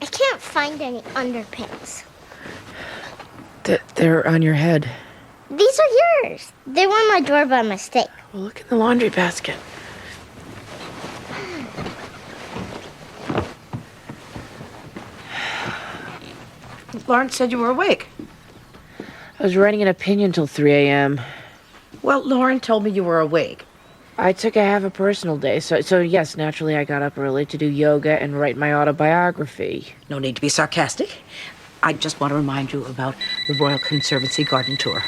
I can't find any underpants. They're on your head. These are yours. They were on my door by mistake. Well, look in the laundry basket. Lawrence said you were awake. I was writing an opinion till 3 a.m. Well, Lauren told me you were awake. I took a personal day, so yes, naturally I got up early to do yoga and write my autobiography. No need to be sarcastic. I just want to remind you about the Royal Conservancy Garden Tour.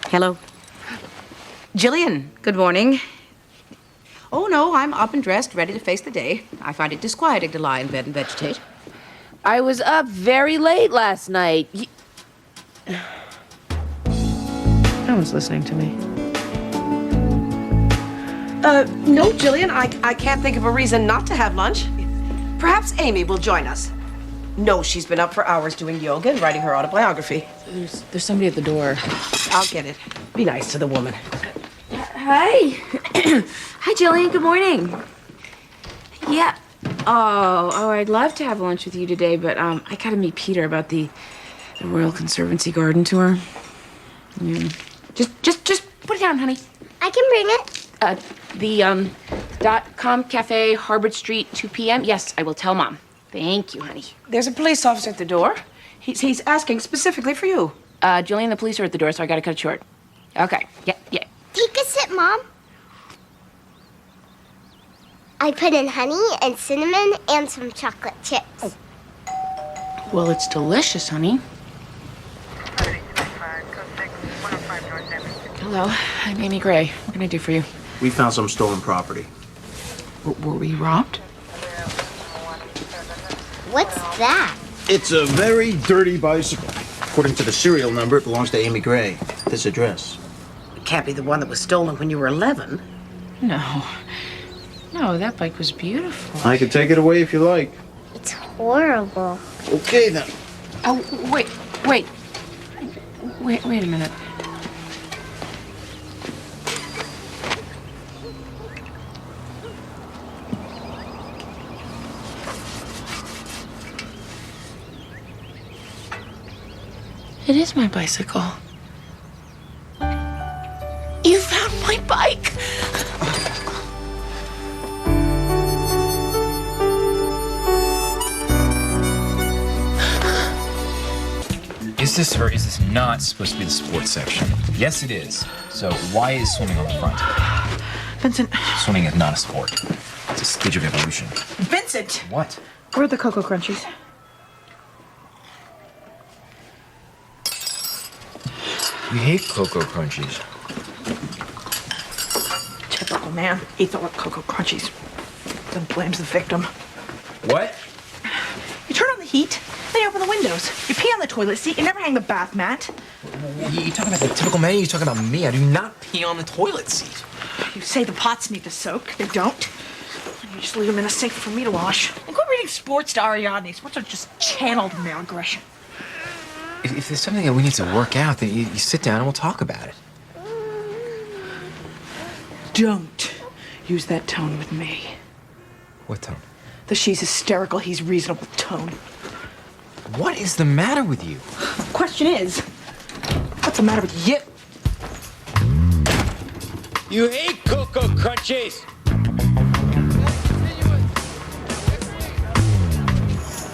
Hello. Jillian, good morning. Oh, no, I'm up and dressed, ready to face the day. I find it disquieting to lie in bed and vegetate. I was up very late last night. No one's listening to me. No, Jillian, I can't think of a reason not to have lunch. Perhaps Amy will join us. No, she's been up for hours doing yoga and writing her autobiography. There's somebody at the door. I'll get it. Be nice to the woman. Hi. Hi, Jillian. Good morning. Yeah. Oh, I'd love to have lunch with you today, but I gotta meet Peter about the Royal Conservancy Garden Tour. Yeah. Just put it down, honey. I can bring it. The .com Cafe, Harvard Street, 2 p.m. Yes, I will tell Mom. Thank you, honey. There's a police officer at the door. He's asking specifically for you. Jillian, the police are at the door, so I gotta cut it short. Okay. Yeah. Take a sip, Mom. I put in honey and cinnamon and some chocolate chips. Well, it's delicious, honey. Hello, I'm Amy Gray. What can I do for you? We found some stolen property. Were we robbed? What's that? It's a very dirty bicycle. According to the serial number, it belongs to Amy Gray. This address. It can't be the one that was stolen when you were 11. No, that bike was beautiful. I can take it away if you like. It's horrible. Okay, then. Oh, wait a minute. It is my bicycle. You found my bike! Is this or is this not supposed to be the sports section? Yes, it is. So why is swimming on the front? Vincent. Swimming is not a sport. It's a stage of evolution. Vincent! What? Where are the Cocoa Crunchies? You hate Cocoa Crunchies. Typical man. Eats all the Cocoa Crunchies. Then blames the victim. What? You turn on the heat, then you open the windows. You pee on the toilet seat, you never hang the bath mat. You talking about the typical man? You talking about me? I do not pee on the toilet seat. You say the pots need to soak. They don't. You just leave them in a sink for me to wash. And quit reading sports to Ariadne. Sports are just channeled male aggression. If there's something that we need to work out, then you sit down and we'll talk about it. Don't use that tone with me. What tone? The she's hysterical, he's reasonable tone. What is the matter with you? The question is, what's the matter with you? You hate Cocoa Crunchies!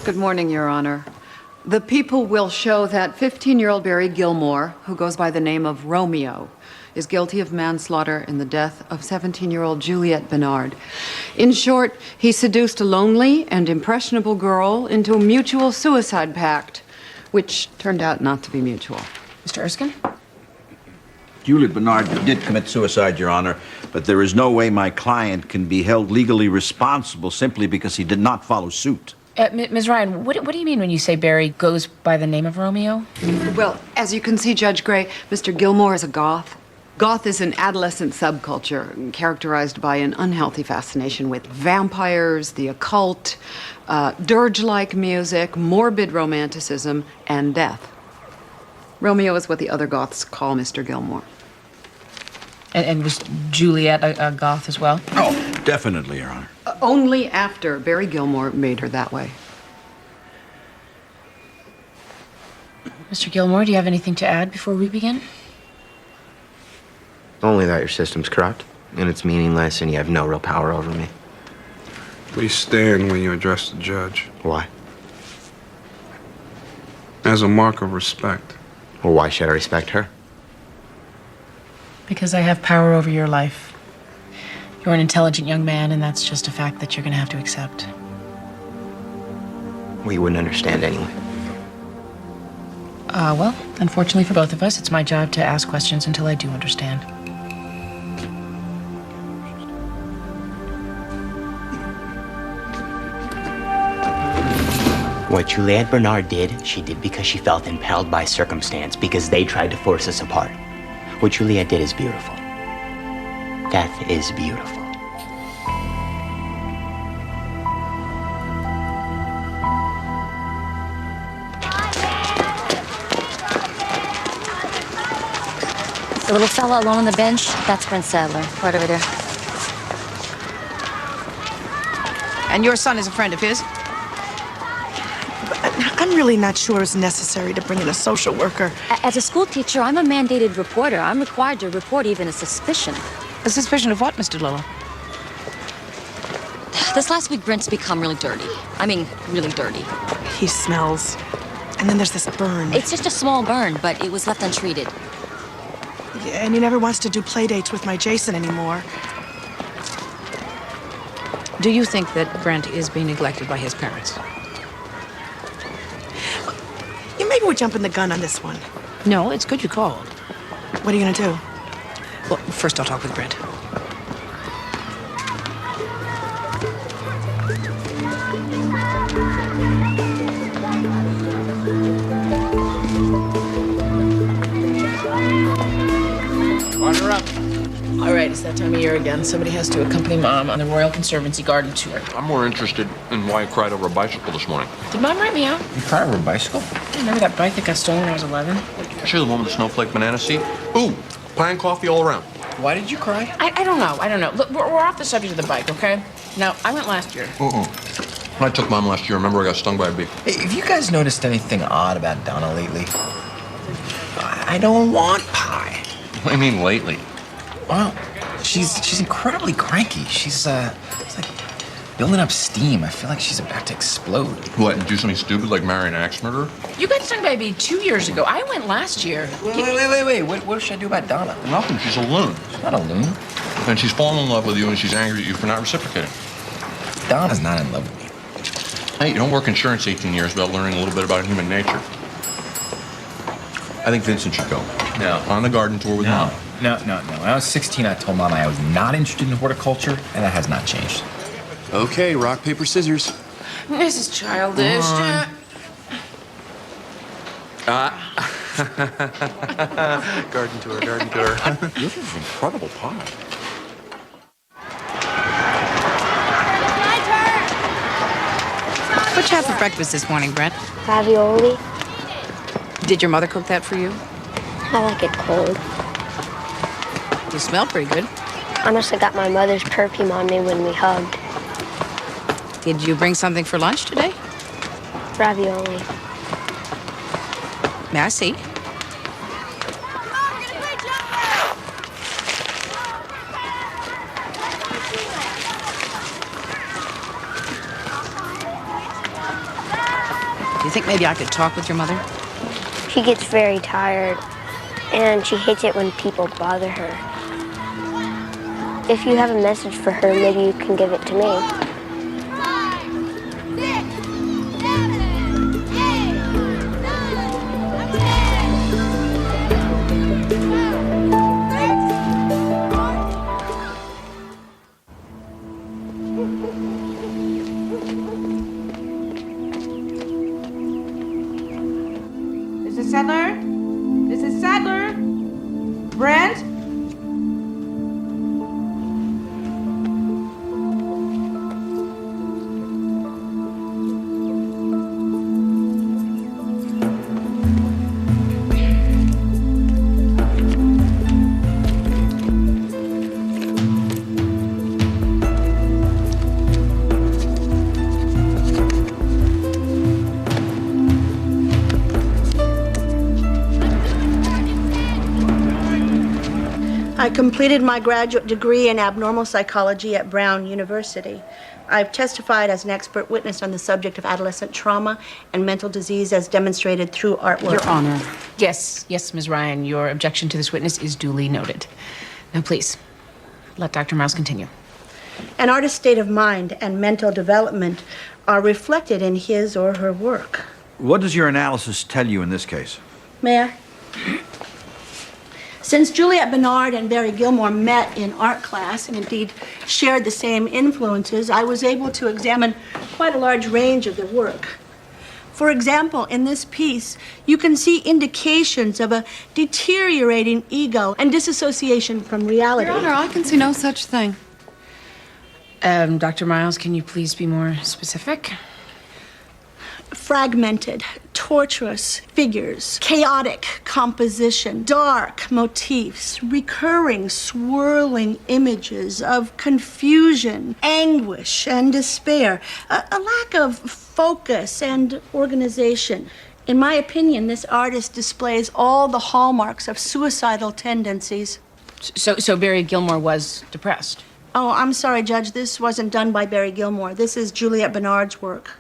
Good morning, Your Honor. The people will show that 15-year-old Barry Gilmore, who goes by the name of Romeo, is guilty of manslaughter in the death of 17-year-old Juliet Bernard. In short, he seduced a lonely and impressionable girl into a mutual suicide pact, which turned out not to be mutual. Mr. Erskine? Juliet Bernard did commit suicide, Your Honor, but there is no way my client can be held legally responsible simply because he did not follow suit. Ms. Ryan, what do you mean when you say Barry goes by the name of Romeo? Well, as you can see, Judge Gray, Mr. Gilmore is a goth. Goth is an adolescent subculture characterized by an unhealthy fascination with vampires, the occult, dirge-like music, morbid romanticism, and death. Romeo is what the other Goths call Mr. Gilmore. And was Juliet a goth as well? Oh, definitely, Your Honor. Only after Barry Gilmore made her that way. Mr. Gilmore, do you have anything to add before we begin? Only that your system's corrupt, and it's meaningless, and you have no real power over me. Please stand when you address the judge. Why? As a mark of respect. Well, why should I respect her? Because I have power over your life. You're an intelligent young man, and that's just a fact that you're going to have to accept. Well, you wouldn't understand anyway. Well, unfortunately for both of us, it's my job to ask questions until I do understand. What Juliet Bernard did, she did because she felt impelled by circumstance, because they tried to force us apart. What Juliet did is beautiful. Death is beautiful. The little fella alone on the bench, that's Prince Sadler, right over there. And your son is a friend of his? I'm really not sure it's necessary to bring in a social worker. As a school teacher, I'm a mandated reporter. I'm required to report even a suspicion. A suspicion of what, Mr. Lillo? This last week, Brent's become really dirty. I mean, really dirty. He smells. And then there's this burn. It's just a small burn, but it was left untreated. Yeah, and he never wants to do play dates with my Jason anymore. Do you think that Brent is being neglected by his parents? Yeah, maybe we're jumping the gun on this one. No, it's good you called. What are you gonna do? Well, first I'll talk with Brent. Order up. All right, it's that time of year again. Somebody has to accompany Mom on the Royal Conservancy garden tour. I'm more interested in why I cried over a bicycle this morning. Did Mom write me out? You cried over a bicycle? Remember that bike that got stolen when I was 11? Actually, the one with the snowflake banana seat? Ooh, pie and coffee all around. Why did you cry? I don't know. Look, we're off the subject of the bike, okay? Now, I went last year. When I took Mom last year, remember I got stung by a bee. Hey, have you guys noticed anything odd about Donna lately? I don't want pie. What do you mean lately? Well, she's incredibly cranky. She's like building up steam. I feel like she's about to explode. What, do something stupid like marry an axe murderer? You got stung by a bee 2 years ago. I went last year. Wait. What should I do about Donna? Nothing, she's a loon. She's not a loon. And she's fallen in love with you and she's angry at you for not reciprocating. Donna's not in love with me. Hey, you don't work insurance 18 years without learning a little bit about human nature. I think Vincent should go. No. On the garden tour with Mom. No. When I was 16, I told Mom I was not interested in horticulture, and that has not changed. Okay, rock, paper, scissors. This is childish. Garden tour. This is incredible pie. What'd you have for breakfast this morning, Brent? Ravioli. Did your mother cook that for you? I like it cold. You smell pretty good. I must have got my mother's perfume on me when we hugged. Did you bring something for lunch today? Ravioli. May I see? Do you think maybe I could talk with your mother? She gets very tired, and she hates it when people bother her. If you have a message for her, maybe you can give it to me. Mrs. Sadler? Mrs. Sadler? Brent? I completed my graduate degree in abnormal psychology at Brown University. I've testified as an expert witness on the subject of adolescent trauma and mental disease as demonstrated through artwork. Your Honor. Yes, Ms. Ryan, your objection to this witness is duly noted. Now, please, let Dr. Miles continue. An artist's state of mind and mental development are reflected in his or her work. What does your analysis tell you in this case? May I? Since Juliet Bernard and Barry Gilmore met in art class and indeed shared the same influences, I was able to examine quite a large range of their work. For example, in this piece, you can see indications of a deteriorating ego and disassociation from reality. Your Honor, I can see no such thing. Dr. Miles, can you please be more specific? Fragmented, tortuous figures, chaotic composition, dark motifs, recurring, swirling images of confusion, anguish, and despair, a lack of focus and organization. In my opinion, this artist displays all the hallmarks of suicidal tendencies. So Barry Gilmore was depressed? Oh, I'm sorry, Judge. This wasn't done by Barry Gilmore. This is Juliet Bernard's work.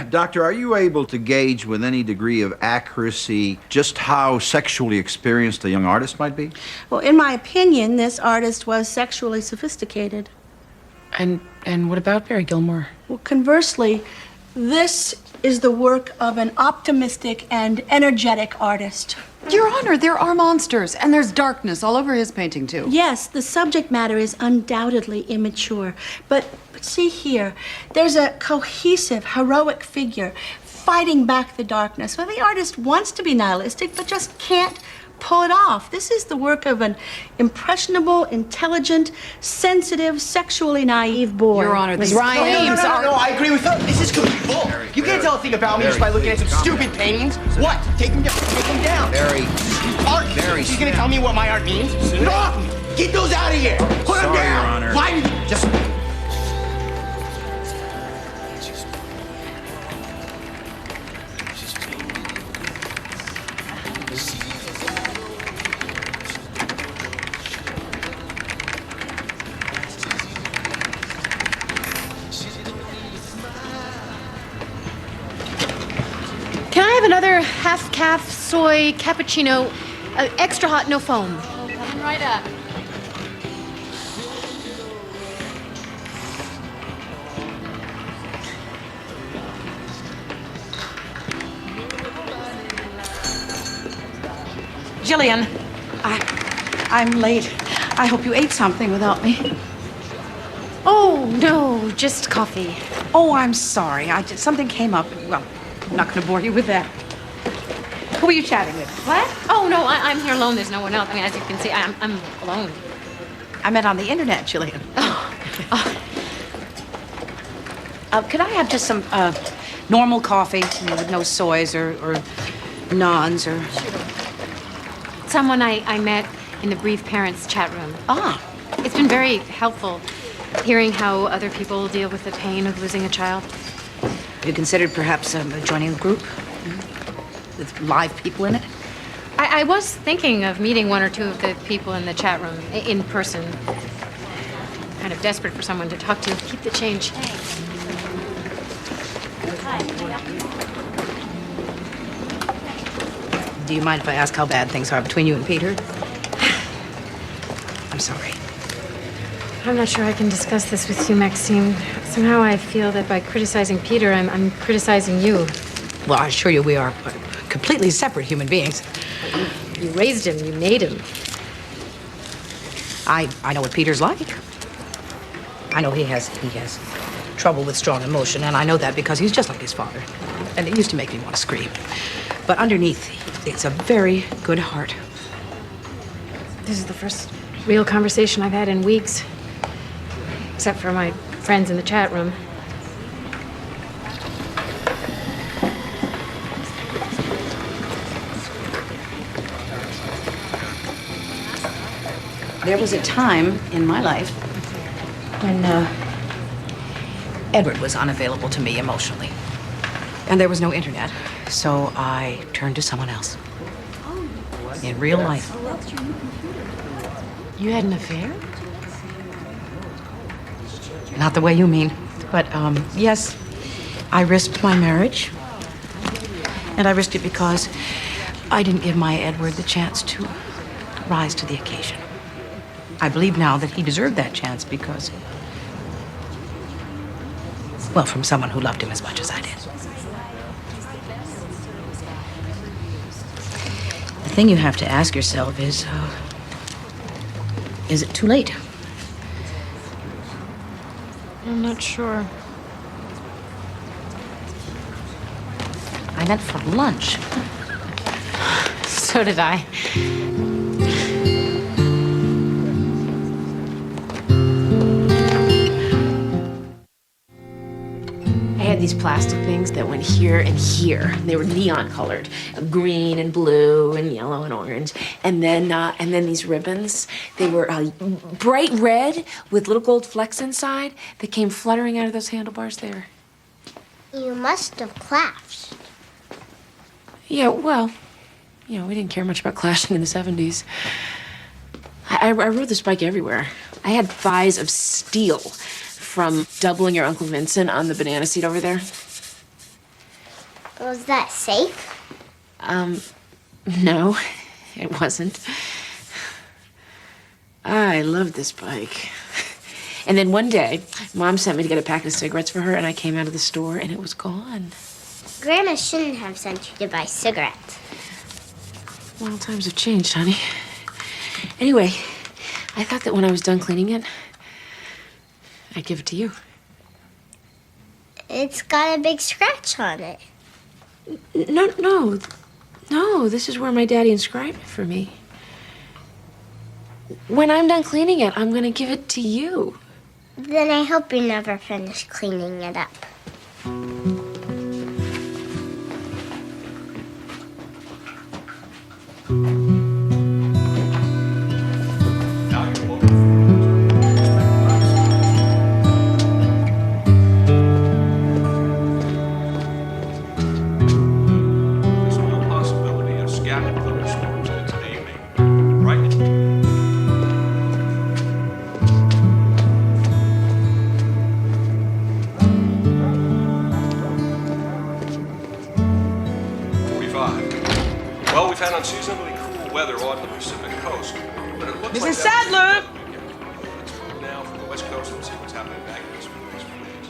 Doctor, are you able to gauge with any degree of accuracy just how sexually experienced a young artist might be? Well, in my opinion, this artist was sexually sophisticated. And what about Barry Gilmore? Well, conversely, this is the work of an optimistic and energetic artist. Your Honor, there are monsters, and there's darkness all over his painting, too. Yes, the subject matter is undoubtedly immature. But see here, there's a cohesive, heroic figure fighting back the darkness. Well, the artist wants to be nihilistic, but just can't pull it off. This is the work of an impressionable, intelligent, sensitive, sexually naive boy. Your Honor, these Ryan, claims no, are... I agree with her. This is completely bull. You can't tell a thing about me just by looking at some stupid paintings. What? Take them down. Take them down. Art. She's gonna tell me what my art means? Get off me. Get those out of here. Put them down. Your Honor. Why? Just... Can I have another half-calf soy cappuccino, extra hot, no foam? Coming right up. Jillian, I'm late. I hope you ate something without me. Oh, no, just coffee. Oh, I'm sorry. Something came up. Well, I'm not going to bore you with that. Who are you chatting with? What? Oh, no, I'm here alone. There's no one else. I mean, as you can see, I'm alone. I met on the internet, Jillian. Could I have just some normal coffee, with no soys or nuns or... Someone I met in the Brief Parents chat room. Ah. It's been very helpful hearing how other people deal with the pain of losing a child. You considered perhaps joining a group with live people in it? I was thinking of meeting one or two of the people in the chat room in person. Kind of desperate for someone to talk to. Keep the change. Do you mind if I ask how bad things are between you and Peter? I'm sorry. I'm not sure I can discuss this with you, Maxine. Somehow I feel that by criticizing Peter, I'm criticizing you. Well, I assure you we are completely separate human beings. You raised him, you made him. I know what Peter's like. I know he has trouble with strong emotion, and I know that because he's just like his father. And it used to make me want to scream. But underneath, it's a very good heart. This is the first real conversation I've had in weeks. Except for my friends in the chat room. There was a time in my life when Edward was unavailable to me emotionally. And there was no internet, so I turned to someone else. In real life. You had an affair? Not the way you mean. But, yes, I risked my marriage. And I risked it because I didn't give my Edward the chance to rise to the occasion. I believe now that he deserved that chance because, well, from someone who loved him as much as I did. The thing you have to ask yourself is it too late? I'm not sure. I meant for lunch. So did I. I had these plastic things that went here and here. They were neon colored, green and blue and yellow and orange. And then these ribbons, they were bright red with little gold flecks inside that came fluttering out of those handlebars there. You must have clashed. Yeah, well, you know, we didn't care much about clashing in the 70s. I rode this bike everywhere. I had thighs of steel from doubling your Uncle Vincent on the banana seat over there. Was that safe? No, it wasn't. I loved this bike. And then one day, Mom sent me to get a packet of cigarettes for her, and I came out of the store, and it was gone. Grandma shouldn't have sent you to buy cigarettes. Well, times have changed, honey. Anyway, I thought that when I was done cleaning it, I'd give it to you. It's got a big scratch on it. No, this is where my daddy inscribed it for me. When I'm done cleaning it, I'm gonna give it to you. Then I hope you never finish cleaning it up. Well, we've had unseasonably cool weather on the Pacific coast, but it looks Mrs. like Sadler! Let's move now from the west coast and see what's happening back east with these winds.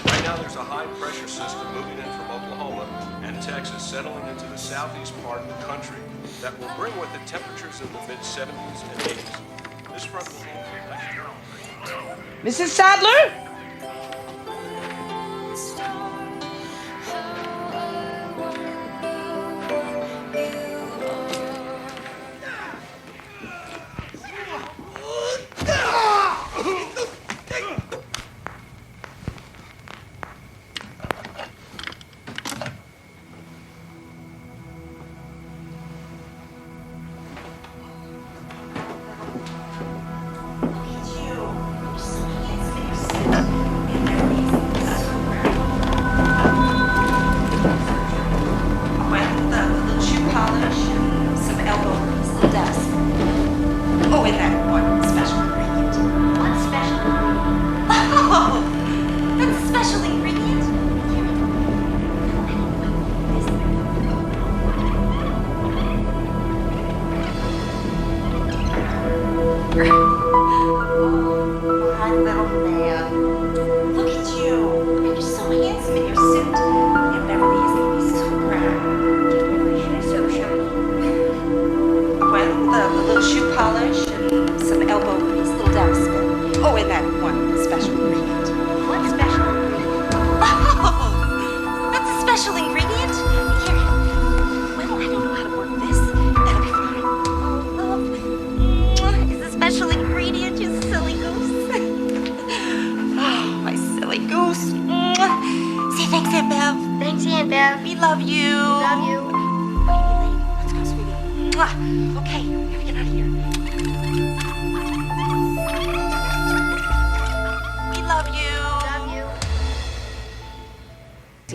Right now, there's a high-pressure system moving in from Oklahoma and Texas, settling into the southeast part of the country that will bring with it temperatures in the mid-70s and 80s. This front will be Mrs. Sadler?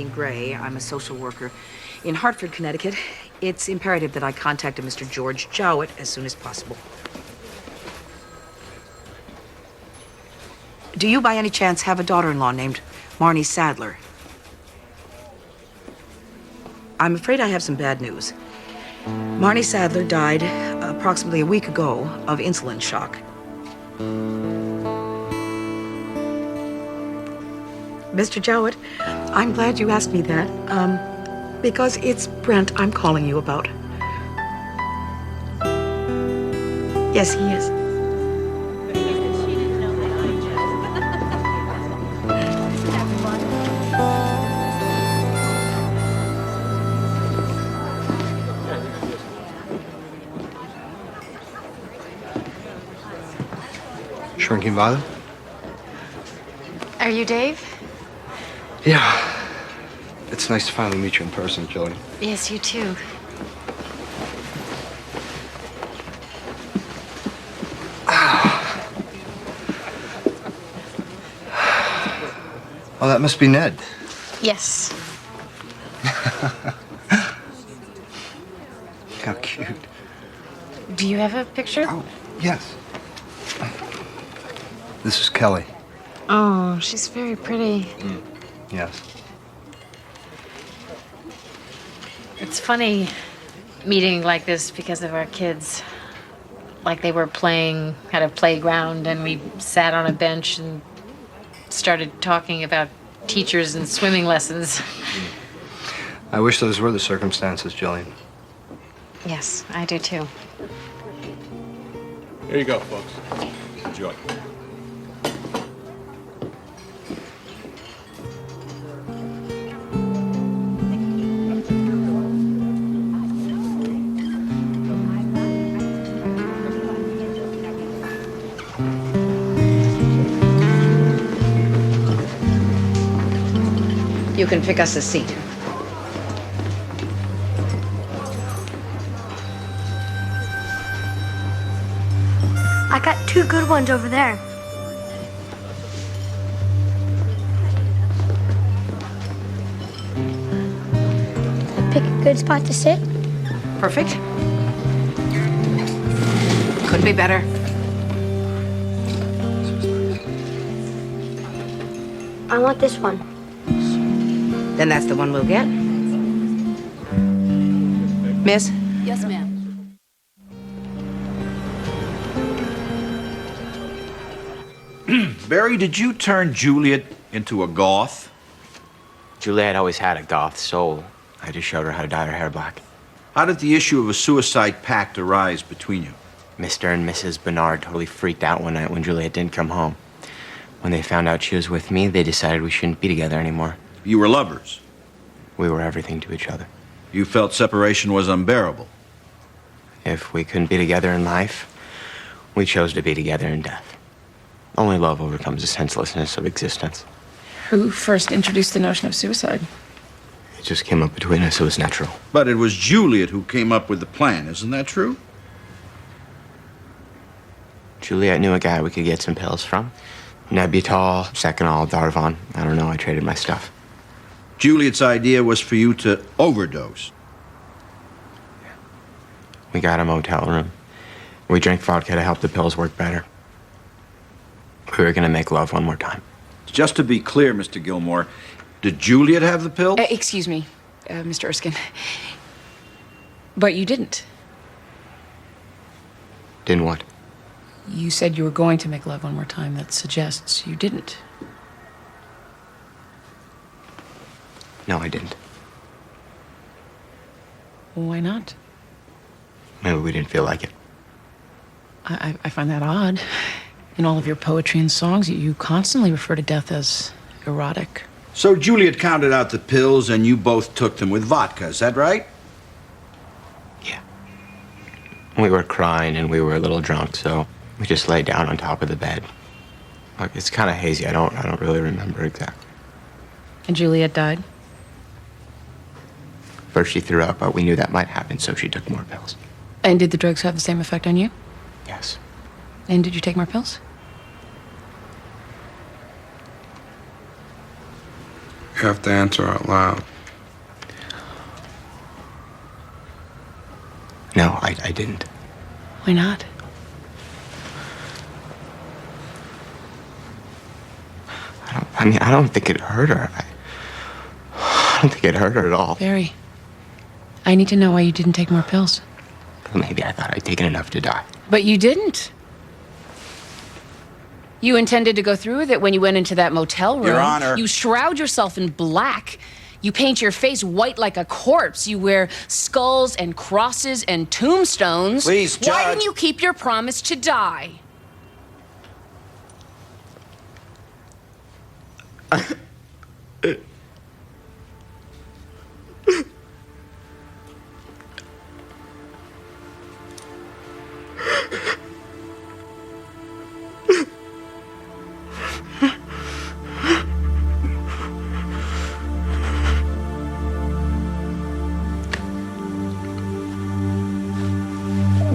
Gray. I'm a social worker in Hartford, Connecticut. It's imperative that I contact a Mr. George Jowett as soon as possible. Do you by any chance have a daughter-in-law named Marnie Sadler? I'm afraid I have some bad news. Marnie Sadler died approximately a week ago of insulin shock. Mr. Jowett, I'm glad you asked me that, because it's Brent I'm calling you about. Yes, he is. Shrinking Violet? Are you Dave? Yeah. It's nice to finally meet you in person, Jillian. Yes, you too. Oh, that must be Ned. Yes. How cute. Do you have a picture? Oh, yes. This is Kelly. Oh, she's very pretty. Yes. It's funny meeting like this because of our kids. Like they were playing at a playground and we sat on a bench and started talking about teachers and swimming lessons. I wish those were the circumstances, Jillian. Yes, I do too. Here you go, folks. Enjoy. You can pick us a seat. I got 2 good ones over there. Pick a good spot to sit. Perfect. Couldn't be better. I want this one. Then that's the one we'll get. Miss? Yes, ma'am. Barry, did you turn Juliet into a goth? Juliet always had a goth soul. I just showed her how to dye her hair black. How did the issue of a suicide pact arise between you? Mr. and Mrs. Bernard totally freaked out one night when Juliet didn't come home. When they found out she was with me, they decided we shouldn't be together anymore. You were lovers? We were everything to each other. You felt separation was unbearable? If we couldn't be together in life, we chose to be together in death. Only love overcomes the senselessness of existence. Who first introduced the notion of suicide? It just came up between us. It was natural. But it was Juliet who came up with the plan, isn't that true? Juliet knew a guy we could get some pills from. Nebutal, Seconal, Darvon. I don't know, I traded my stuff. Juliet's idea was for you to overdose. We got a motel room. We drank vodka to help the pills work better. We were gonna make love one more time. Just to be clear, Mr. Gilmore, did Juliet have the pill? Excuse me, Mr. Erskine. But you didn't. Didn't what? You said you were going to make love one more time. That suggests you didn't. No, I didn't. Why not? Maybe we didn't feel like it. I find that odd. In all of your poetry and songs, you constantly refer to death as erotic. So Juliet counted out the pills and you both took them with vodka, is that right? Yeah. We were crying and we were a little drunk, so we just laid down on top of the bed. Look, it's kind of hazy. I don't really remember exactly. And Juliet died? First she threw up, but we knew that might happen, so she took more pills. And did the drugs have the same effect on you? Yes. And did you take more pills? You have to answer out loud. No, I didn't. Why not? I don't think it hurt her. I don't think it hurt her at all. Barry, I need to know why you didn't take more pills. Maybe I thought I'd taken enough to die. But you didn't. You intended to go through with it when you went into that motel room. Your Honor. You shroud yourself in black. You paint your face white like a corpse. You wear skulls and crosses and tombstones. Please, Why Judge. didn't you keep your promise to die?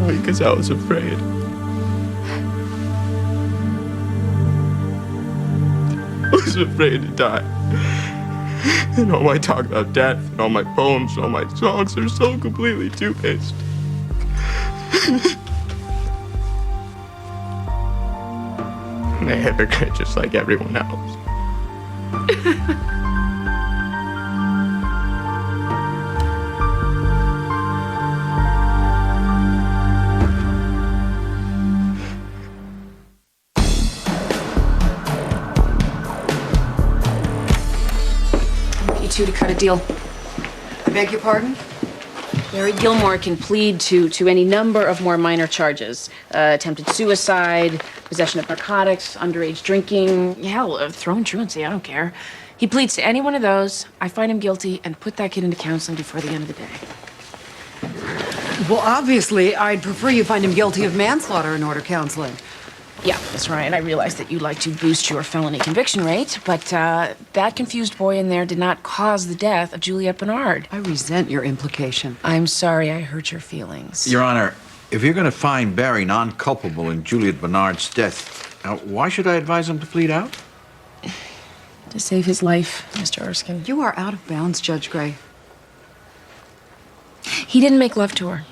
Because I was afraid. I was afraid to die. And all my talk about death, and all my poems, and all my songs are so completely two-faced. I'm a hypocrite just like everyone else. To cut a deal. I beg your pardon? Barry Gilmore can plead to any number of more minor charges. Attempted suicide, possession of narcotics, underage drinking, hell, throwing truancy, I don't care. He pleads to any one of those, I find him guilty, and put that kid into counseling before the end of the day. Well, obviously, I'd prefer you find him guilty of manslaughter in order counseling. Yeah, that's right. And I realize that you like to boost your felony conviction rate, but that confused boy in there did not cause the death of Juliet Bernard. I resent your implication. I'm sorry I hurt your feelings. Your Honor, if you're going to find Barry non-culpable in Juliet Bernard's death, why should I advise him to plead out? To save his life, Mr. Erskine. You are out of bounds, Judge Gray. He didn't make love to her.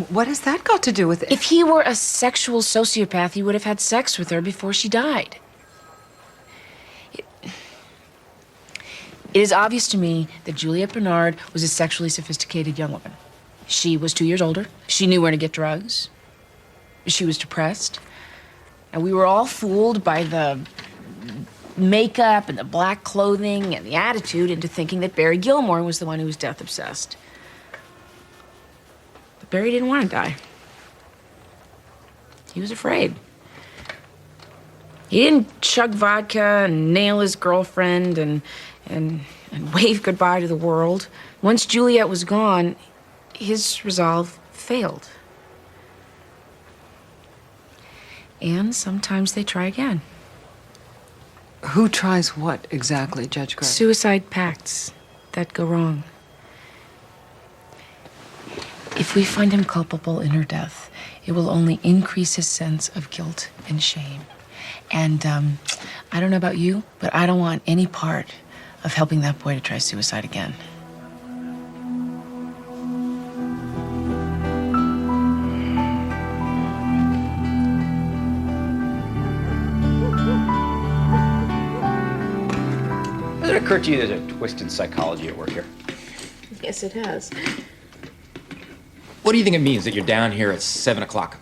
What has that got to do with it? If he were a sexual sociopath, he would have had sex with her before she died. It is obvious to me that Juliet Bernard was a sexually sophisticated young woman. She was 2 years older. She knew where to get drugs. She was depressed. And we were all fooled by the makeup and the black clothing and the attitude into thinking that Barry Gilmore was the one who was death obsessed. Barry didn't want to die. He was afraid. He didn't chug vodka and nail his girlfriend and wave goodbye to the world. Once Juliet was gone, his resolve failed. And sometimes they try again. Who tries what exactly, Judge Gray? Suicide pacts that go wrong. If we find him culpable in her death, it will only increase his sense of guilt and shame. And I don't know about you, but I don't want any part of helping that boy to try suicide again. Has it occurred to you there's a twisted psychology at work here? Yes, it has. What do you think it means that you're down here at 7 o'clock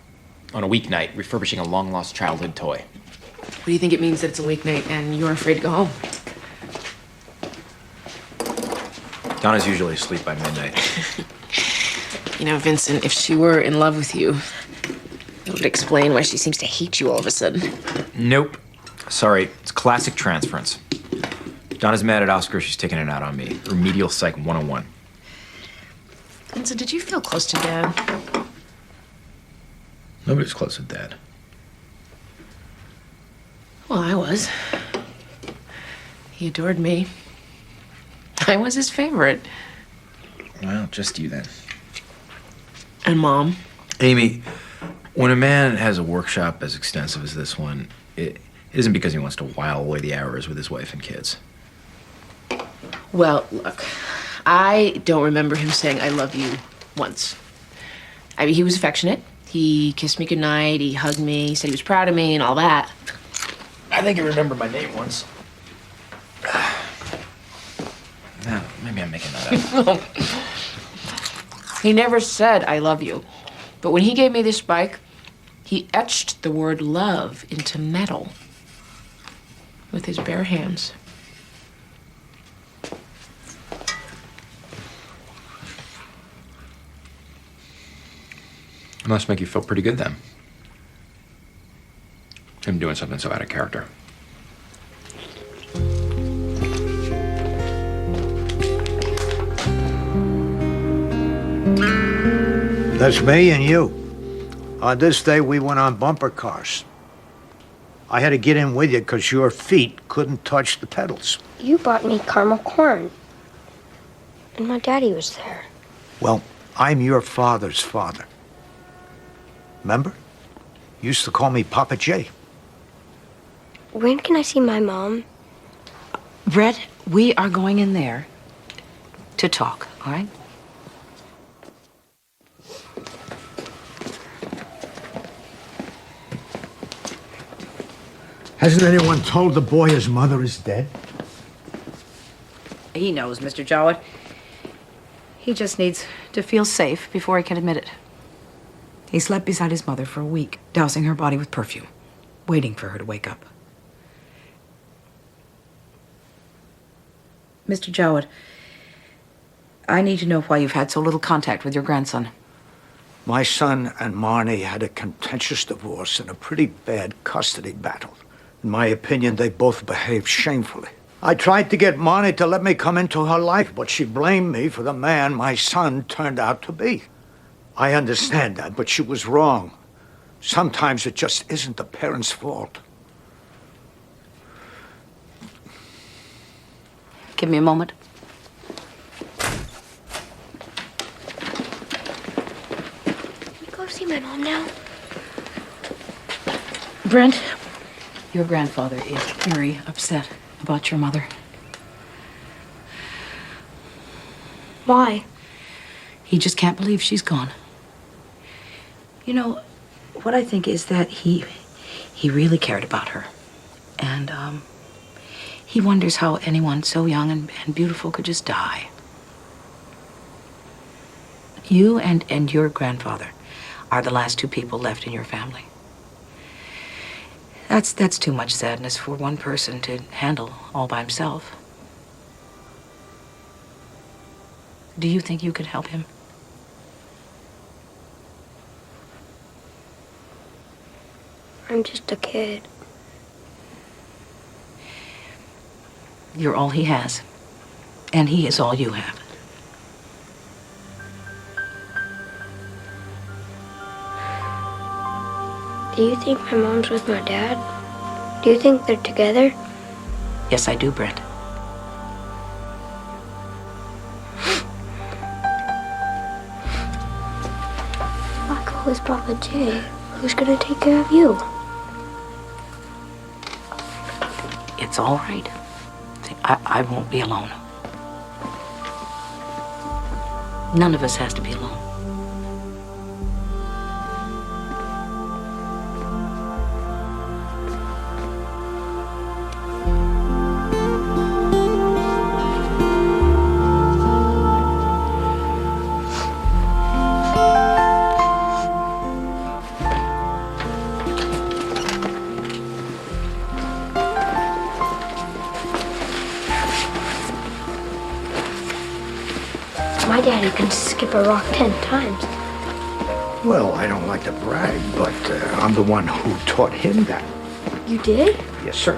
on a weeknight refurbishing a long-lost childhood toy? What do you think it means that it's a weeknight and you're afraid to go home? Donna's usually asleep by midnight. You know, Vincent, if she were in love with you, it would explain why she seems to hate you all of a sudden. Nope. Sorry, it's classic transference. Donna's mad at Oscar, she's taking it out on me. Remedial Psych 101. Vincent, did you feel close to Dad? Nobody's close with Dad. Well, I was. He adored me. I was his favorite. Well, just you then. And Mom. Amy, when a man has a workshop as extensive as this one, it isn't because he wants to while away the hours with his wife and kids. Well, look, I don't remember him saying I love you once. I mean, he was affectionate. He kissed me goodnight, he hugged me, he said he was proud of me and all that. I think he remembered my name once. No, maybe I'm making that up. He never said I love you. But when he gave me this bike, he etched the word love into metal with his bare hands. It must make you feel pretty good then. Him doing something so out of character. That's me and you. On this day, we went on bumper cars. I had to get in with you because your feet couldn't touch the pedals. You bought me caramel corn. And my daddy was there. Well, I'm your father's father. Remember? You used to call me Papa J. When can I see my mom? Brett, we are going in there to talk, all right? Hasn't anyone told the boy his mother is dead? He knows, Mr. Jowett. He just needs to feel safe before he can admit it. He slept beside his mother for a week, dousing her body with perfume, waiting for her to wake up. Mr. Jowett, I need to know why you've had so little contact with your grandson. My son and Marnie had a contentious divorce and a pretty bad custody battle. In my opinion, they both behaved shamefully. I tried to get Marnie to let me come into her life, but she blamed me for the man my son turned out to be. I understand that, but she was wrong. Sometimes it just isn't the parents' fault. Give me a moment. Can we go see my mom now? Brent, your grandfather is very upset about your mother. Why? He just can't believe she's gone. You know, what I think is that he really cared about her. And, he wonders how anyone so young and beautiful could just die. You and your grandfather are the last two people left in your family. That's too much sadness for one person to handle all by himself. Do you think you could help him? I'm just a kid. You're all he has, and he is all you have. Do you think my mom's with my dad? Do you think they're together? Yes, I do, Brent. Michael is Papa J. Who's gonna take care of you? It's all right. I won't be alone. None of us has to be alone. My daddy can skip a rock 10 times. Well, I don't like to brag, but I'm the one who taught him that. You did? Yes, sir.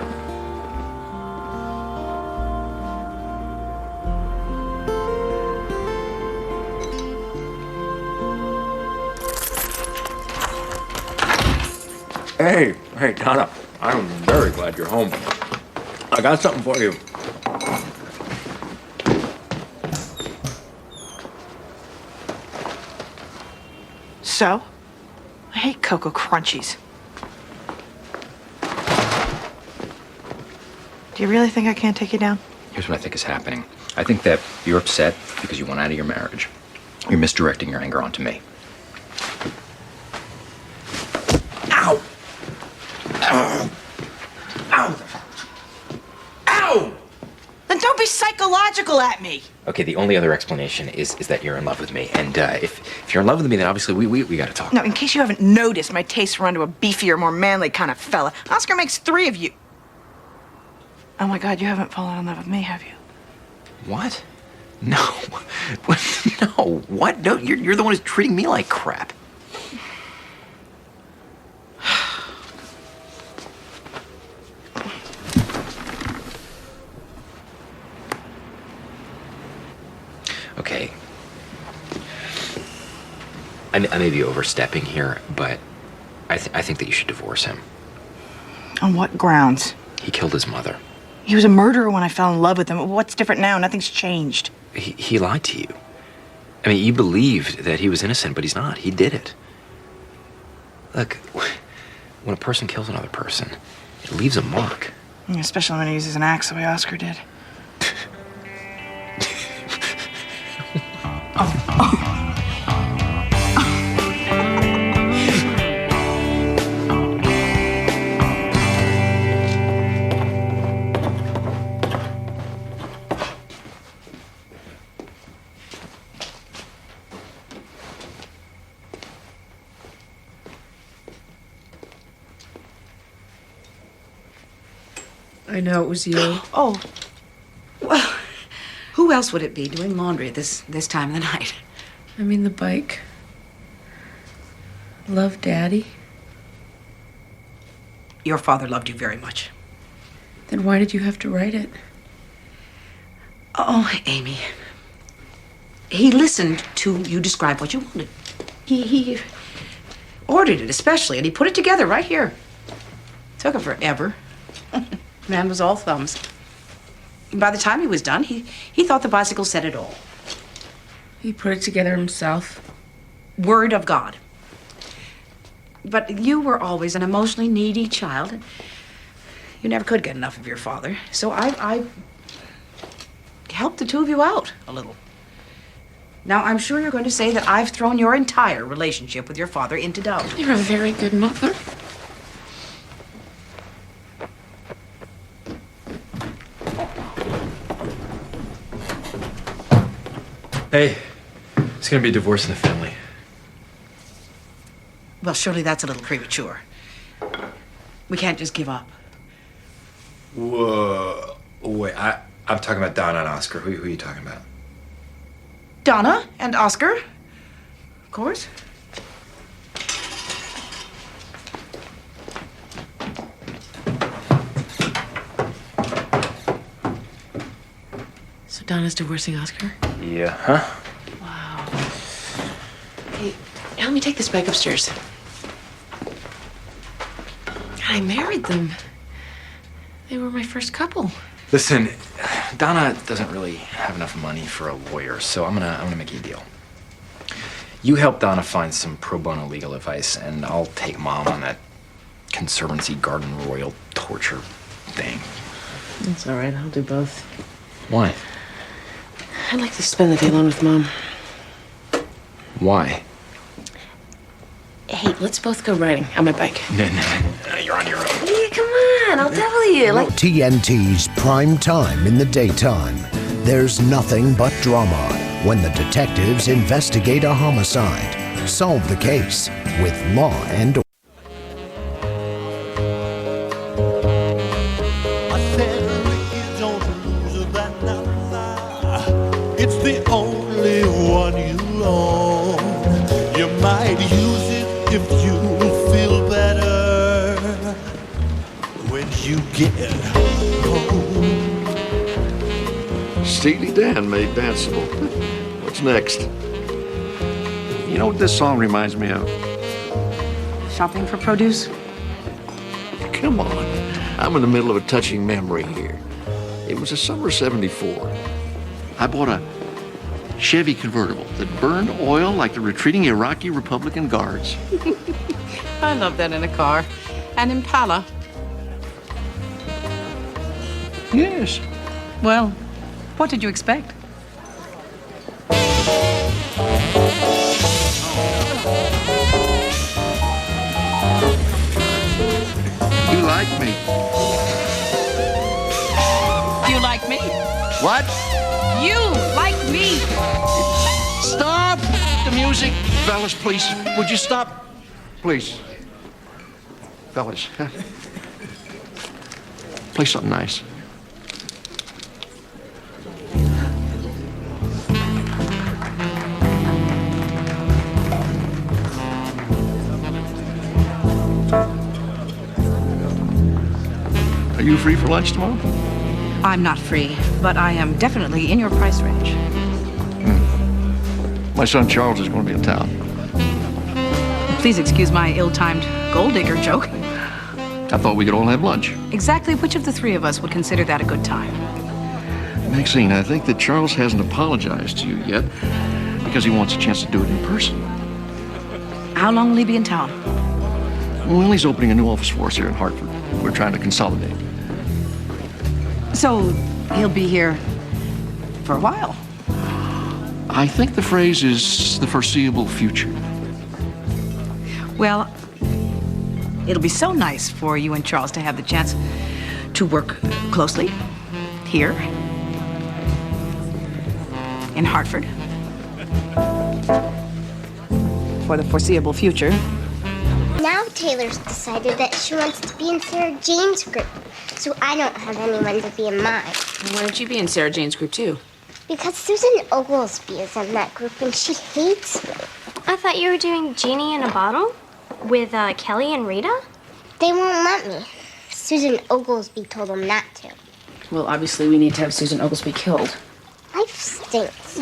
Hey, Donna. I'm very glad you're home. I got something for you. So? I hate Cocoa Crunchies. Do you really think I can't take you down? Here's what I think is happening. I think that you're upset because you want out of your marriage. You're misdirecting your anger onto me. Ow! Ow! Ow! Ow! Then don't be psychological at me. Okay, the only other explanation is that you're in love with me. And if you're in love with me, then obviously we gotta talk. Now, in case you haven't noticed, my tastes run to a beefier, more manly kind of fella. Oscar makes 3 of you. Oh my God, you haven't fallen in love with me, have you? What? No. No. What? No, you're the one who's treating me like crap. Okay. I may be overstepping here, but I think that you should divorce him. On what grounds? He killed his mother. He was a murderer when I fell in love with him. What's different now? Nothing's changed. He lied to you. I mean, you believed that he was innocent, but he's not. He did it. Look, when a person kills another person, it leaves a mark. Especially when he uses an axe the way Oscar did. I know it was you. Oh, well, who else would it be doing laundry at this time of the night? I mean, the bike. Love, Daddy. Your father loved you very much. Then why did you have to write it? Oh, Amy. He listened to you describe what you wanted. He ordered it especially, and he put it together right here. Took him forever. Man was all thumbs. And by the time he was done, he thought the bicycle said it all. He put it together himself. Word of God. But you were always an emotionally needy child, and you never could get enough of your father. So I helped the 2 of you out a little. Now, I'm sure you're going to say that I've thrown your entire relationship with your father into doubt. You're a very good mother. Hey, it's gonna be a divorce in the family. Well, surely that's a little premature. We can't just give up. Whoa. Wait, I'm talking about Donna and Oscar. Who are you talking about? Donna and Oscar, of course. So Donna's divorcing Oscar? Yeah, huh? Wow. Hey, help me take this bike upstairs. I married them. They were my first couple. Listen, Donna doesn't really have enough money for a lawyer, so I'm gonna make you a deal. You help Donna find some pro bono legal advice, and I'll take Mom on that Conservancy Garden Royal torture thing. That's all right. I'll do both. Why? I'd like to spend the day alone with Mom. Why? Hey, let's both go riding on my bike. No, you're on your own. Yeah, come on. I'll tell you. Like TNT's prime time in the daytime. There's nothing but drama when the detectives investigate a homicide. Solve the case with Law and Order. It's the only one you own. You might use it if you feel better when you get home. Steely Dan made danceable. What's next? You know what this song reminds me of? Shopping for produce? Come on. I'm in the middle of a touching memory here. It was the summer of '74. I bought a Chevy convertible that burned oil like the retreating Iraqi Republican Guards. I love that in a car. An Impala. Yes. Well, What did you expect? You like me. You like me? What? You like me? Stop the music. Fellas, please. Would you stop? Please. Fellas. Play something nice. Are you free for lunch tomorrow? I'm not free, but I am definitely in your price range. My son Charles is going to be in town. Please excuse my ill-timed gold digger joke. I thought we could all have lunch. Exactly which of the three of us would consider that a good time? Maxine, I think that Charles hasn't apologized to you yet because he wants a chance to do it in person. How long will he be in town? Well, he's opening a new office for us here in Hartford. We're trying to consolidate. So he'll be here for a while. I think the phrase is the foreseeable future. Well, it'll be so nice for you and Charles to have the chance to work closely here in Hartford for the foreseeable future. Now Taylor's decided that she wants to be in Sarah Jane's group, so I don't have anyone to be in mine. Why don't you be in Sarah Jane's group, too? Because Susan Oglesby is in that group and she hates me. I thought you were doing Genie in a Bottle with Kelly and Rita? They won't let me. Susan Oglesby told them not to. Well, obviously, we need to have Susan Oglesby killed. Life stinks.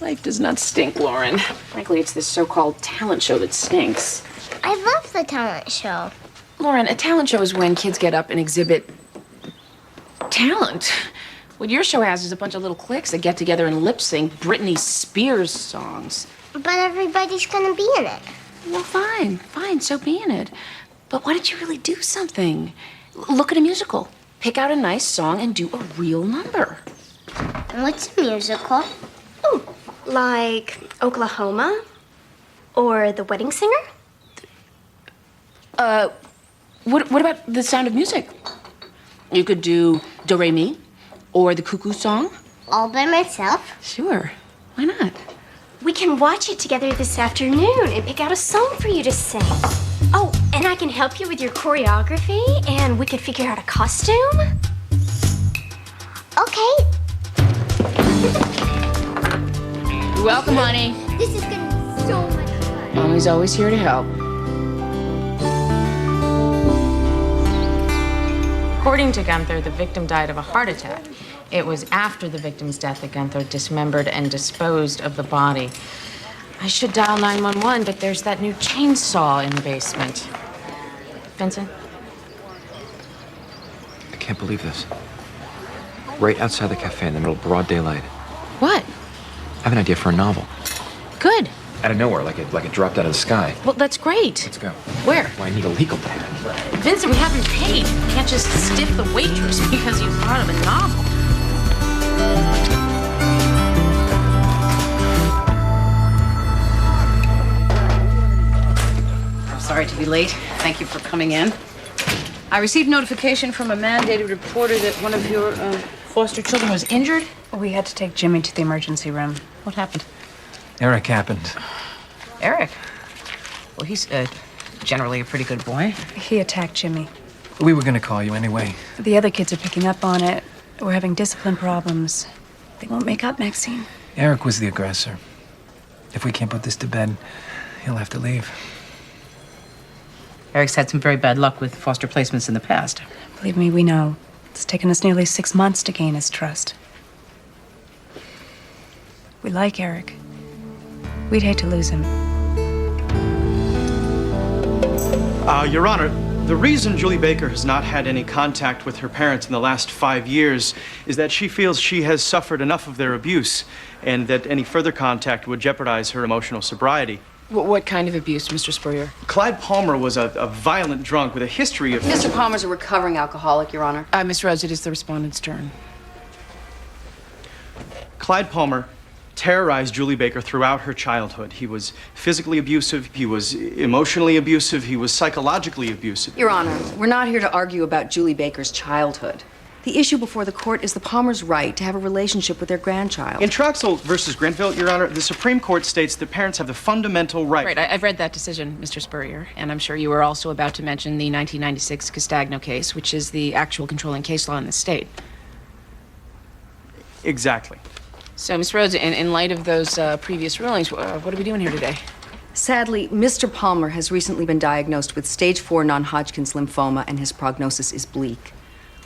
Life does not stink, Lauren. Frankly, it's this so-called talent show that stinks. I love the talent show. Lauren, a talent show is when kids get up and exhibit talent. What your show has is a bunch of little cliques that get together and lip-sync Britney Spears songs. But everybody's gonna be in it. Well, fine, so be in it. But why don't you really do something? Look at a musical. Pick out a nice song and do a real number. What's a musical? Oh, like Oklahoma? Or The Wedding Singer? What about The Sound of Music? You could do Do Re Mi or The Cuckoo Song. All by myself? Sure. Why not? We can watch it together this afternoon and pick out a song for you to sing. Oh, and I can help you with your choreography, and we could figure out a costume. Okay. You're welcome, honey. This is gonna be so much fun. Mommy's always here to help. According to Gunther, the victim died of a heart attack. It was after the victim's death that Gunther dismembered and disposed of the body. I should dial 911, but there's that new chainsaw in the basement. Vincent? I can't believe this. Right outside the cafe in the middle of broad daylight. What? I have an idea for a novel. Good. Out of nowhere, like it dropped out of the sky. Well, that's great. Let's go. Where? Well, I need a legal pad. Vincent, we haven't paid. You can't just stiff the waitress because you thought of a novel. Sorry to be late. Thank you for coming in. I received notification from a mandated reporter that one of your foster children was injured. We had to take Jimmy to the emergency room. What happened? Eric happened. Eric? Well, he's generally a pretty good boy. He attacked Jimmy. We were gonna call you anyway. The other kids are picking up on it. We're having discipline problems. They won't make up, Maxine. Eric was the aggressor. If we can't put this to bed, he'll have to leave. Eric's had some very bad luck with foster placements in the past. Believe me, we know. It's taken us nearly 6 months to gain his trust. We like Eric. We'd hate to lose him. Your Honor, the reason Julie Baker has not had any contact with her parents in the last 5 years is that she feels she has suffered enough of their abuse and that any further contact would jeopardize her emotional sobriety. What kind of abuse, Mr. Spurrier? Clyde Palmer was a violent drunk with a history of... Mr. Palmer's a recovering alcoholic, Your Honor. Miss Rose, it is the respondent's turn. Clyde Palmer terrorized Julie Baker throughout her childhood. He was physically abusive, he was emotionally abusive, he was psychologically abusive. Your Honor, we're not here to argue about Julie Baker's childhood. The issue before the court is the Palmers' right to have a relationship with their grandchild. In Troxel versus Grenville, Your Honor, the Supreme Court states that parents have the fundamental right. Right, I've read that decision, Mr. Spurrier, and I'm sure you were also about to mention the 1996 Castagno case, which is the actual controlling case law in the state. Exactly. So, Ms. Rhodes, in light of those previous rulings, what are we doing here today? Sadly, Mr. Palmer has recently been diagnosed with stage 4 non-Hodgkin's lymphoma, and his prognosis is bleak.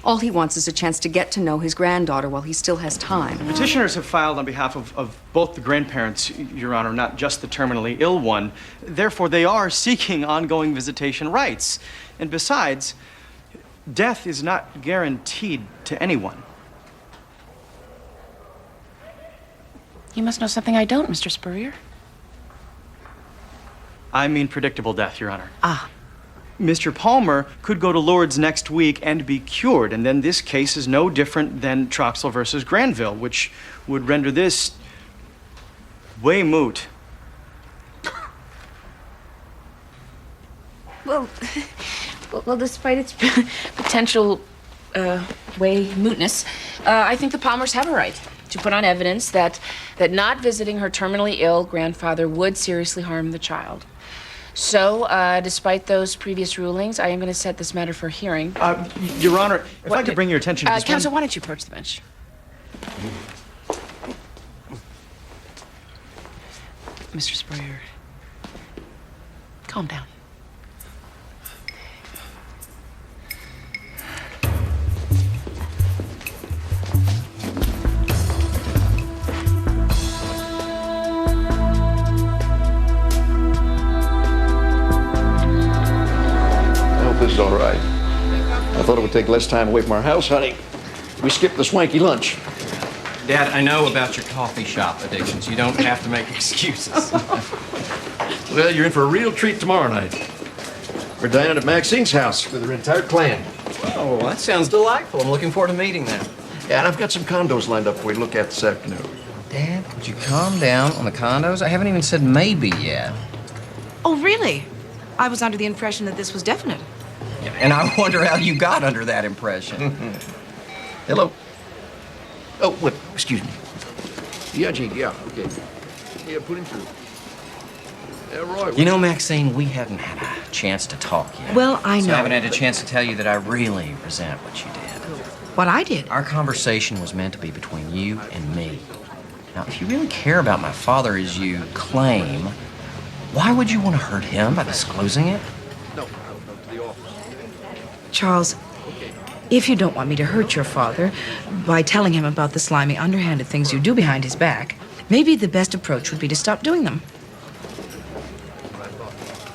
All he wants is a chance to get to know his granddaughter while he still has time. Petitioners have filed on behalf of both the grandparents, Your Honor, not just the terminally ill one. Therefore, they are seeking ongoing visitation rights. And besides, death is not guaranteed to anyone. You must know something I don't, Mr. Spurrier. I mean predictable death, Your Honor. Ah. Mr. Palmer could go to Lourdes next week and be cured, and then this case is no different than Troxel versus Granville, which would render this way moot. Well, despite its potential way mootness, I think the Palmers have a right to put on evidence that not visiting her terminally ill grandfather would seriously harm the child. So, despite those previous rulings, I am going to set this matter for hearing. Your Honor, if I could bring your attention to this Counsel, why don't you approach the bench? Mr. Spurrier, calm down. This is all right. I thought it would take less time away from our house, honey. We skipped the swanky lunch. Dad, I know about your coffee shop addictions. You don't have to make excuses. Well, you're in for a real treat tomorrow night. We're dining at Maxine's house with her entire clan. Oh, that sounds delightful. I'm looking forward to meeting them. Yeah, and I've got some condos lined up for you to look at this afternoon. Dad, would you calm down on the condos? I haven't even said maybe yet. Oh, really? I was under the impression that this was definite. And I wonder how you got under that impression. Hello. Oh, what? Excuse me. Yeah, Gene, yeah, okay. Yeah, put him through. Yeah, Roy. You know, Maxine, we haven't had a chance to talk yet. Well, I So know. I haven't had a chance to tell you that I really resent what you did. What I did? Our conversation was meant to be between you and me. Now, if you really care about my father as you claim, why would you want to hurt him by disclosing it? No, to the office. Charles, if you don't want me to hurt your father by telling him about the slimy, underhanded things you do behind his back, maybe the best approach would be to stop doing them.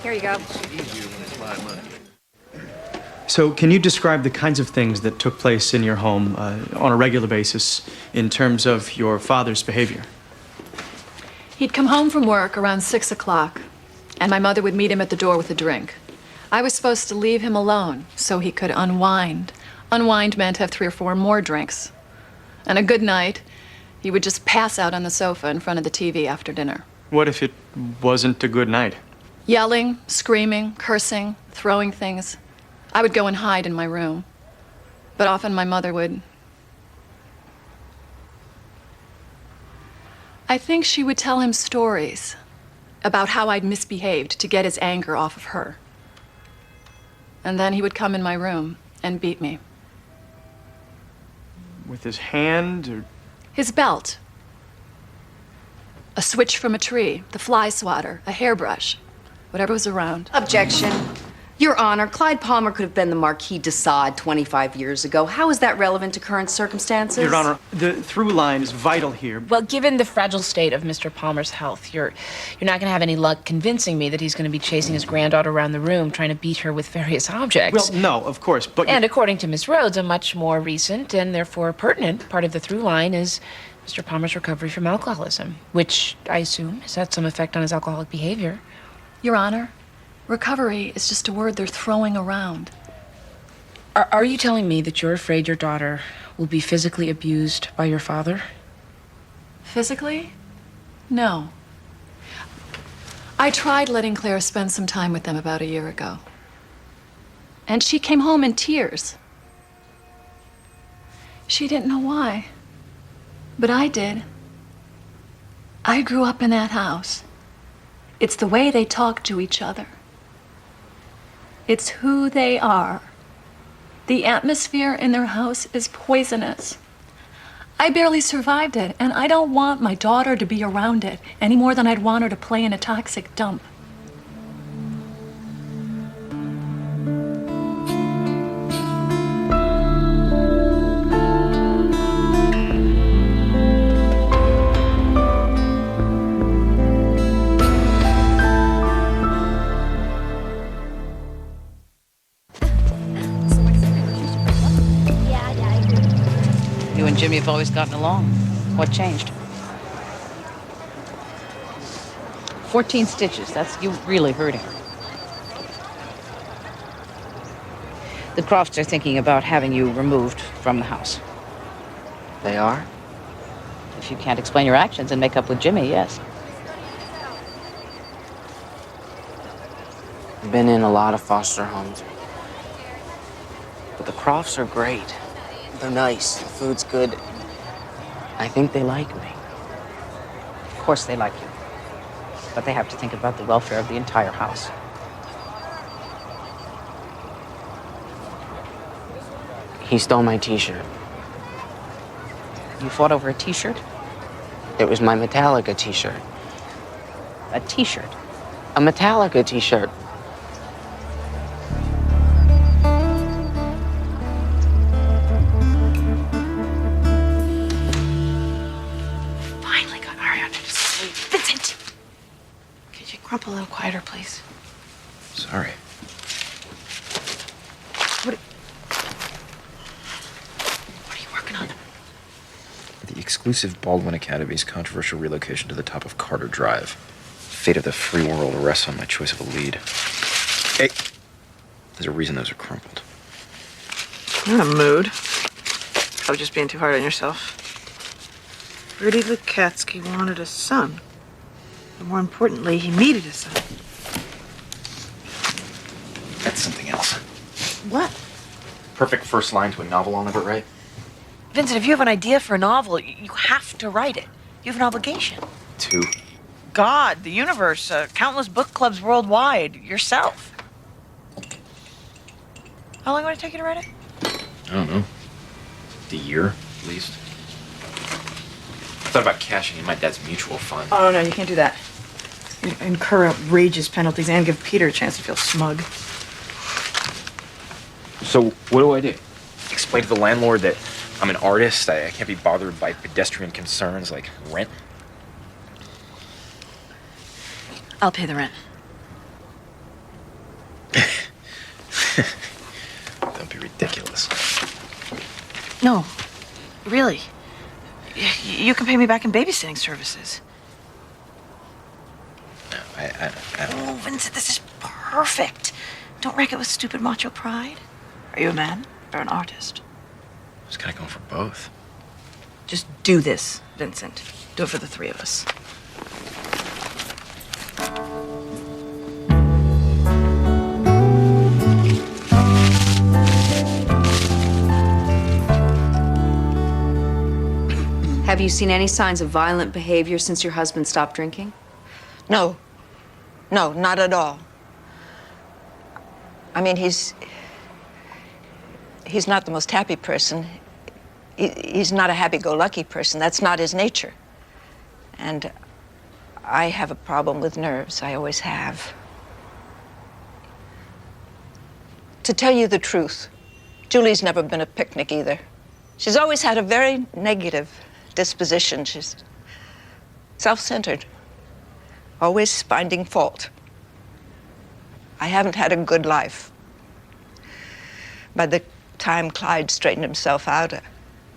Here you go. So, can you describe the kinds of things that took place in your home on a regular basis in terms of your father's behavior? He'd come home from work around 6 o'clock, and my mother would meet him at the door with a drink. I was supposed to leave him alone so he could unwind. Unwind meant have 3 or 4 more drinks. And a good night, he would just pass out on the sofa in front of the TV after dinner. What if it wasn't a good night? Yelling, screaming, cursing, throwing things. I would go and hide in my room. But often my mother would... I think she would tell him stories about how I'd misbehaved to get his anger off of her. And then he would come in my room and beat me. With his hand or... His belt. A switch from a tree, the fly swatter, a hairbrush, whatever was around. Objection. Your Honor, Clyde Palmer could have been the Marquis de Sade 25 years ago. How is that relevant to current circumstances? Your Honor, the through line is vital here. Well, given the fragile state of Mr. Palmer's health, you're not going to have any luck convincing me that he's going to be chasing his granddaughter around the room, trying to beat her with various objects. Well, no, of course, but... And according to Miss Rhodes, a much more recent and therefore pertinent part of the through line is Mr. Palmer's recovery from alcoholism, which I assume has had some effect on his alcoholic behavior. Your Honor, recovery is just a word they're throwing around. Are you telling me that you're afraid your daughter will be physically abused by your father? Physically? No. I tried letting Claire spend some time with them about a year ago. And she came home in tears. She didn't know why. But I did. I grew up in that house. It's the way they talk to each other. It's who they are. The atmosphere in their house is poisonous. I barely survived it, and I don't want my daughter to be around it any more than I'd want her to play in a toxic dump. You and Jimmy have always gotten along. What changed? 14 stitches. That's you really hurting. The Crofts are thinking about having you removed from the house. They are? If you can't explain your actions and make up with Jimmy, yes. I've been in a lot of foster homes. But the Crofts are great. They're nice. The food's good. I think they like me. Of course they like you. But they have to think about the welfare of the entire house. He stole my t-shirt. You fought over a t-shirt? It was my Metallica t-shirt. A t-shirt? A Metallica t-shirt. Finally got Ariana to sleep. Vincent! Could you grump a little quieter, please? Sorry. What are you working on? The exclusive Baldwin Academy's controversial relocation to the top of Carter Drive. Fate of the free world rests on my choice of a lead. Hey! There's a reason those are crumpled. I'm in a mood. Probably just being too hard on yourself. Rudy Lukatsky wanted a son. But more importantly, he needed a son. That's something else. What? Perfect first line to a novel, I'll never write. Vincent, if you have an idea for a novel, you have to write it. You have an obligation. 2. God, the universe, countless book clubs worldwide, yourself. How long would it take you to write it? I don't know. A year, at least. I thought about cashing in my dad's mutual fund. Oh, no, you can't do that. You incur outrageous penalties and give Peter a chance to feel smug. So, what do I do? Explain to the landlord that I'm an artist, I can't be bothered by pedestrian concerns like rent? I'll pay the rent. Don't be ridiculous. No, really. You can pay me back in babysitting services. No, I don't. Oh, Vincent, this is perfect. Don't wreck it with stupid macho pride. Are you a man or an artist? I was kind of going for both. Just do this, Vincent. Do it for the three of us. Have you seen any signs of violent behavior since your husband stopped drinking? No. No, not at all. I mean, he's not the most happy person. He's not a happy-go-lucky person. That's not his nature. And I have a problem with nerves. I always have. To tell you the truth, Julie's never been a picnic either. She's always had a very negative disposition. She's self-centered, always finding fault. I haven't had a good life. By the time Clyde straightened himself out,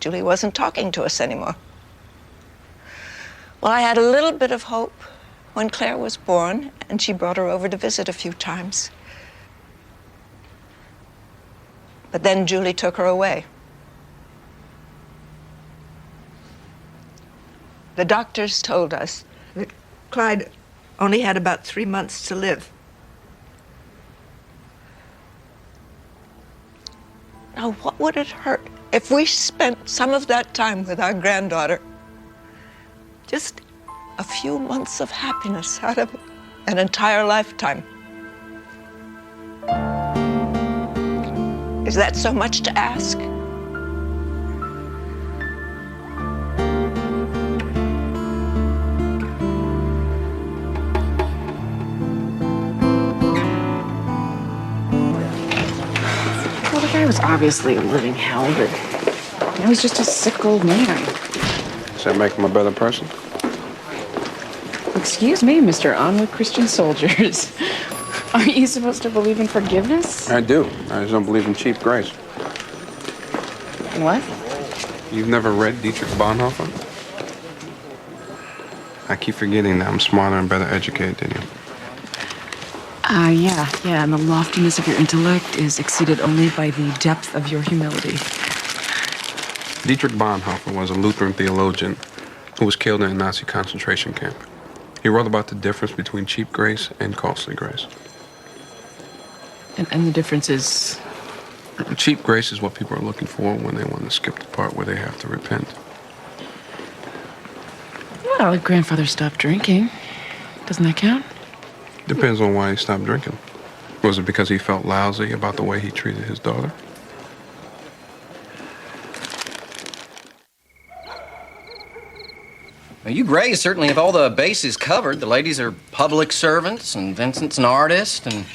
Julie wasn't talking to us anymore. Well, I had a little bit of hope when Claire was born, and she brought her over to visit a few times. But then Julie took her away. The doctors told us that Clyde only had about 3 months to live. Now, what would it hurt if we spent some of that time with our granddaughter? Just a few months of happiness out of an entire lifetime. Is that so much to ask? Well, the guy was obviously a living hell, but now he's just a sick old man. Does that make him a better person? Excuse me, Mr. Onward Christian Soldiers. Aren't you supposed to believe in forgiveness? I do. I just don't believe in cheap grace. What? You've never read Dietrich Bonhoeffer? I keep forgetting that I'm smarter and better educated than you. Yeah, and the loftiness of your intellect is exceeded only by the depth of your humility. Dietrich Bonhoeffer was a Lutheran theologian who was killed in a Nazi concentration camp. He wrote about the difference between cheap grace and costly grace. And the difference is? Cheap grace is what people are looking for when they want to skip the part where they have to repent. Well, if grandfather stopped drinking, doesn't that count? Depends on why he stopped drinking. Was it because he felt lousy about the way he treated his daughter? Well, you Grays certainly have all the bases covered. The ladies are public servants, and Vincent's an artist, and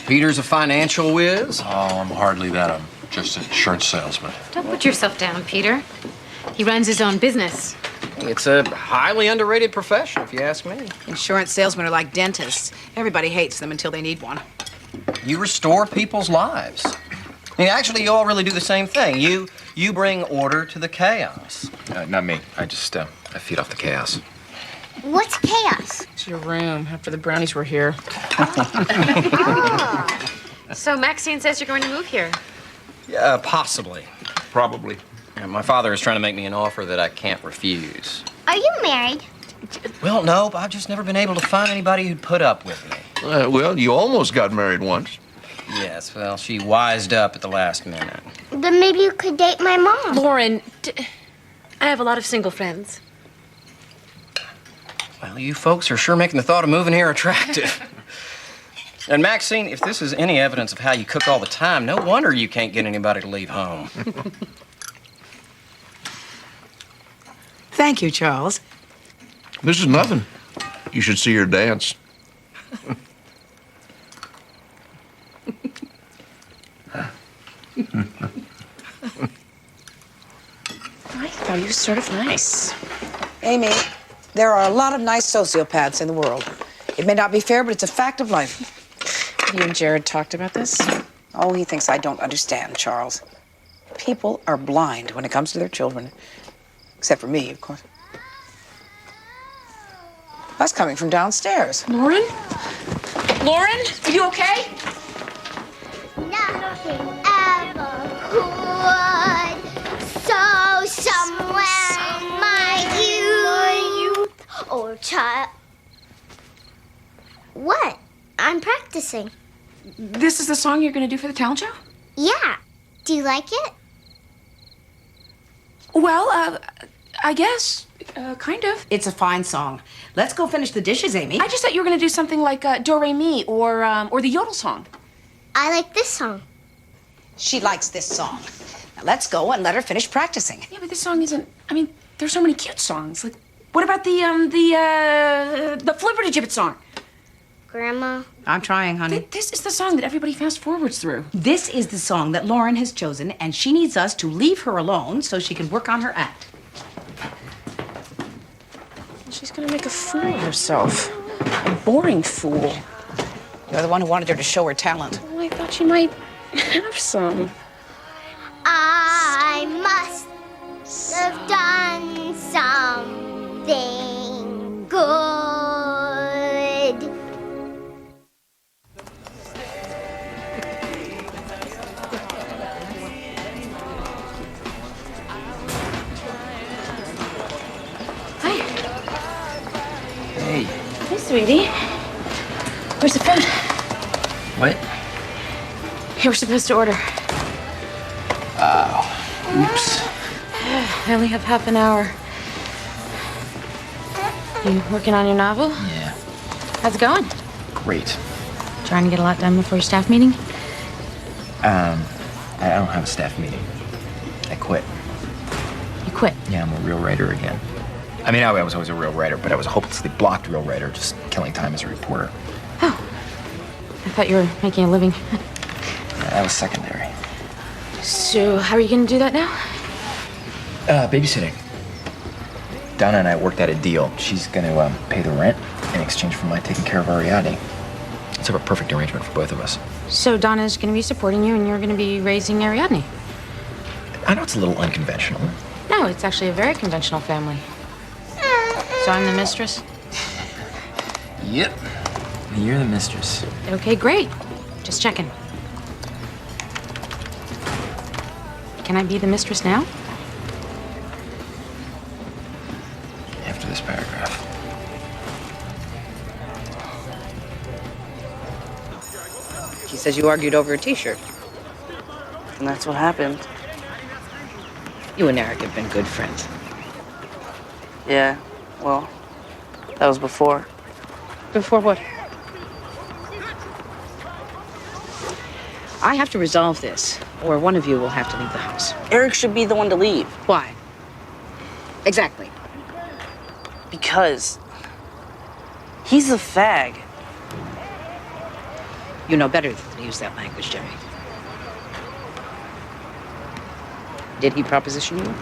Peter's a financial whiz. Oh, I'm hardly that. I'm just an insurance salesman. Don't put yourself down, Peter. He runs his own business. It's a highly underrated profession, if you ask me. Insurance salesmen are like dentists. Everybody hates them until they need one. You restore people's lives. I mean, actually, you all really do the same thing. You bring order to the chaos. Not me. I just, I feed off the chaos. What's chaos? It's your room after the brownies were here. So Maxine says you're going to move here. Yeah, possibly. Probably. Yeah, my father is trying to make me an offer that I can't refuse. Are you married? Well, no, but I've just never been able to find anybody who'd put up with me. Well, you almost got married once. Yes, well, she wised up at the last minute. Then maybe you could date my mom. Lauren, I have a lot of single friends. Well, you folks are sure making the thought of moving here attractive. And Maxine, if this is any evidence of how you cook all the time, no wonder you can't get anybody to leave home. Thank you, Charles. This is nothing. You should see her dance. I thought he was sort of nice. Amy, there are a lot of nice sociopaths in the world. It may not be fair, but it's a fact of life. You and Jared talked about this? Oh, he thinks I don't understand, Charles. People are blind when it comes to their children. Except for me, of course. That's coming from downstairs. Lauren? Lauren, are you okay? Nothing ever could. So someone my youth or child. What? I'm practicing. This is the song you're going to do for the talent show? Yeah. Do you like it? Well, I guess, kind of. It's a fine song. Let's go finish the dishes, Amy. I just thought you were going to do something like Do Re Mi or the Yodel song. I like this song. She likes this song. Now let's go and let her finish practicing. Yeah, but this song isn't. I mean, there's so many cute songs. Like, what about the Flipperty Gibbet song? Grandma. I'm trying, honey. This is the song that everybody fast forwards through. This is the song that Lauren has chosen, and she needs us to leave her alone so she can work on her act. She's gonna make a fool of herself. A boring fool. You're the one who wanted her to show her talent. Well, I thought she might have some. I must have done something good. sweetie. Where's the food? What? You were supposed to order. Oops. I only have half an hour. You working on your novel? Yeah. How's it going? Great. Trying to get a lot done before your staff meeting? I don't have a staff meeting. I quit. You quit? Yeah, I'm a real writer again. I mean, I was always a real writer, but I was a hopelessly blocked real writer, just killing time as a reporter. I thought you were making a living. That was secondary. So, how are you going to do that now? Babysitting. Donna and I worked out a deal. She's going to pay the rent in exchange for my taking care of Ariadne. It's a perfect arrangement for both of us. So, Donna's going to be supporting you and you're going to be raising Ariadne? I know it's a little unconventional. No, it's actually a very conventional family. So I'm the mistress? Yep. You're the mistress. Okay, great. Just checking. Can I be the mistress now? After this paragraph. She says you argued over a t-shirt. And that's what happened. You and Eric have been good friends. Yeah, well, that was before. Before what? I have to resolve this, or one of you will have to leave the house. Eric should be the one to leave. Why? Exactly. Because he's a fag. You know better than to use that language, Jerry. Did he proposition you?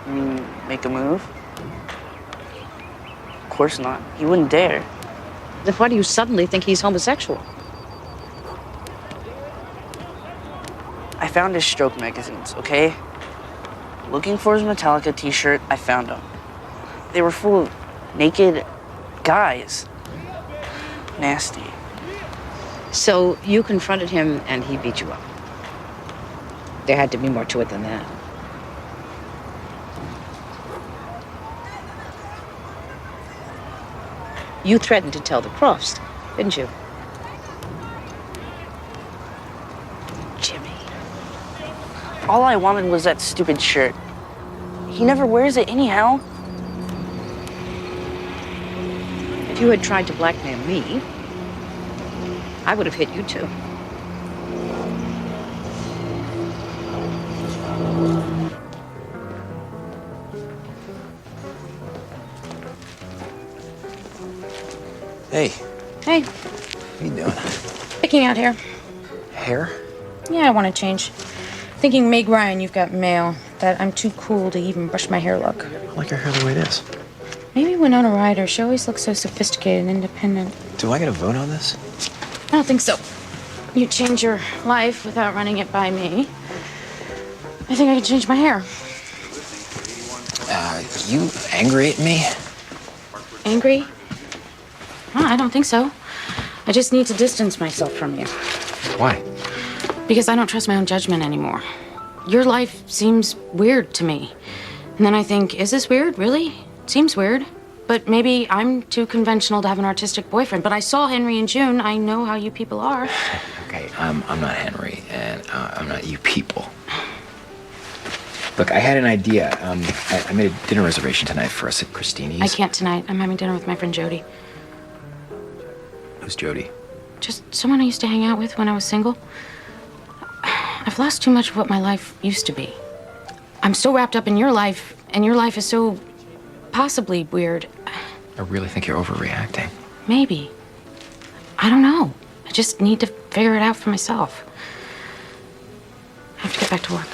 You mean make a move? Of course not. He wouldn't dare. Then why do you suddenly think he's homosexual? I found his stroke magazines, okay? Looking for his Metallica t-shirt, I found them. They were full of naked guys. Nasty. So you confronted him and he beat you up. There had to be more to it than that. You threatened to tell the Crofts, didn't you? Jimmy. All I wanted was that stupid shirt. He never wears it anyhow. If you had tried to blackmail me, I would have hit you too. Hey. Hey, What are you doing? picking out hair. Hair? Yeah, I want to change. Thinking Meg Ryan, you've got mail. That I'm too cool to even brush my hair look. I like your hair the way it is. Maybe Winona Ryder. She always looks so sophisticated and independent. Do I get a vote on this? I don't think so. You change your life without running it by me. I think I can change my hair. You angry at me? Angry? Oh, I don't think so. I just need to distance myself from you. Why? Because I don't trust my own judgment anymore. Your life seems weird to me. And then I think, is this weird? Really? Seems weird. But maybe I'm too conventional to have an artistic boyfriend. But I saw Henry and June. I know how you people are. Okay, I'm not Henry, and I'm not you people. Look, I had an idea. I made a dinner reservation tonight for us at Christini's. I can't tonight. I'm having dinner with my friend Jody. Who's Jody? Just someone I used to hang out with when I was single. I've lost too much of what my life used to be. I'm so wrapped up in your life, and your life is so possibly weird. I really think you're overreacting. Maybe. I don't know. I just need to figure it out for myself. I have to get back to work.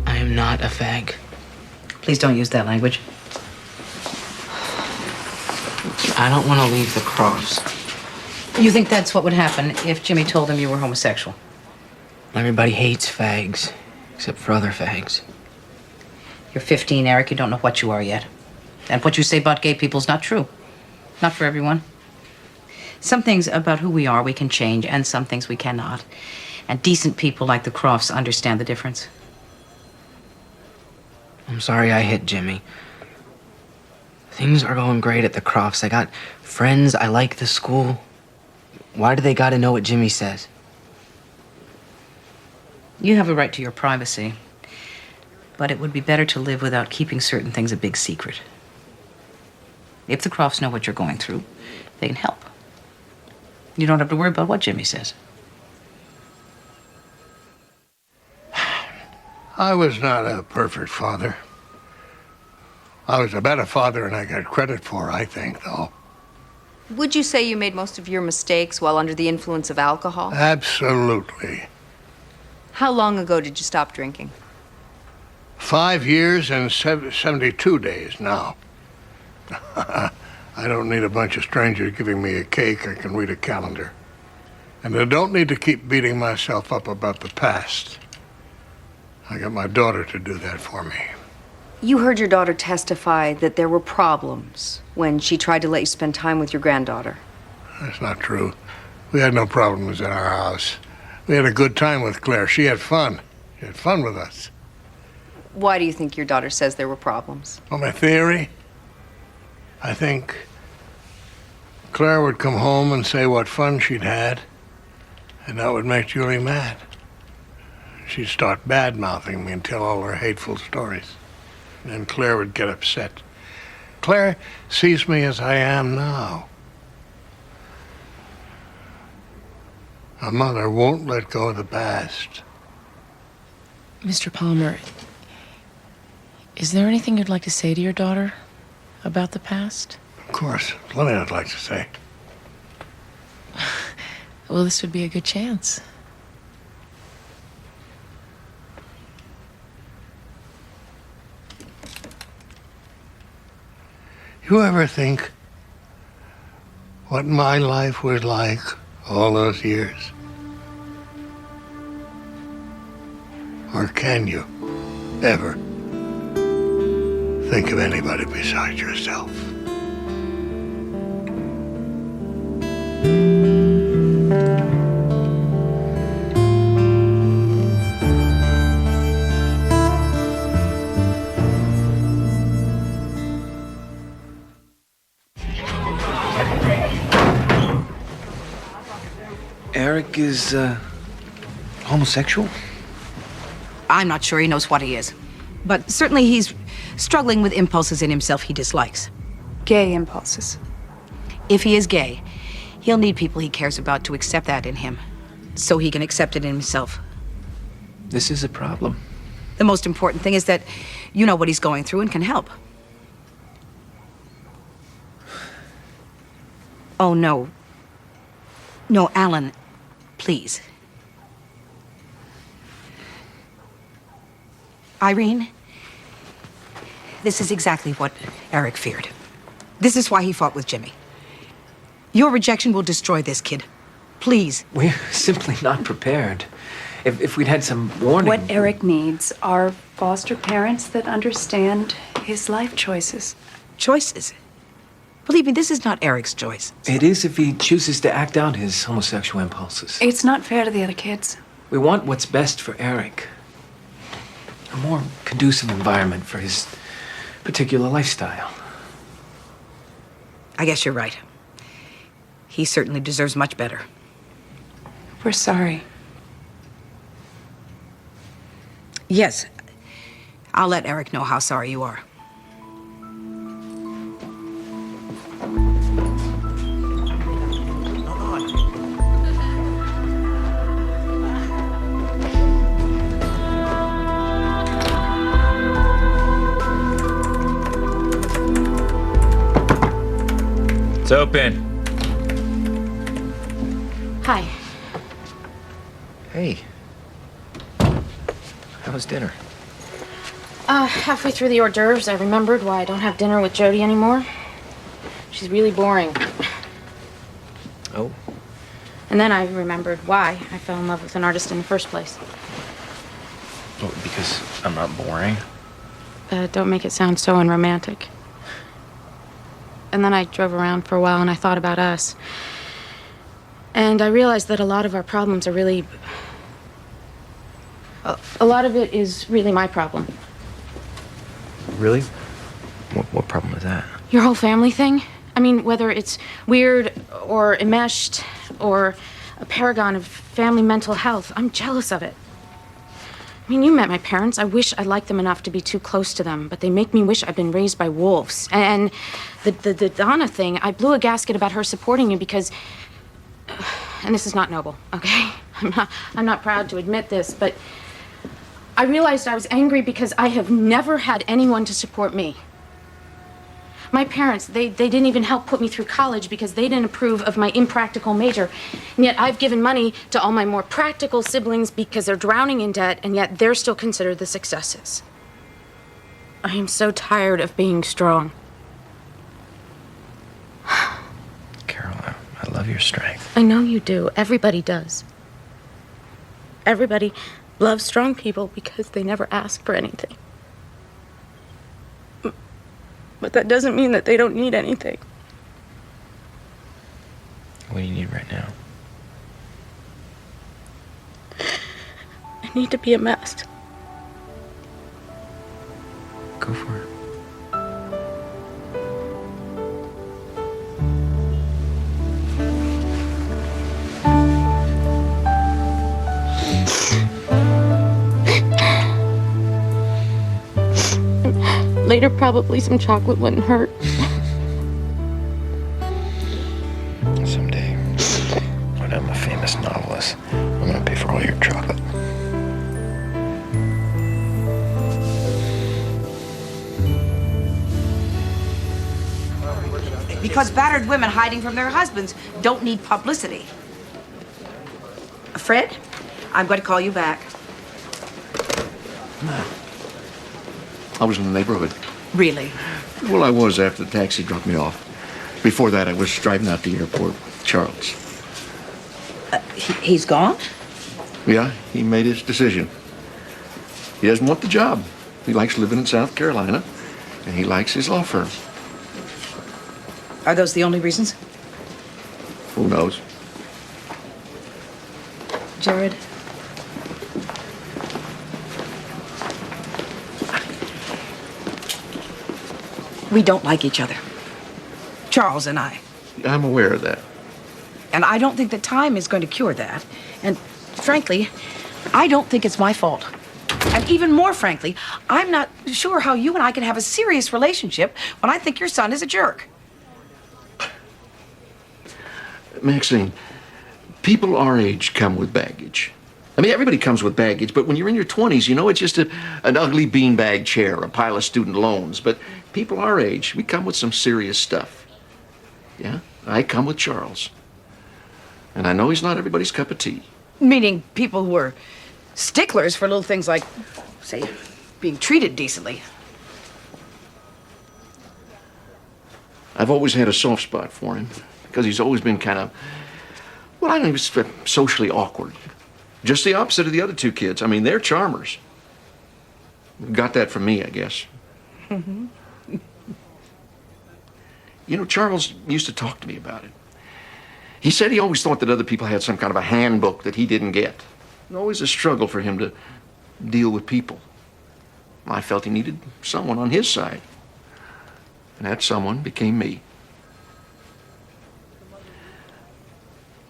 I am not a fag. Please don't use that language. I don't want to leave the Crofts. You think that's what would happen if Jimmy told him you were homosexual? Everybody hates fags, except for other fags. You're 15, Eric. You don't know what you are yet. And what you say about gay people is not true. Not for everyone. Some things about who we are we can change, and some things we cannot. And decent people like the Crofts understand the difference. I'm sorry I hit Jimmy. Things are going great at the Crofts. I got friends. I like the school. Why do they gotta know what Jimmy says? You have a right to your privacy. But it would be better to live without keeping certain things a big secret. If the Crofts know what you're going through, they can help. You don't have to worry about what Jimmy says. I was not a perfect father. I was a better father than I got credit for, I think, though. Would you say you made most of your mistakes while under the influence of alcohol? Absolutely. How long ago did you stop drinking? 5 years and 72 days now. I don't need a bunch of strangers giving me a cake. I can read a calendar. And I don't need to keep beating myself up about the past. I got my daughter to do that for me. You heard your daughter testify that there were problems when she tried to let you spend time with your granddaughter. That's not true. We had no problems in our house. We had a good time with Claire. She had fun. She had fun with us. Why do you think your daughter says there were problems? Well, my theory, I think Claire would come home and say what fun she'd had, and that would make Julie mad. She'd start bad-mouthing me and tell all her hateful stories. And then Claire would get upset. Claire sees me as I am now. A mother won't let go of the past. Mr. Palmer, is there anything you'd like to say to your daughter about the past? Of course, plenty I'd like to say. Well, this would be a good chance. You ever think what my life was like all those years? Or can you ever think of anybody besides yourself? Eric is, homosexual? I'm not sure he knows what he is. But certainly he's struggling with impulses in himself he dislikes. Gay impulses. If he is gay, he'll need people he cares about to accept that in him, so he can accept it in himself. This is a problem. The most important thing is that you know what he's going through and can help. Oh, no. No, Alan, please. Irene, this is exactly what Eric feared. This is why he fought with Jimmy. Your rejection will destroy this kid. Please. We're simply not prepared. If we'd had some warning... What Eric needs are foster parents that understand his life choices. Choices? Believe me, this is not Eric's choice. It is if he chooses to act out his homosexual impulses. It's not fair to the other kids. We want what's best for Eric. A more conducive environment for his particular lifestyle. I guess you're right. He certainly deserves much better. We're sorry. Yes. I'll let Eric know how sorry you are. It's open. Hi. Hey. How was dinner? Halfway through the hors d'oeuvres, I remembered why I don't have dinner with Jody anymore. She's really boring. Oh? And then I remembered why I fell in love with an artist in the first place. Well, because I'm not boring? Don't make it sound so unromantic. And then I drove around for a while and I thought about us. And I realized that a lot of our problems are really... A lot of it is really my problem. Really? What problem is that? Your whole family thing? I mean, whether it's weird or enmeshed or a paragon of family mental health, I'm jealous of it. I mean, you met my parents. I wish I liked them enough to be too close to them, but they make me wish I'd been raised by wolves. And the Donna thing, I blew a gasket about her supporting you because... And this is not noble, okay? I'm not proud to admit this, but I realized I was angry because I have never had anyone to support me. My parents, they didn't even help put me through college because they didn't approve of my impractical major. And yet I've given money to all my more practical siblings because they're drowning in debt, and yet they're still considered the successes. I am so tired of being strong. Carol, I love your strength. I know you do. Everybody does. Everybody loves strong people because they never ask for anything. But that doesn't mean that they don't need anything. What do you need right now? I need to be a mess. Go for it. Later, probably some chocolate wouldn't hurt. Someday, when I'm a famous novelist, I'm gonna pay for all your chocolate. Because battered women hiding from their husbands don't need publicity. Fred, I'm going to call you back. I was in the neighborhood. Really? Well, I was after the taxi dropped me off. Before that, I was driving out to the airport. Charles. He's gone? Yeah, he made his decision. He doesn't want the job. He likes living in South Carolina, and he likes his law firm. Are those the only reasons? Who knows? Jared? We don't like each other. Charles and I. I'm aware of that. And I don't think that time is going to cure that. And frankly, I don't think it's my fault. And even more frankly, I'm not sure how you and I can have a serious relationship when I think your son is a jerk. Maxine, people our age come with baggage. I mean, everybody comes with baggage, but when you're in your 20s, you know it's just an ugly beanbag chair, a pile of student loans. But people our age, we come with some serious stuff. Yeah? I come with Charles. And I know he's not everybody's cup of tea. Meaning people who are sticklers for little things like, say, being treated decently. I've always had a soft spot for him because he's always been kind of, well, I don't know, he was socially awkward. Just the opposite of the other two kids. I mean, they're charmers. Got that from me, I guess. Mm-hmm. You know, Charles used to talk to me about it. He said he always thought that other people had some kind of a handbook that he didn't get. Always a struggle for him to deal with people. I felt he needed someone on his side. And that someone became me.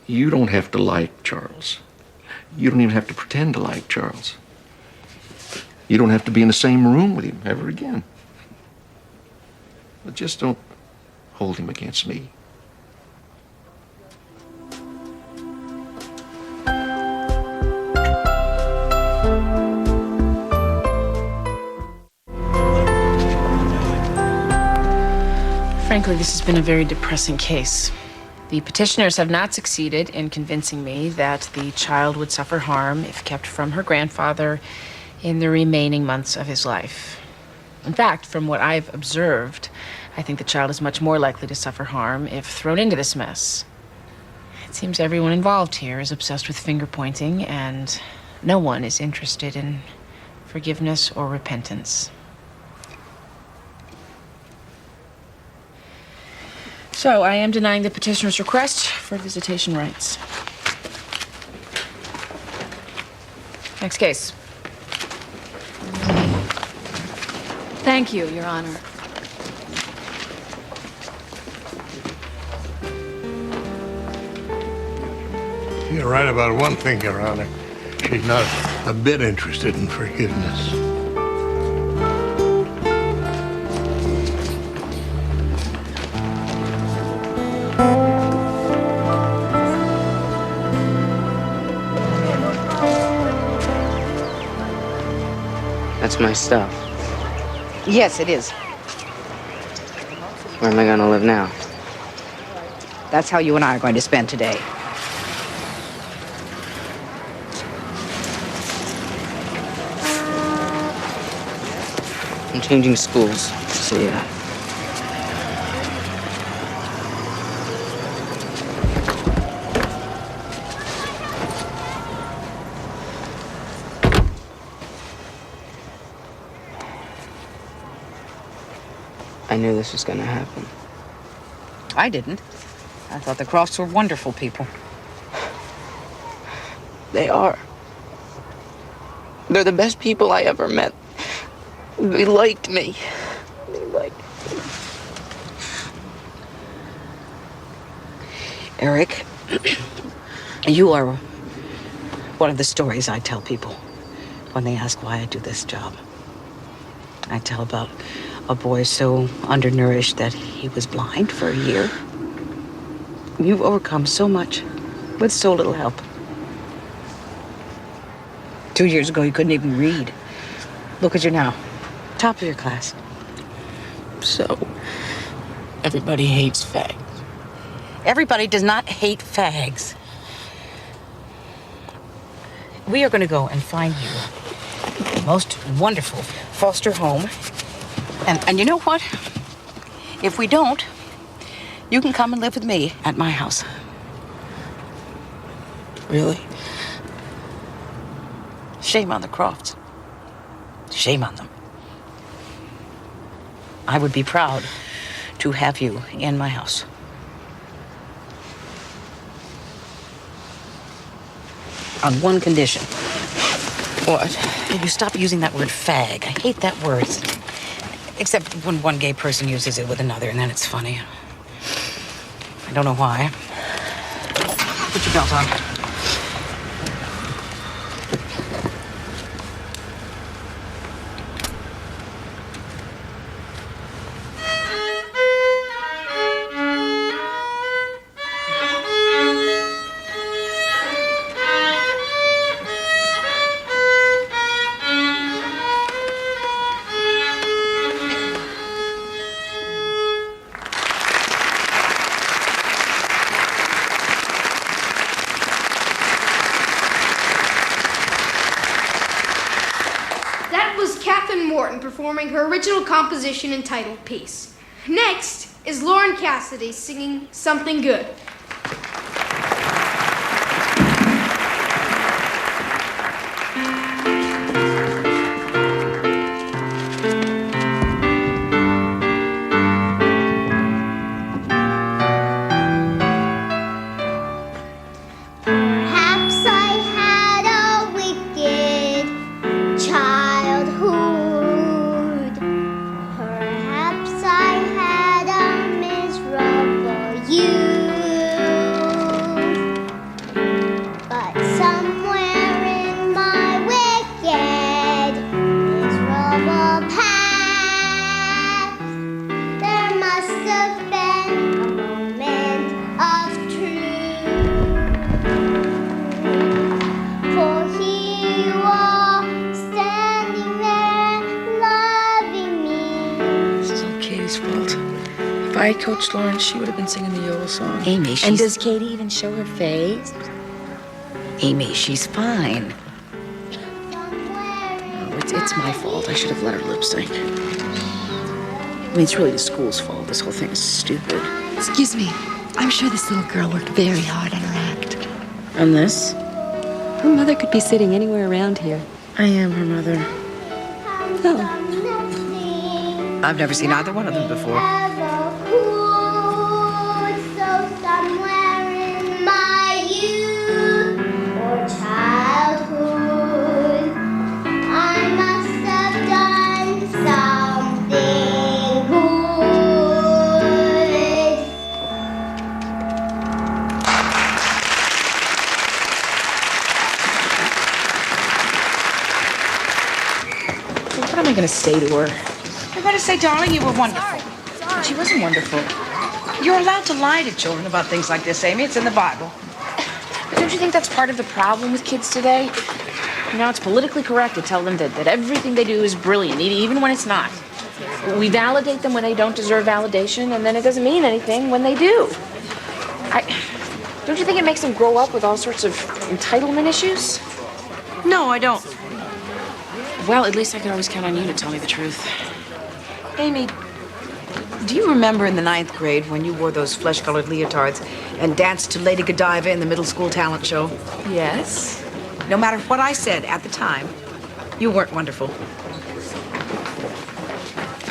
You don't have to like Charles. You don't even have to pretend to like Charles. You don't have to be in the same room with him ever again. But just don't hold him against me. Frankly, this has been a very depressing case. The petitioners have not succeeded in convincing me that the child would suffer harm if kept from her grandfather in the remaining months of his life. In fact, from what I've observed, I think the child is much more likely to suffer harm if thrown into this mess. It seems everyone involved here is obsessed with finger-pointing, and no one is interested in forgiveness or repentance. So I am denying the petitioner's request for visitation rights. Next case. Thank you, Your Honor. You're right about one thing, Your Honor. She's not a bit interested in forgiveness. That's my stuff. Yes, it is. Where am I gonna live now? That's how you and I are going to spend today. I'm changing schools. See ya. I knew this was gonna happen. I didn't. I thought the Crofts were wonderful people. They are. They're the best people I ever met. They liked me. They liked me. Eric, you are one of the stories I tell people when they ask why I do this job. I tell about a boy so undernourished that he was blind for a year. You've overcome so much with so little help. 2 years ago, you couldn't even read. Look at you now, top of your class. So, everybody hates fags. Everybody does not hate fags. We are going to go and find you the most wonderful foster home. And you know what? If we don't, you can come and live with me at my house. Really? Shame on the Crofts. Shame on them. I would be proud to have you in my house. On one condition. What? You stop using that word fag. I hate that word. Except when one gay person uses it with another, and then it's funny. I don't know why. Put your belt on. Performing her original composition entitled Peace. Next is Lauren Cassidy singing Something Good. Perhaps I had a wicked childhood. Perhaps I had a miserable youth. But somewhere in my wicked, miserable past, there must have been a moment of truth. For he was standing there loving me. This is all Katie's fault. If I had coached Lauren, she would have been singing the YOLO song. Amy, And she's... does Katie even show her face? Amy, she's fine. No, it's my fault. I should have let her lip sync. I mean, it's really the school's fault. This whole thing is stupid. Excuse me. I'm sure this little girl worked very hard on her act. And this? Her mother could be sitting anywhere around here. I am her mother. Oh. I've never seen either one of them before. What am I gonna say to her? I'm going to say, darling, you were wonderful. But she wasn't wonderful. You're allowed to lie to children about things like this, Amy. It's in the Bible. But don't you think that's part of the problem with kids today? You know, it's politically correct to tell them that everything they do is brilliant, even when it's not. We validate them when they don't deserve validation, and then it doesn't mean anything when they do. Don't you think it makes them grow up with all sorts of entitlement issues? No, I don't. Well, at least I can always count on you to tell me the truth. Amy, do you remember in the 9th grade when you wore those flesh-colored leotards and danced to Lady Godiva in the middle school talent show? Yes. No matter what I said at the time, you weren't wonderful.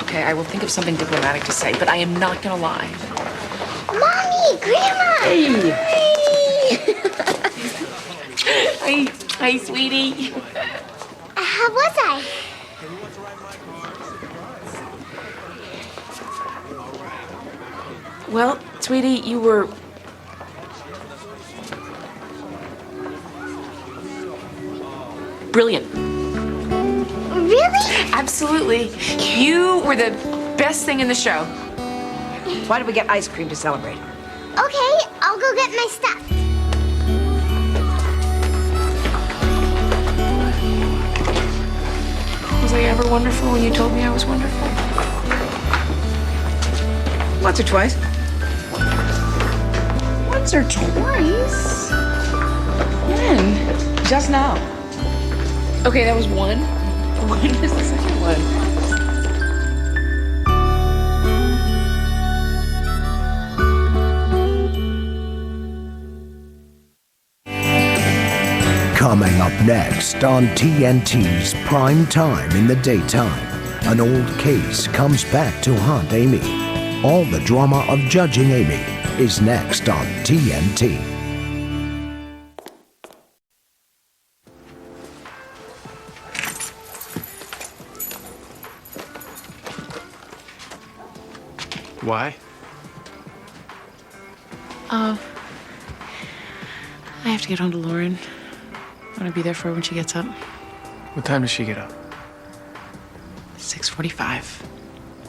Okay, I will think of something diplomatic to say, but I am not gonna lie. Mommy, Grandma! Hey! Hey, sweetie. How was I? Well, sweetie, you were... brilliant. Really? Absolutely. You were the best thing in the show. Why don't we get ice cream to celebrate? Okay, I'll go get my stuff. Was I ever wonderful when you told me I was wonderful? Once or twice. Once or twice? When? Just now. Okay, that was one. When is the second one? Coming up next on TNT's Prime Time in the Daytime, an old case comes back to haunt Amy. All the drama of judging Amy is next on TNT. Why? I have to get home to Lauren. I want to be there for her when she gets up. What time does she get up? 6:45.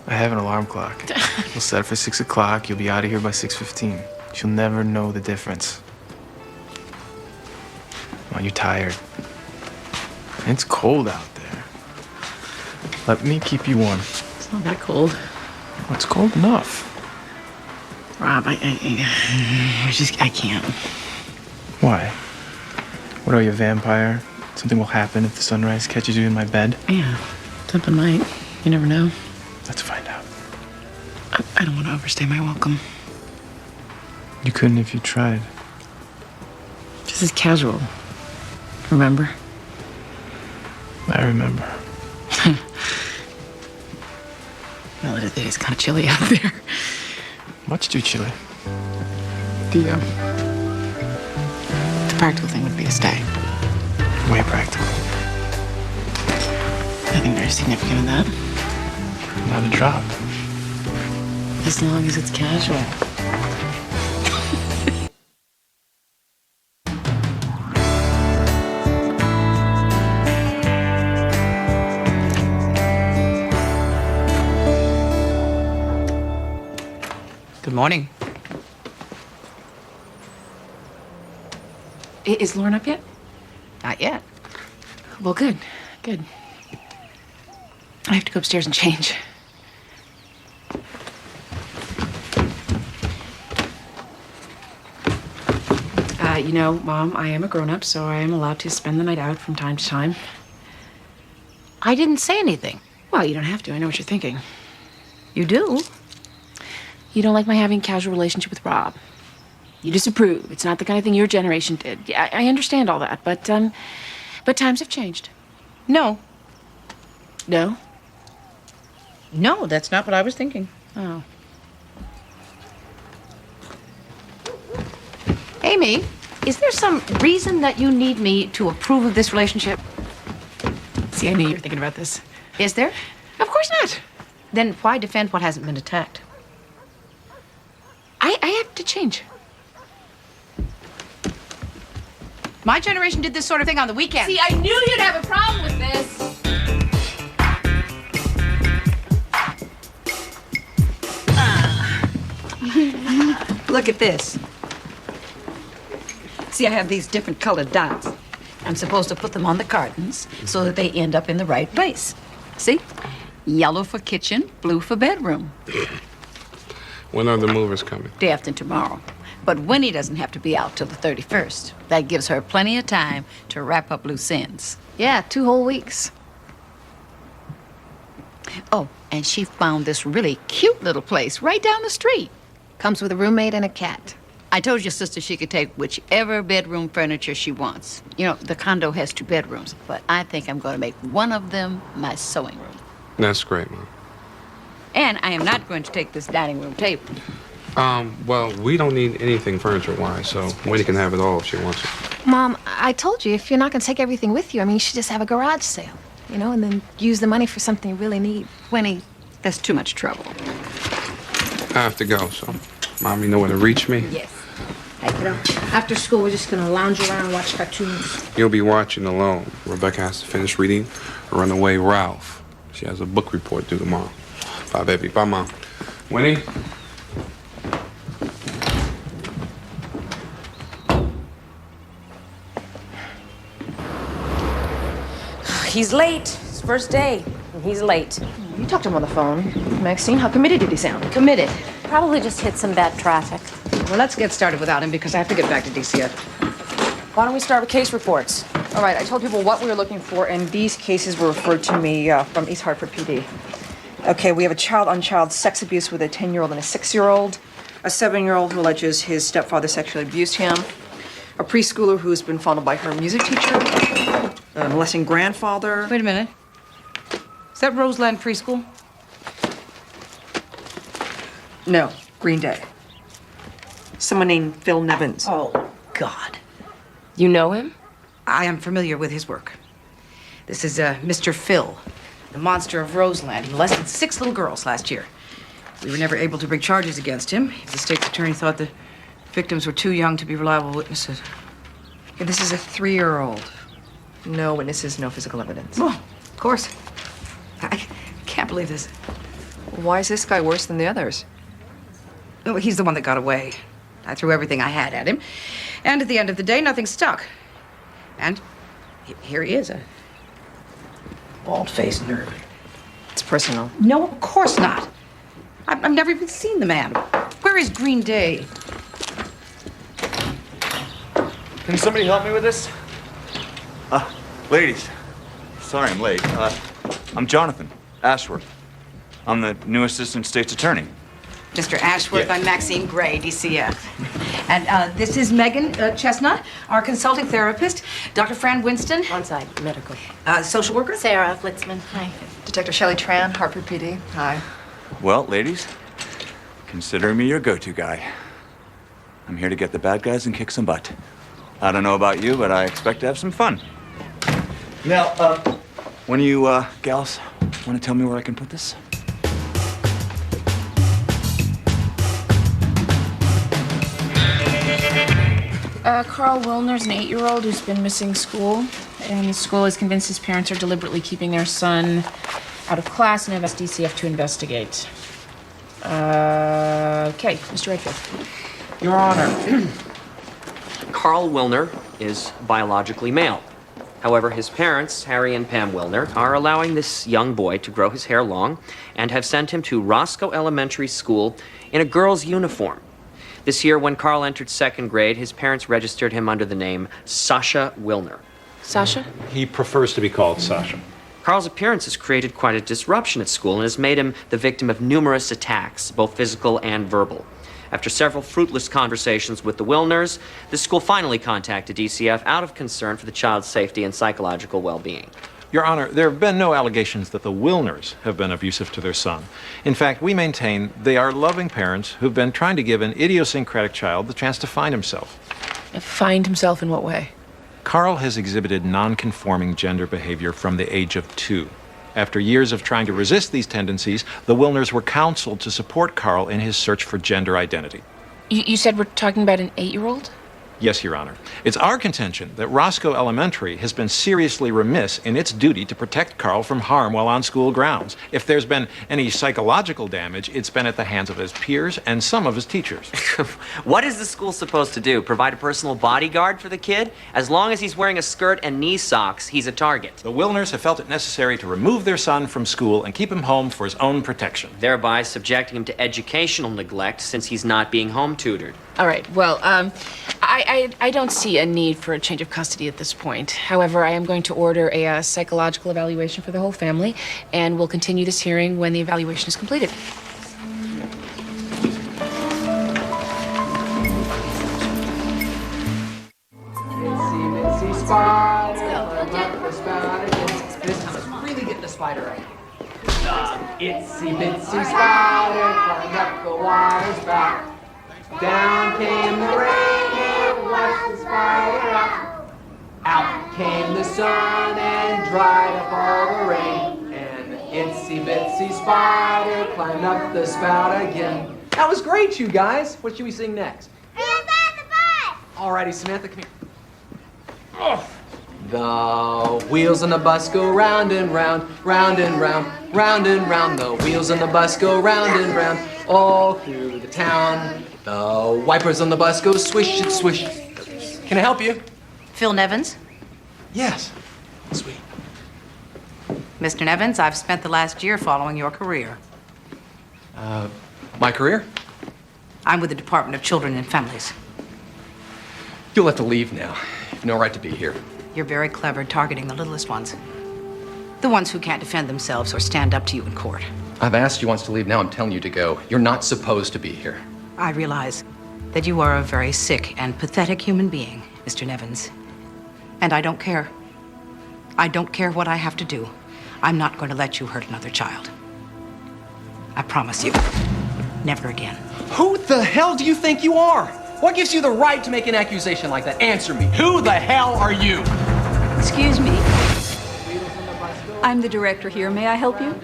I have an alarm clock. We'll set it for 6 o'clock. You'll be out of here by 6:15. She'll never know the difference. Come on, you're tired. And it's cold out there. Let me keep you warm. It's not that cold. Oh, it's cold enough. Rob, I can't. Why? What are you, a vampire? Something will happen if the sunrise catches you in my bed? Yeah, something might. You never know. Let's find out. I don't want to overstay my welcome. You couldn't if you tried. This is casual. Remember? I remember. Well, it is kind of chilly out there. Much too chilly. The practical thing would be to stay. Way practical. Nothing very significant in that. Not a drop. As long as it's casual. Good morning. Is Lauren up yet? Not yet. Well, good. Good. I have to go upstairs and change. You know, Mom, I am a grown-up, so I am allowed to spend the night out from time to time. I didn't say anything. Well, you don't have to. I know what you're thinking. You do? You don't like my having a casual relationship with Rob. You disapprove. It's not the kind of thing your generation did. Yeah, I understand all that, but times have changed. No. No? No, that's not what I was thinking. Oh. Amy, is there some reason that you need me to approve of this relationship? See, I knew you were thinking about this. Is there? Of course not. Then why defend what hasn't been attacked? I have to change. My generation did this sort of thing on the weekend. See, I knew you'd have a problem with this. Look at this. See, I have these different colored dots. I'm supposed to put them on the cartons so that they end up in the right place. See? Yellow for kitchen, blue for bedroom. When are the movers coming? Day after tomorrow. But Winnie doesn't have to be out till the 31st. That gives her plenty of time to wrap up loose ends. Yeah, 2 whole weeks. Oh, and she found this really cute little place right down the street. Comes with a roommate and a cat. I told your sister she could take whichever bedroom furniture she wants. You know, the condo has 2 bedrooms, but I think I'm going to make one of them my sewing room. That's great, Mom. And I am not going to take this dining room table. Well, we don't need anything furniture-wise, so Winnie can have it all if she wants it. Mom, I told you, if you're not going to take everything with you, I mean, you should just have a garage sale, you know, and then use the money for something you really need. Winnie, that's too much trouble. I have to go, so Mom, you know where to reach me? Yes. After school, we're just gonna lounge around and watch cartoons. You'll be watching alone. Rebecca has to finish reading Runaway Ralph. She has a book report due tomorrow. Bye, baby. Bye, Mom. Winnie? He's late. It's first day. He's late. You talked to him on the phone. Maxine, how committed did he sound? Committed. Probably just hit some bad traffic. Well, let's get started without him because I have to get back to DCF. Why don't we start with case reports? All right, I told people what we were looking for, and these cases were referred to me from East Hartford PD. Okay, we have a child-on-child sex abuse with a 10-year-old and a 6-year-old, a 7-year-old who alleges his stepfather sexually abused him, a preschooler who's been fondled by her music teacher, a molesting grandfather. Wait a minute. Is that Roseland Preschool? No, Green Day. Someone named Phil Nevins. Oh, God. You know him? I am familiar with his work. This is Mr. Phil, the monster of Roseland. He molested 6 little girls last year. We were never able to bring charges against him. The state's attorney thought the victims were too young to be reliable witnesses. Yeah, this is a 3-year-old. No witnesses, no physical evidence. Well, of course. I can't believe this. Why is this guy worse than the others? Oh, he's the one that got away. I threw everything I had at him. And at the end of the day, nothing stuck. And here he is, a bald-faced nerd. It's personal. No, of course not. I've never even seen the man. Where is Green Day? Can somebody help me with this? Ladies, sorry I'm late. I'm Jonathan Ashworth. I'm the new assistant state's attorney. Mr. Ashworth, Yeah. I'm Maxine Gray, DCF. And this is Megan Chestnut, our consulting therapist. Dr. Fran Winston. On side, medical. Social worker. Sarah Flitzman. Hi. Detective Shelley Tran, Hartford PD. Hi. Well, ladies, consider me your go-to guy. I'm here to get the bad guys and kick some butt. I don't know about you, but I expect to have some fun. Now, one of you gals want to tell me where I can put this? Carl Wilner's an 8-year-old who's been missing school, and the school is convinced his parents are deliberately keeping their son out of class and have asked DCF to investigate. Okay, Mr. Redfield. Your Honor, Carl Wilner is biologically male. However, his parents, Harry and Pam Wilner, are allowing this young boy to grow his hair long and have sent him to Roscoe Elementary School in a girl's uniform. This year, when Carl entered 2nd grade, his parents registered him under the name Sasha Wilner. Sasha? He prefers to be called Sasha. Carl's appearance has created quite a disruption at school and has made him the victim of numerous attacks, both physical and verbal. After several fruitless conversations with the Wilners, the school finally contacted DCF out of concern for the child's safety and psychological well-being. Your Honor, there have been no allegations that the Wilners have been abusive to their son. In fact, we maintain they are loving parents who've been trying to give an idiosyncratic child the chance to find himself. Find himself in what way? Carl has exhibited non-conforming gender behavior from the age of 2. After years of trying to resist these tendencies, the Wilners were counseled to support Carl in his search for gender identity. You said we're talking about an 8-year-old? Yes, Your Honor. It's our contention that Roscoe Elementary has been seriously remiss in its duty to protect Carl from harm while on school grounds. If there's been any psychological damage, it's been at the hands of his peers and some of his teachers. What is the school supposed to do? Provide a personal bodyguard for the kid? As long as he's wearing a skirt and knee socks, he's a target. The Wilners have felt it necessary to remove their son from school and keep him home for his own protection. Thereby subjecting him to educational neglect since he's not being home tutored. All right, well, I don't see a need for a change of custody at this point. However, I am going to order a psychological evaluation for the whole family, and we'll continue this hearing when the evaluation is completed. Really get the spider right. Itsy bitsy spider climbed up the water spout. Down came the rain and washed the spider out. Out came the sun and dried up all the rain. And the itsy bitsy spider climbed up the spout again. That was great, you guys. What should we sing next? Alrighty, Samantha, come here. Oh. The wheels on the bus go round and round, round and round, round and round. The wheels on the bus go round and round, all through the town. The wipers on the bus go swish and swish. Can I help you? Phil Nevins? Yes. Sweet. Mr. Nevins, I've spent the last year following your career. My career? I'm with the Department of Children and Families. You'll have to leave now. You've no right to be here. You're very clever targeting the littlest ones. The ones who can't defend themselves or stand up to you in court. I've asked you once to leave, now I'm telling you to go. You're not supposed to be here. I realize that you are a very sick and pathetic human being, Mr. Nevins. And I don't care. I don't care what I have to do. I'm not going to let you hurt another child. I promise you, never again. Who the hell do you think you are? What gives you the right to make an accusation like that? Answer me. Who the hell are you? Excuse me. I'm the director here. May I help you?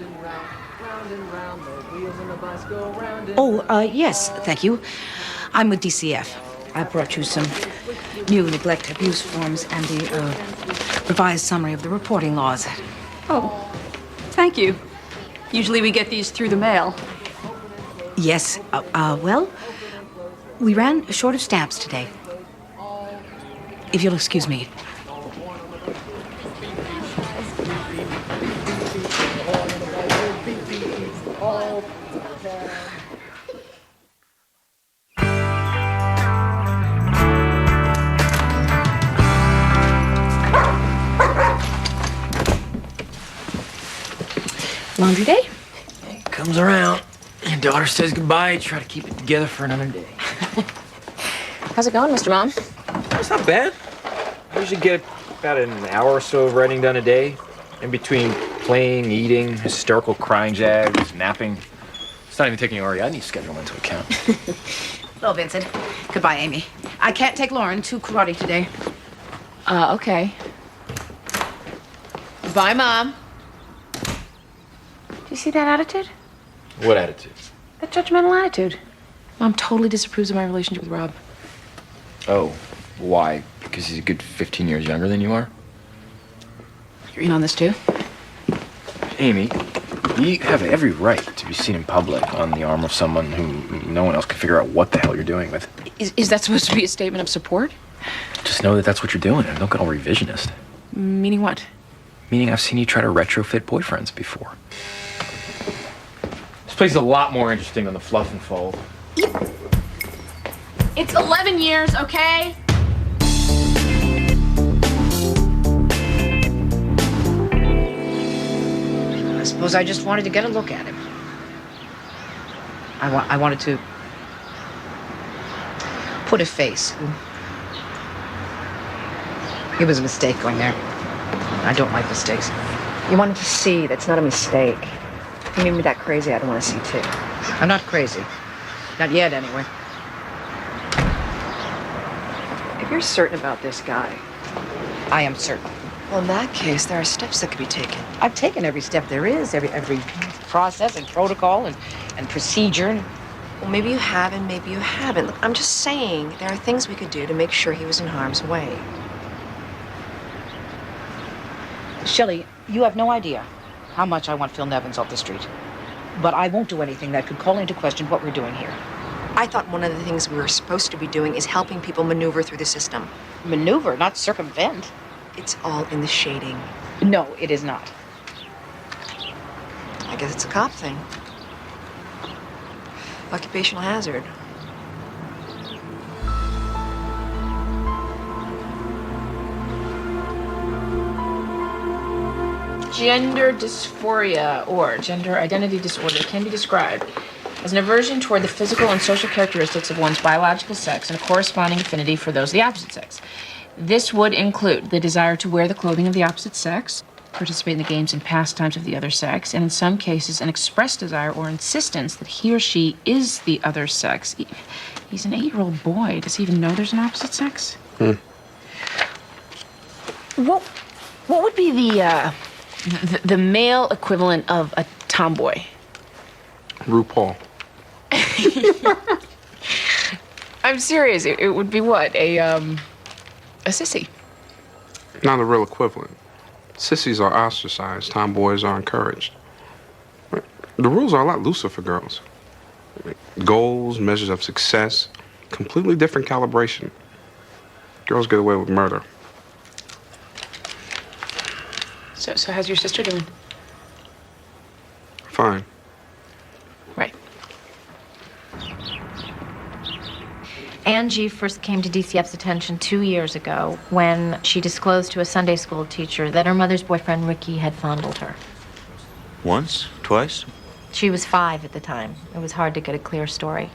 Oh, yes, thank you. I'm with DCF. I brought you some new neglect abuse forms and the revised summary of the reporting laws. Oh, thank you. Usually we get these through the mail. Yes, well, we ran short of stamps today. If you'll excuse me. Laundry day? Comes around. Your daughter says goodbye. Try to keep it together for another day. How's it going, Mr. Mom? It's not bad. I usually get about an hour or so of writing done a day. In between playing, eating, hysterical crying jags, napping. It's not even taking Ariadne's schedule into account. Hello, Vincent. Goodbye, Amy. I can't take Lauren to karate today. Okay. Bye, Mom. Do you see that attitude? What attitude? That judgmental attitude. Mom totally disapproves of my relationship with Rob. Oh, why? Because he's a good 15 years younger than you are? You're in on this too? Amy, you have every right to be seen in public on the arm of someone who no one else can figure out what the hell you're doing with. Is that supposed to be a statement of support? Just know that that's what you're doing and don't get all revisionist. Meaning what? Meaning I've seen you try to retrofit boyfriends before. This place is a lot more interesting than the fluff and fold. It's 11 years, okay? I suppose I just wanted to get a look at him. I wanted to put a face. It was a mistake going there. I don't like mistakes. You wanted to see. That's not a mistake. If you made me that crazy, I don't want to see too. I'm not crazy. Not yet, anyway. If you're certain about this guy... I am certain. Well, in that case, there are steps that could be taken. I've taken every step there is, every process and protocol and procedure. Well, maybe you have and maybe you haven't. Look, I'm just saying there are things we could do to make sure he was in harm's way. Shelley, you have no idea how much I want Phil Nevins off the street. But I won't do anything that could call into question what we're doing here. I thought one of the things we were supposed to be doing is helping people maneuver through the system. Maneuver, not circumvent. It's all in the shading. No, it is not. I guess it's a cop thing. Occupational hazard. Gender dysphoria or gender identity disorder can be described as an aversion toward the physical and social characteristics of one's biological sex and a corresponding affinity for those of the opposite sex. This would include the desire to wear the clothing of the opposite sex, participate in the games and pastimes of the other sex, and in some cases, an expressed desire or insistence that he or she is the other sex. He's an 8-year-old boy. Does he even know there's an opposite sex? What would be the male equivalent of a tomboy? RuPaul. I'm serious. It would be what? A sissy. Not a real equivalent. Sissies are ostracized, tomboys are encouraged. The rules are a lot looser for girls. Goals, measures of success, completely different calibration. Girls get away with murder. So how's your sister doing? Fine. Right. Angie first came to DCF's attention 2 years ago when she disclosed to a Sunday school teacher that her mother's boyfriend, Ricky, had fondled her. Once? Twice? She was 5 at the time. It was hard to get a clear story.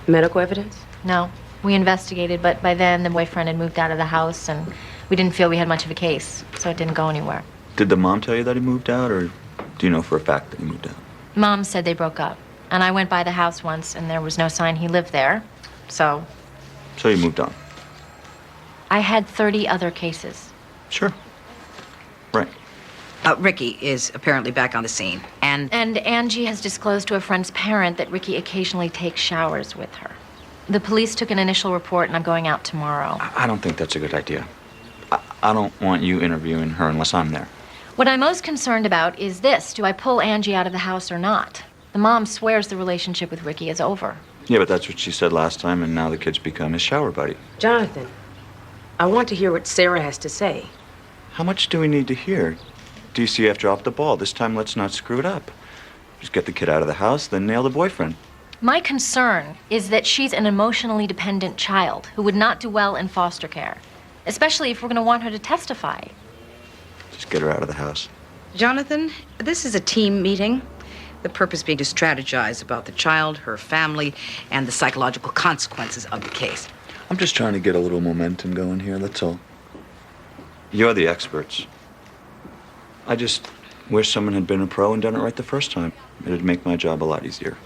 Medical evidence? No. We investigated, but by then the boyfriend had moved out of the house and we didn't feel we had much of a case, so it didn't go anywhere. Did the mom tell you that he moved out, or do you know for a fact that he moved out? Mom said they broke up, and I went by the house once and there was no sign he lived there, so So you moved on? I had 30 other cases. Sure. Right. Ricky is apparently back on the scene, and Angie has disclosed to a friend's parent that Ricky occasionally takes showers with her. The police took an initial report, and I'm going out tomorrow. I don't think that's a good idea. I don't want you interviewing her unless I'm there. What I'm most concerned about is this. Do I pull Angie out of the house or not? The mom swears the relationship with Ricky is over. Yeah, but that's what she said last time, and now the kid's become his shower buddy. Jonathan, I want to hear what Sarah has to say. How much do we need to hear? DCF dropped the ball. This time, let's not screw it up. Just get the kid out of the house, then nail the boyfriend. My concern is that she's an emotionally dependent child who would not do well in foster care, especially if we're going to want her to testify. Just get her out of the house. Jonathan, this is a team meeting. The purpose being to strategize about the child, her family, and the psychological consequences of the case. I'm just trying to get a little momentum going here, that's all. You're the experts. I just wish someone had been a pro and done it right the first time. It'd make my job a lot easier.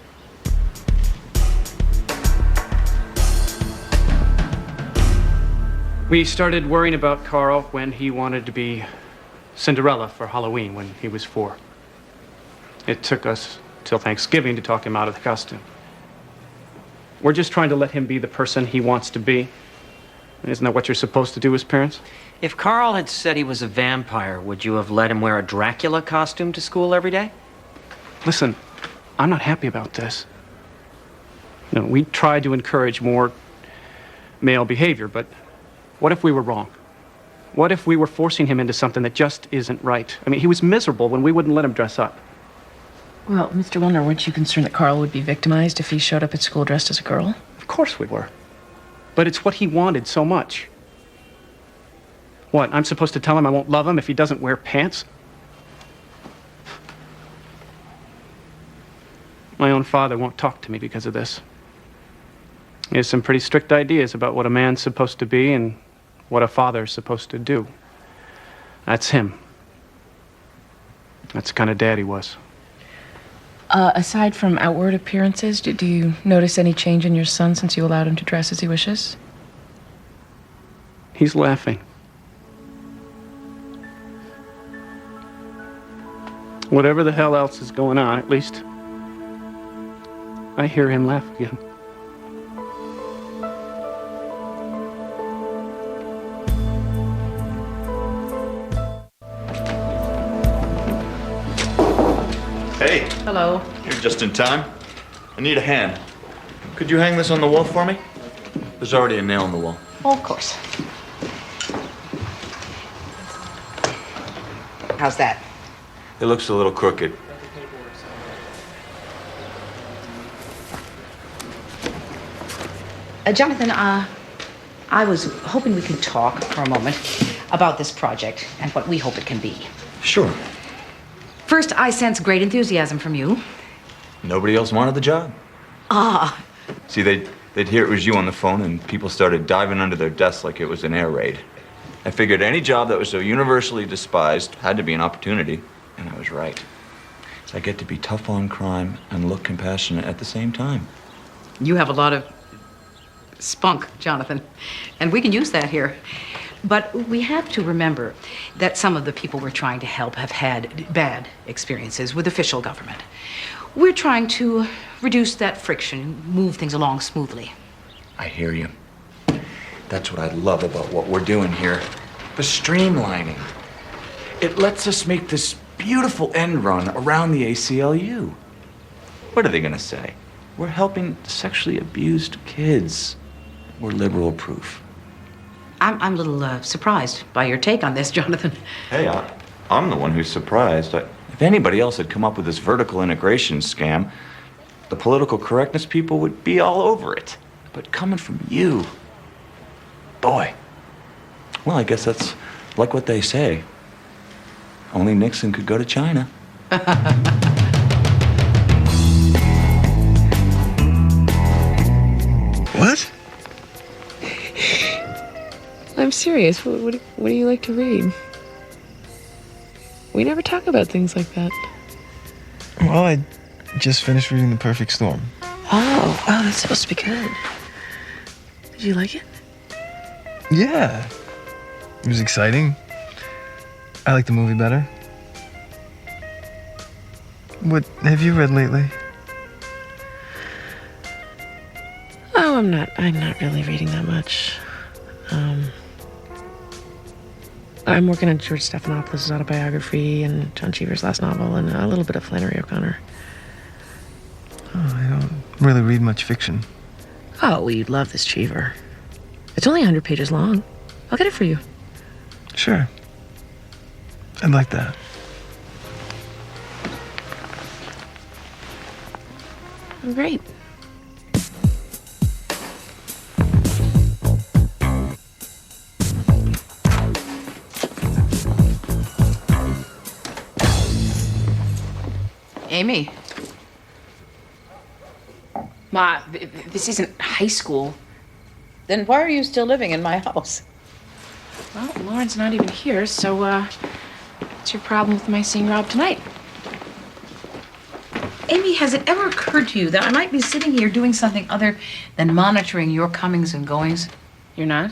We started worrying about Carl when he wanted to be Cinderella for Halloween when he was 4. It took us till Thanksgiving to talk him out of the costume. We're just trying to let him be the person he wants to be. Isn't that what you're supposed to do as parents? If Carl had said he was a vampire, would you have let him wear a Dracula costume to school every day? Listen, I'm not happy about this. You know, we tried to encourage more male behavior, but what if we were wrong? What if we were forcing him into something that just isn't right? I mean, he was miserable when we wouldn't let him dress up. Well, Mr. Wilner, weren't you concerned that Carl would be victimized if he showed up at school dressed as a girl? Of course we were. But it's what he wanted so much. What, I'm supposed to tell him I won't love him if he doesn't wear pants? My own father won't talk to me because of this. He has some pretty strict ideas about what a man's supposed to be and what a father's supposed to do. That's him. That's the kind of dad he was. Aside from outward appearances, do you notice any change in your son since you allowed him to dress as he wishes? He's laughing. Whatever the hell else is going on, at least I hear him laugh again. Hey, Hello. you're just in time. I need a hand. Could you hang this on the wall for me? There's already a nail in the wall. Oh, of course. How's that? It looks a little crooked. Jonathan, I was hoping we could talk for a moment about this project and what we hope it can be. Sure. First, I sense great enthusiasm from you. Nobody else wanted the job. Ah, See, they'd hear it was you on the phone, and people started diving under their desks like it was an air raid. I figured any job that was so universally despised had to be an opportunity, and I was right. So I get to be tough on crime and look compassionate at the same time. you have a lot of spunk, Jonathan, and we can use that here. But we have to remember that some of the people we're trying to help have had bad experiences with official government. We're trying to reduce that friction, move things along smoothly. I hear you. That's what I love about what we're doing here. The streamlining. It lets us make this beautiful end run around the ACLU. What are they gonna say? We're helping sexually abused kids. We're liberal proof. I'm a little surprised by your take on this, Jonathan. Hey, I'm the one who's surprised. If anybody else had come up with this vertical integration scam, the political correctness people would be all over it. But coming from you, boy. Well, I guess that's like what they say. Only Nixon could go to China. What? I'm serious. What do you like to read? We never talk about things like that. Well, I just finished reading The Perfect Storm. Oh, wow, that's supposed to be good. Did you like it? Yeah. It was exciting. I like the movie better. What have you read lately? Oh, I'm not really reading that much. I'm working on George Stephanopoulos' autobiography and John Cheever's last novel and a little bit of Flannery O'Connor. Oh, I don't really read much fiction. Oh, well, you'd love this Cheever. It's only 100 pages long. I'll get it for you. Sure. I'd like that. Great. Amy. Ma, this isn't high school. Then why are you still living in my house? Well, Lauren's not even here, so, what's your problem with my seeing Rob tonight? Amy, has it ever occurred to you that I might be sitting here doing something other than monitoring your comings and goings? You're not?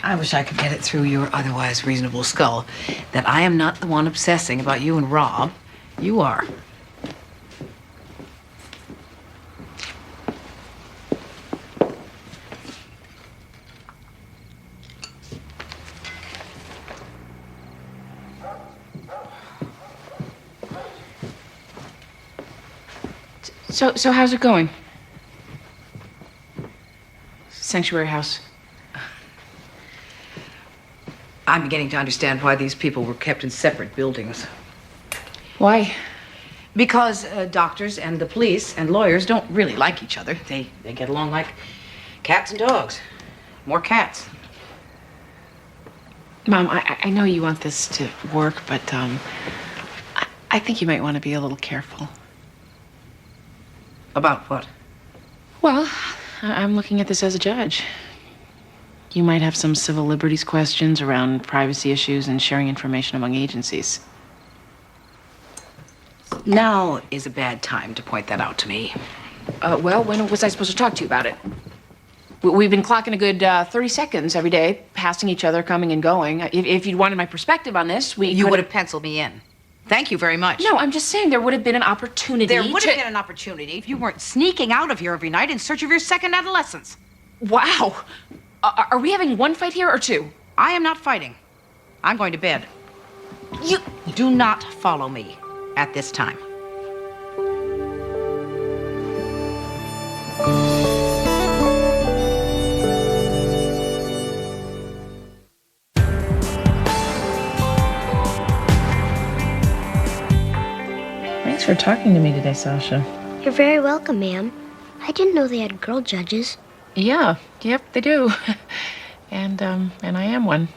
I wish I could get it through your otherwise reasonable skull that I am not the one obsessing about you and Rob. You are. So how's it going? Sanctuary House. I'm beginning to understand why these people were kept in separate buildings. Why? Because doctors and the police and lawyers don't really like each other. They get along like cats and dogs. More cats. Mom, I know you want this to work, but I think you might want to be a little careful. About what? Well, I'm looking at this as a judge. You might have some civil liberties questions around privacy issues and sharing information among agencies. Now is a bad time to point that out to me. Well, when was I supposed to talk to you about it? We've been clocking a good 30 seconds every day, passing each other, coming and going. If you'd wanted my perspective on this, You would have penciled me in. Thank you very much. No, I'm just saying there would have been an opportunity. There would have been an opportunity if you weren't sneaking out of here every night in search of your second adolescence. Wow. Are we having one fight here or two? I am not fighting. I'm going to bed. You do not follow me at this time. Thanks for talking to me today, Sasha. You're very welcome, ma'am. I didn't know they had girl judges. Yeah, yep, they do. And I am one.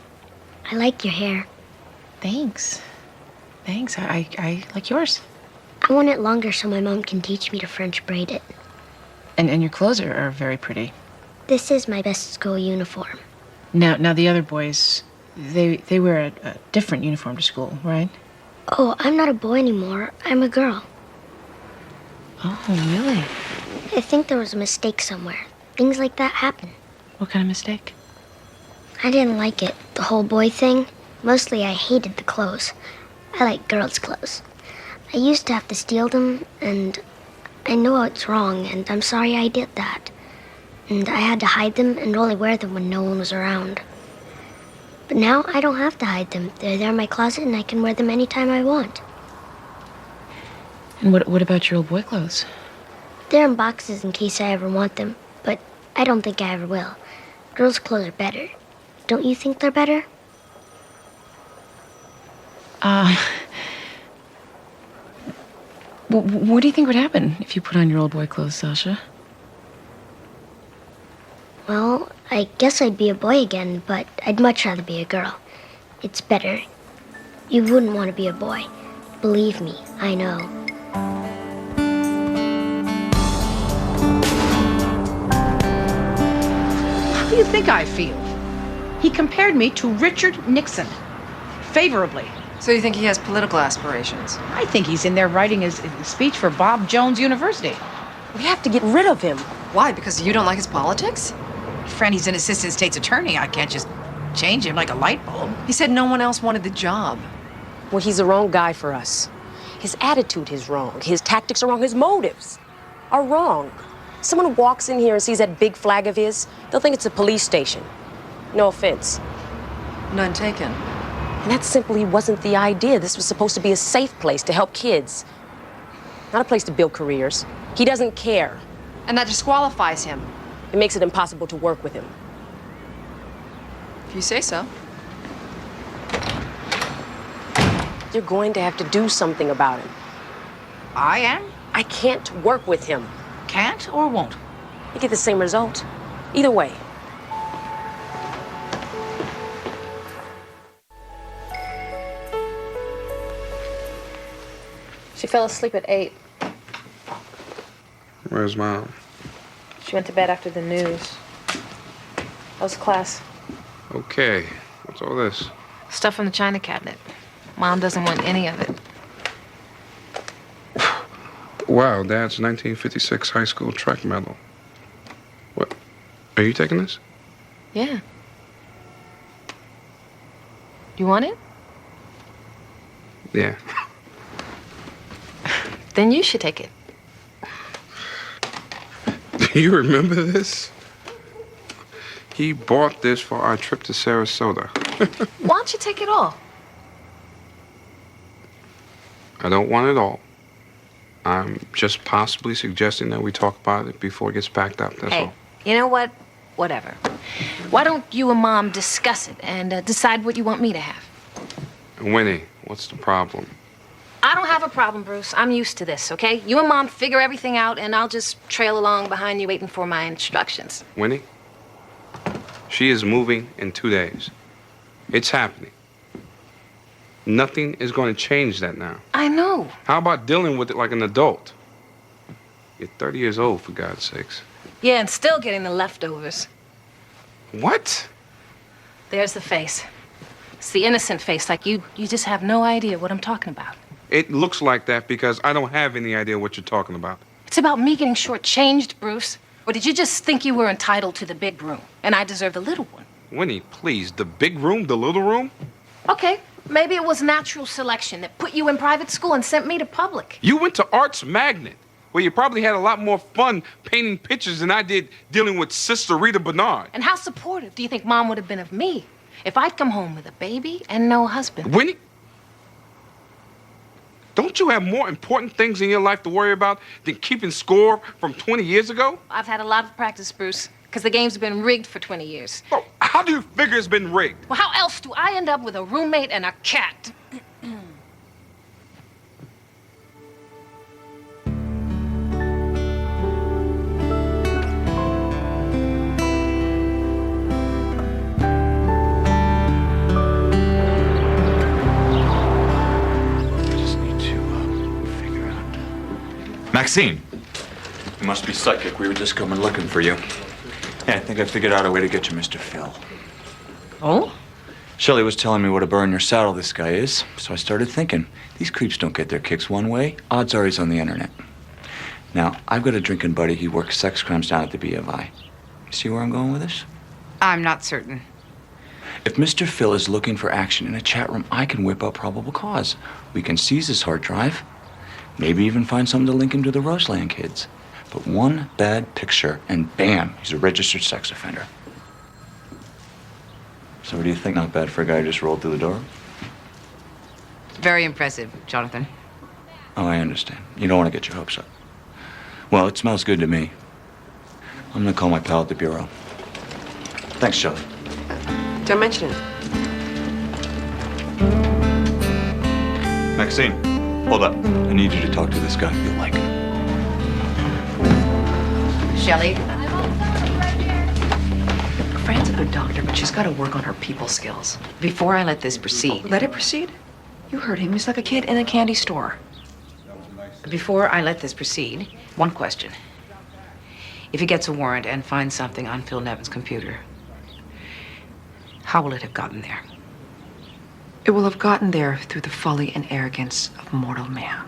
I like your hair. Thanks. Thanks. I like yours. I want it longer so my mom can teach me to French braid it. And your clothes are very pretty. This is my best school uniform. Now the other boys, they wear a different uniform to school, right? Oh, I'm not a boy anymore. I'm a girl. Oh, really? I think there was a mistake somewhere. Things like that happen. What kind of mistake? I didn't like it, the whole boy thing. Mostly I hated the clothes. I like girls' clothes. I used to have to steal them, and I know it's wrong, and I'm sorry I did that. And I had to hide them and only wear them when no one was around. But now I don't have to hide them. They're there in my closet, and I can wear them anytime I want. And what about your old boy clothes? They're in boxes in case I ever want them, but I don't think I ever will. Girls' clothes are better. Don't you think they're better? What do you think would happen if you put on your old boy clothes, Sasha? Well, I guess I'd be a boy again, but I'd much rather be a girl. It's better. You wouldn't want to be a boy. Believe me, I know. How do you think I feel? He compared me to Richard Nixon. Favorably. So you think he has political aspirations? I think he's in there writing his speech for Bob Jones University. We have to get rid of him. Why? Because you don't like his politics? Friend, he's an assistant state's attorney. I can't just change him like a light bulb. He said no one else wanted the job. Well, he's the wrong guy for us. His attitude is wrong. His tactics are wrong. His motives are wrong. Someone walks in here and sees that big flag of his, they'll think it's a police station. No offense. None taken. And that simply wasn't the idea. This was supposed to be a safe place to help kids, not a place to build careers. He doesn't care. And that disqualifies him. It makes it impossible to work with him. If you say so. You're going to have to do something about him. I am? I can't work with him. Can't or won't? You get the same result. Either way. She fell asleep at 8. Where's Mom? She went to bed after the news. How's class? Okay. What's all this? Stuff from the china cabinet. Mom doesn't want any of it. Wow, Dad's 1956 high school track medal. What? Are you taking this? Yeah. You want it? Yeah. Then you should take it. Do you remember this? He bought this for our trip to Sarasota. Why don't you take it all? I don't want it all. I'm just possibly suggesting that we talk about it before it gets packed up, that's Hey, all. you know what? Whatever. Why don't you and Mom discuss it and decide what you want me to have? Winnie, what's the problem? I don't have a problem, Bruce. I'm used to this, okay? You and Mom figure everything out, and I'll just trail along behind you waiting for my instructions. Winnie? She is moving in 2 days. It's happening. Nothing is going to change that now. I know. How about dealing with it like an adult? You're 30 years old, for God's sakes. Yeah, and still getting the leftovers. What? There's the face. It's the innocent face, like you just have no idea what I'm talking about. It looks like that because I don't have any idea what you're talking about. It's about me getting shortchanged, Bruce. Or did you just think you were entitled to the big room, and I deserve the little one? Winnie, please, the big room, the little room? Okay, Maybe it was natural selection that put you in private school and sent me to public. You went to Arts Magnet, where you probably had a lot more fun painting pictures than I did dealing with Sister Rita Bernard. And how supportive do you think Mom would have been of me if I'd come home with a baby and no husband? Winnie, don't you have more important things in your life to worry about than keeping score from 20 years ago? I've had a lot of practice, Bruce, because the game's been rigged for 20 years. Oh, how do you figure it's been rigged? Well, how else do I end up with a roommate and a cat? Maxine! You must be psychic. We were just coming looking for you. Yeah, I think I figured out a way to get you Mr. Phil. Oh? Shelley was telling me what a burr in your saddle this guy is, so I started thinking, these creeps don't get their kicks one way. Odds are he's on the internet. Now, I've got a drinking buddy. He works sex crimes down at the BFI. See where I'm going with this? I'm not certain. If Mr. Phil is looking for action in a chat room, I can whip up probable cause. We can seize his hard drive. Maybe even find something to link him to the Roseland kids. But one bad picture, and bam, he's a registered sex offender. So what do you think? Not bad for a guy who just rolled through the door? Very impressive, Jonathan. Oh, I understand. You don't want to get your hopes up. Well, it smells good to me. I'm gonna call my pal at the bureau. Thanks, Shelley. Don't mention it. Maxine, hold up. I need you to talk to this guy. You'll like him. Shelley. Fran's a good doctor, but she's got to work on her people skills. Before I let this proceed. Let it proceed? You heard him. He's like a kid in a candy store. Before I let this proceed, one question. If he gets a warrant and finds something on Phil Nevin's computer, how will it have gotten there? It will have gotten there through the folly and arrogance of mortal man.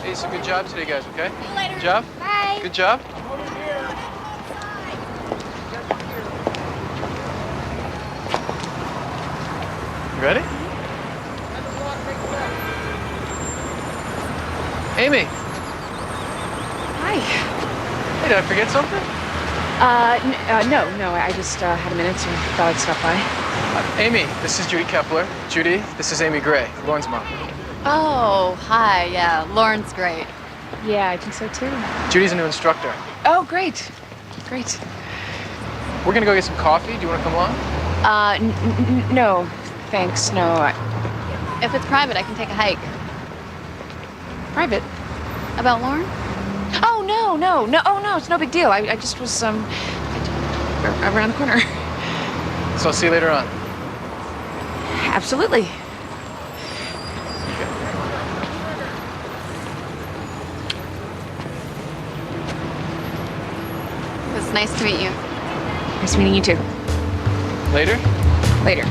Hey, so good job today, guys, okay? See you later. Good job? Bye. Good job? You ready? Amy. Hi. Hey, did I forget something? No. I just had a minute, so thought I'd stop by. Amy, this is Judy Kepler. Judy, this is Amy Gray, Lauren's mom. Oh, hi. Yeah, Lauren's great. Yeah, I think so too. Judy's a new instructor. Oh, great. Great. We're gonna go get some coffee. Do you want to come along? No, thanks. No. If it's private, I can take a hike. Private? About Lauren? Oh, no. Oh, no, it's no big deal. I just was, around the corner. So I'll see you later on. Absolutely. It was nice to meet you. Nice meeting you too. Later? Later.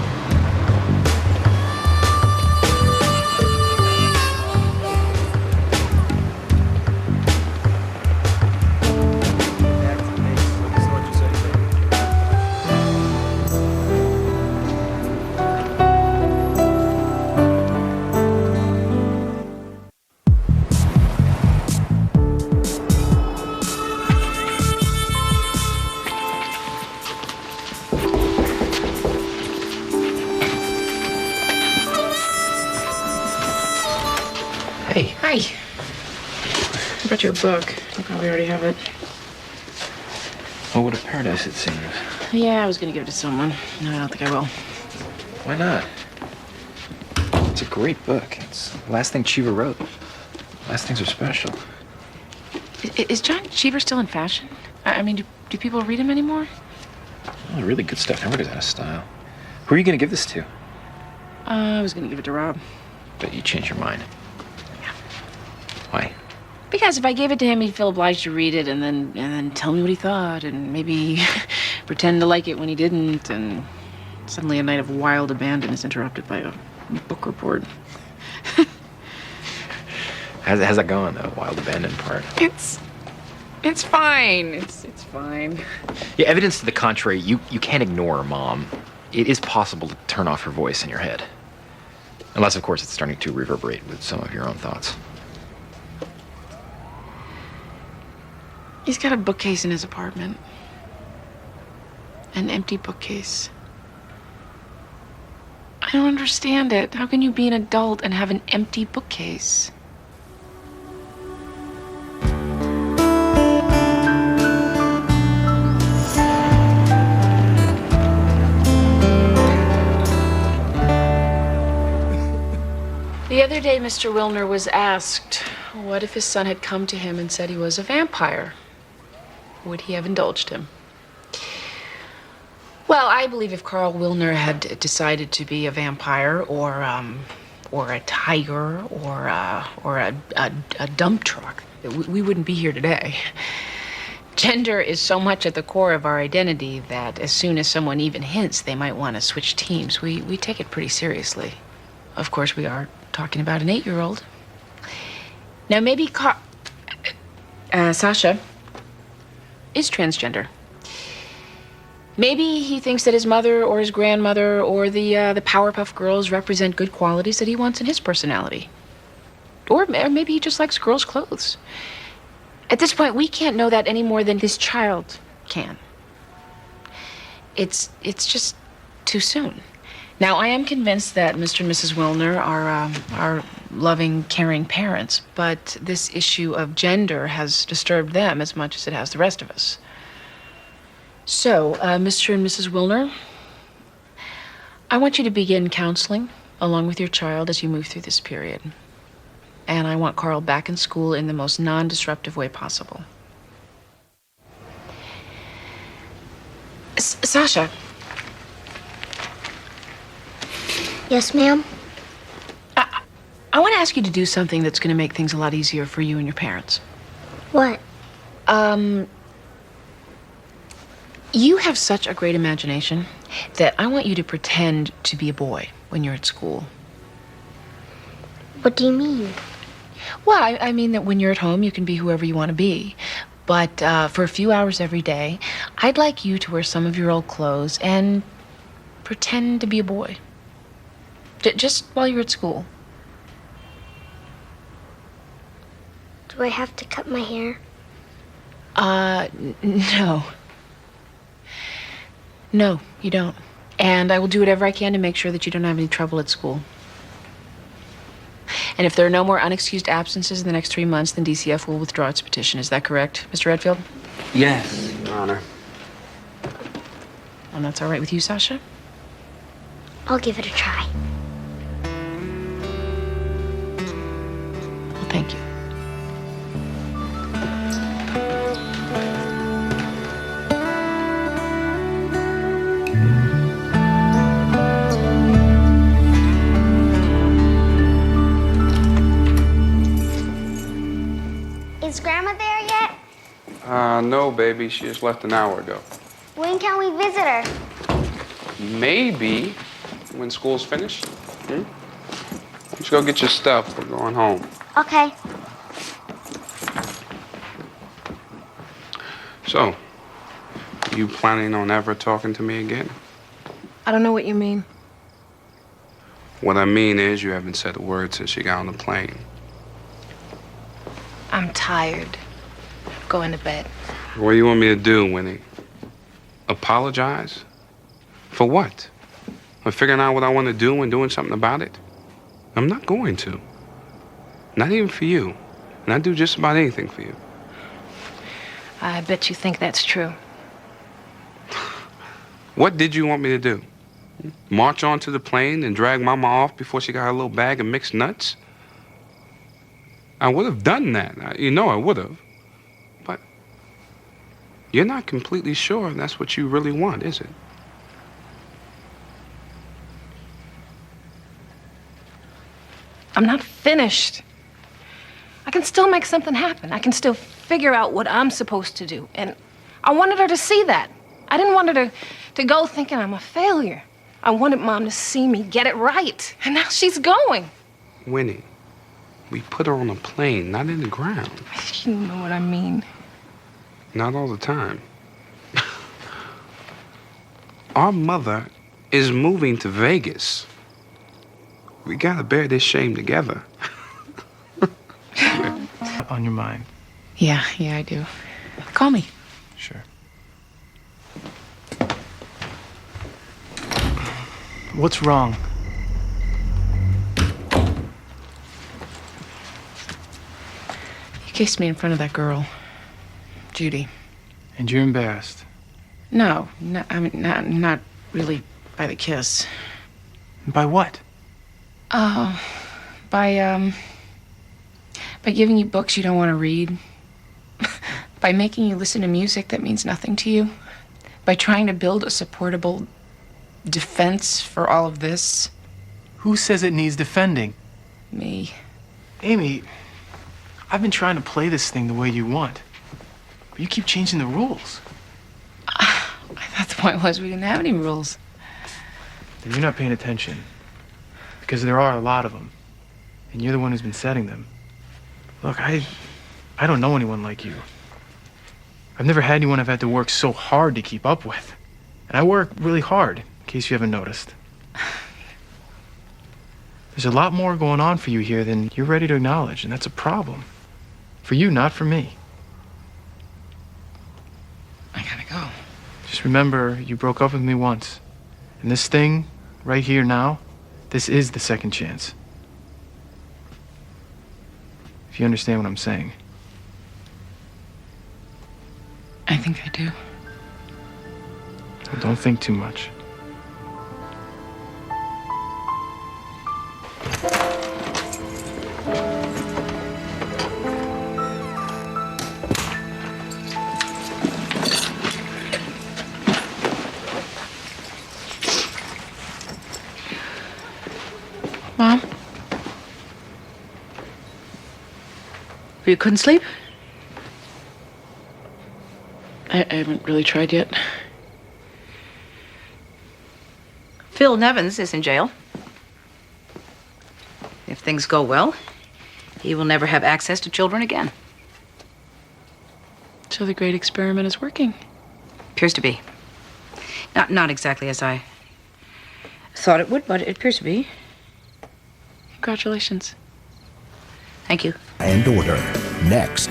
Hey. Hi. I brought you a book. You probably already have it. Oh, what a paradise it seems. Yeah, I was gonna give it to someone. No, I don't think I will. Why not? It's a great book. It's the last thing Cheever wrote. Last things are special. Is John Cheever still in fashion? I mean, do people read him anymore? Oh, the really good stuff never goes out of style. Who are you gonna give this to? I was gonna give it to Rob. Bet you changed your mind. Yeah. Why? Because if I gave it to him, he'd feel obliged to read it and then tell me what he thought and maybe pretend to like it when he didn't, and suddenly a night of wild abandon is interrupted by a book report. How's that going, the wild abandon part? It's fine. It's fine. Yeah, evidence to the contrary, you can't ignore Mom. It is possible to turn off her voice in your head. Unless, of course, it's starting to reverberate with some of your own thoughts. He's got a bookcase in his apartment. An empty bookcase. I don't understand it. How can you be an adult and have an empty bookcase? The other day, Mr. Wilner was asked, what if his son had come to him and said he was a vampire? Would he have indulged him? Well, I believe if Carl Wilner had decided to be a vampire or a tiger or a dump truck, we wouldn't be here today. Gender is so much at the core of our identity that as soon as someone even hints they might want to switch teams, we take it pretty seriously. Of course, we are talking about an 8-year-old. Now, maybe Sasha is transgender. Maybe he thinks that his mother or his grandmother or the Powerpuff Girls represent good qualities that he wants in his personality. Or maybe he just likes girls' clothes. At this point, we can't know that any more than this child can. It's just too soon. Now, I am convinced that Mr. and Mrs. Wilner are loving, caring parents, but this issue of gender has disturbed them as much as it has the rest of us. So, Mr. and Mrs. Wilner, I want you to begin counseling along with your child as you move through this period. And I want Carl back in school in the most non-disruptive way possible. Sasha. Yes, ma'am? I want to ask you to do something that's going to make things a lot easier for you and your parents. What? You have such a great imagination that I want you to pretend to be a boy when you're at school. What do you mean? Well, I mean that when you're at home, you can be whoever you want to be. But for a few hours every day, I'd like you to wear some of your old clothes and pretend to be a boy. Just while you're at school. Do I have to cut my hair? No. No, you don't. And I will do whatever I can to make sure that you don't have any trouble at school. And if there are no more unexcused absences in the next 3 months, then DCF will withdraw its petition. Is that correct, Mr. Redfield? Yes, Your Honor. And that's all right with you, Sasha? I'll give it a try. Well, thank you. Is Grandma there yet? No, baby. She just left an hour ago. When can we visit her? Maybe when school's finished. Let's go get your stuff. We're going home. Okay. So, you planning on ever talking to me again? I don't know what you mean. What I mean is you haven't said a word since you got on the plane. I'm tired. Going to bed. What do you want me to do, Winnie? Apologize? For what? For figuring out what I want to do and doing something about it? I'm not going to. Not even for you. And I'd do just about anything for you. I bet you think that's true. What did you want me to do? March onto the plane and drag Mama off before she got her little bag of mixed nuts? I would have done that. You know I would have. But you're not completely sure that's what you really want, is it? I'm not finished. I can still make something happen. I can still figure out what I'm supposed to do. And I wanted her to see that. I didn't want her to go thinking I'm a failure. I wanted Mom to see me get it right. And now she's going. Winnie, We put her on a plane, not in the ground. You know what I mean. Not all the time. Our mother is moving to Vegas. We gotta bear this shame together. On your mind. Yeah, I do. Call me. Sure. What's wrong? You kissed me in front of that girl, Judy. And you're embarrassed. No, I mean, not really by the kiss. By what? By giving you books you don't want to read. By making you listen to music that means nothing to you. By trying to build a supportable defense for all of this. Who says it needs defending? Me. Amy, I've been trying to play this thing the way you want. But you keep changing the rules. I thought the point was we didn't have any rules. Then you're not paying attention. Because there are a lot of them. And you're the one who's been setting them. Look, I don't know anyone like you. I've never had anyone I've had to work so hard to keep up with. And I work really hard, in case you haven't noticed. There's a lot more going on for you here than you're ready to acknowledge, and that's a problem. For you, not for me. I gotta go. Just remember, you broke up with me once. And this thing, right here now, this is the second chance. If you understand what I'm saying. I think I do. Well, don't think too much. Mom? You couldn't sleep? I haven't really tried yet. Phil Nevins is in jail. If things go well, he will never have access to children again. So the great experiment is working. Appears to be. Not exactly as I thought it would, but it appears to be. Congratulations. Thank you. And Order. Next.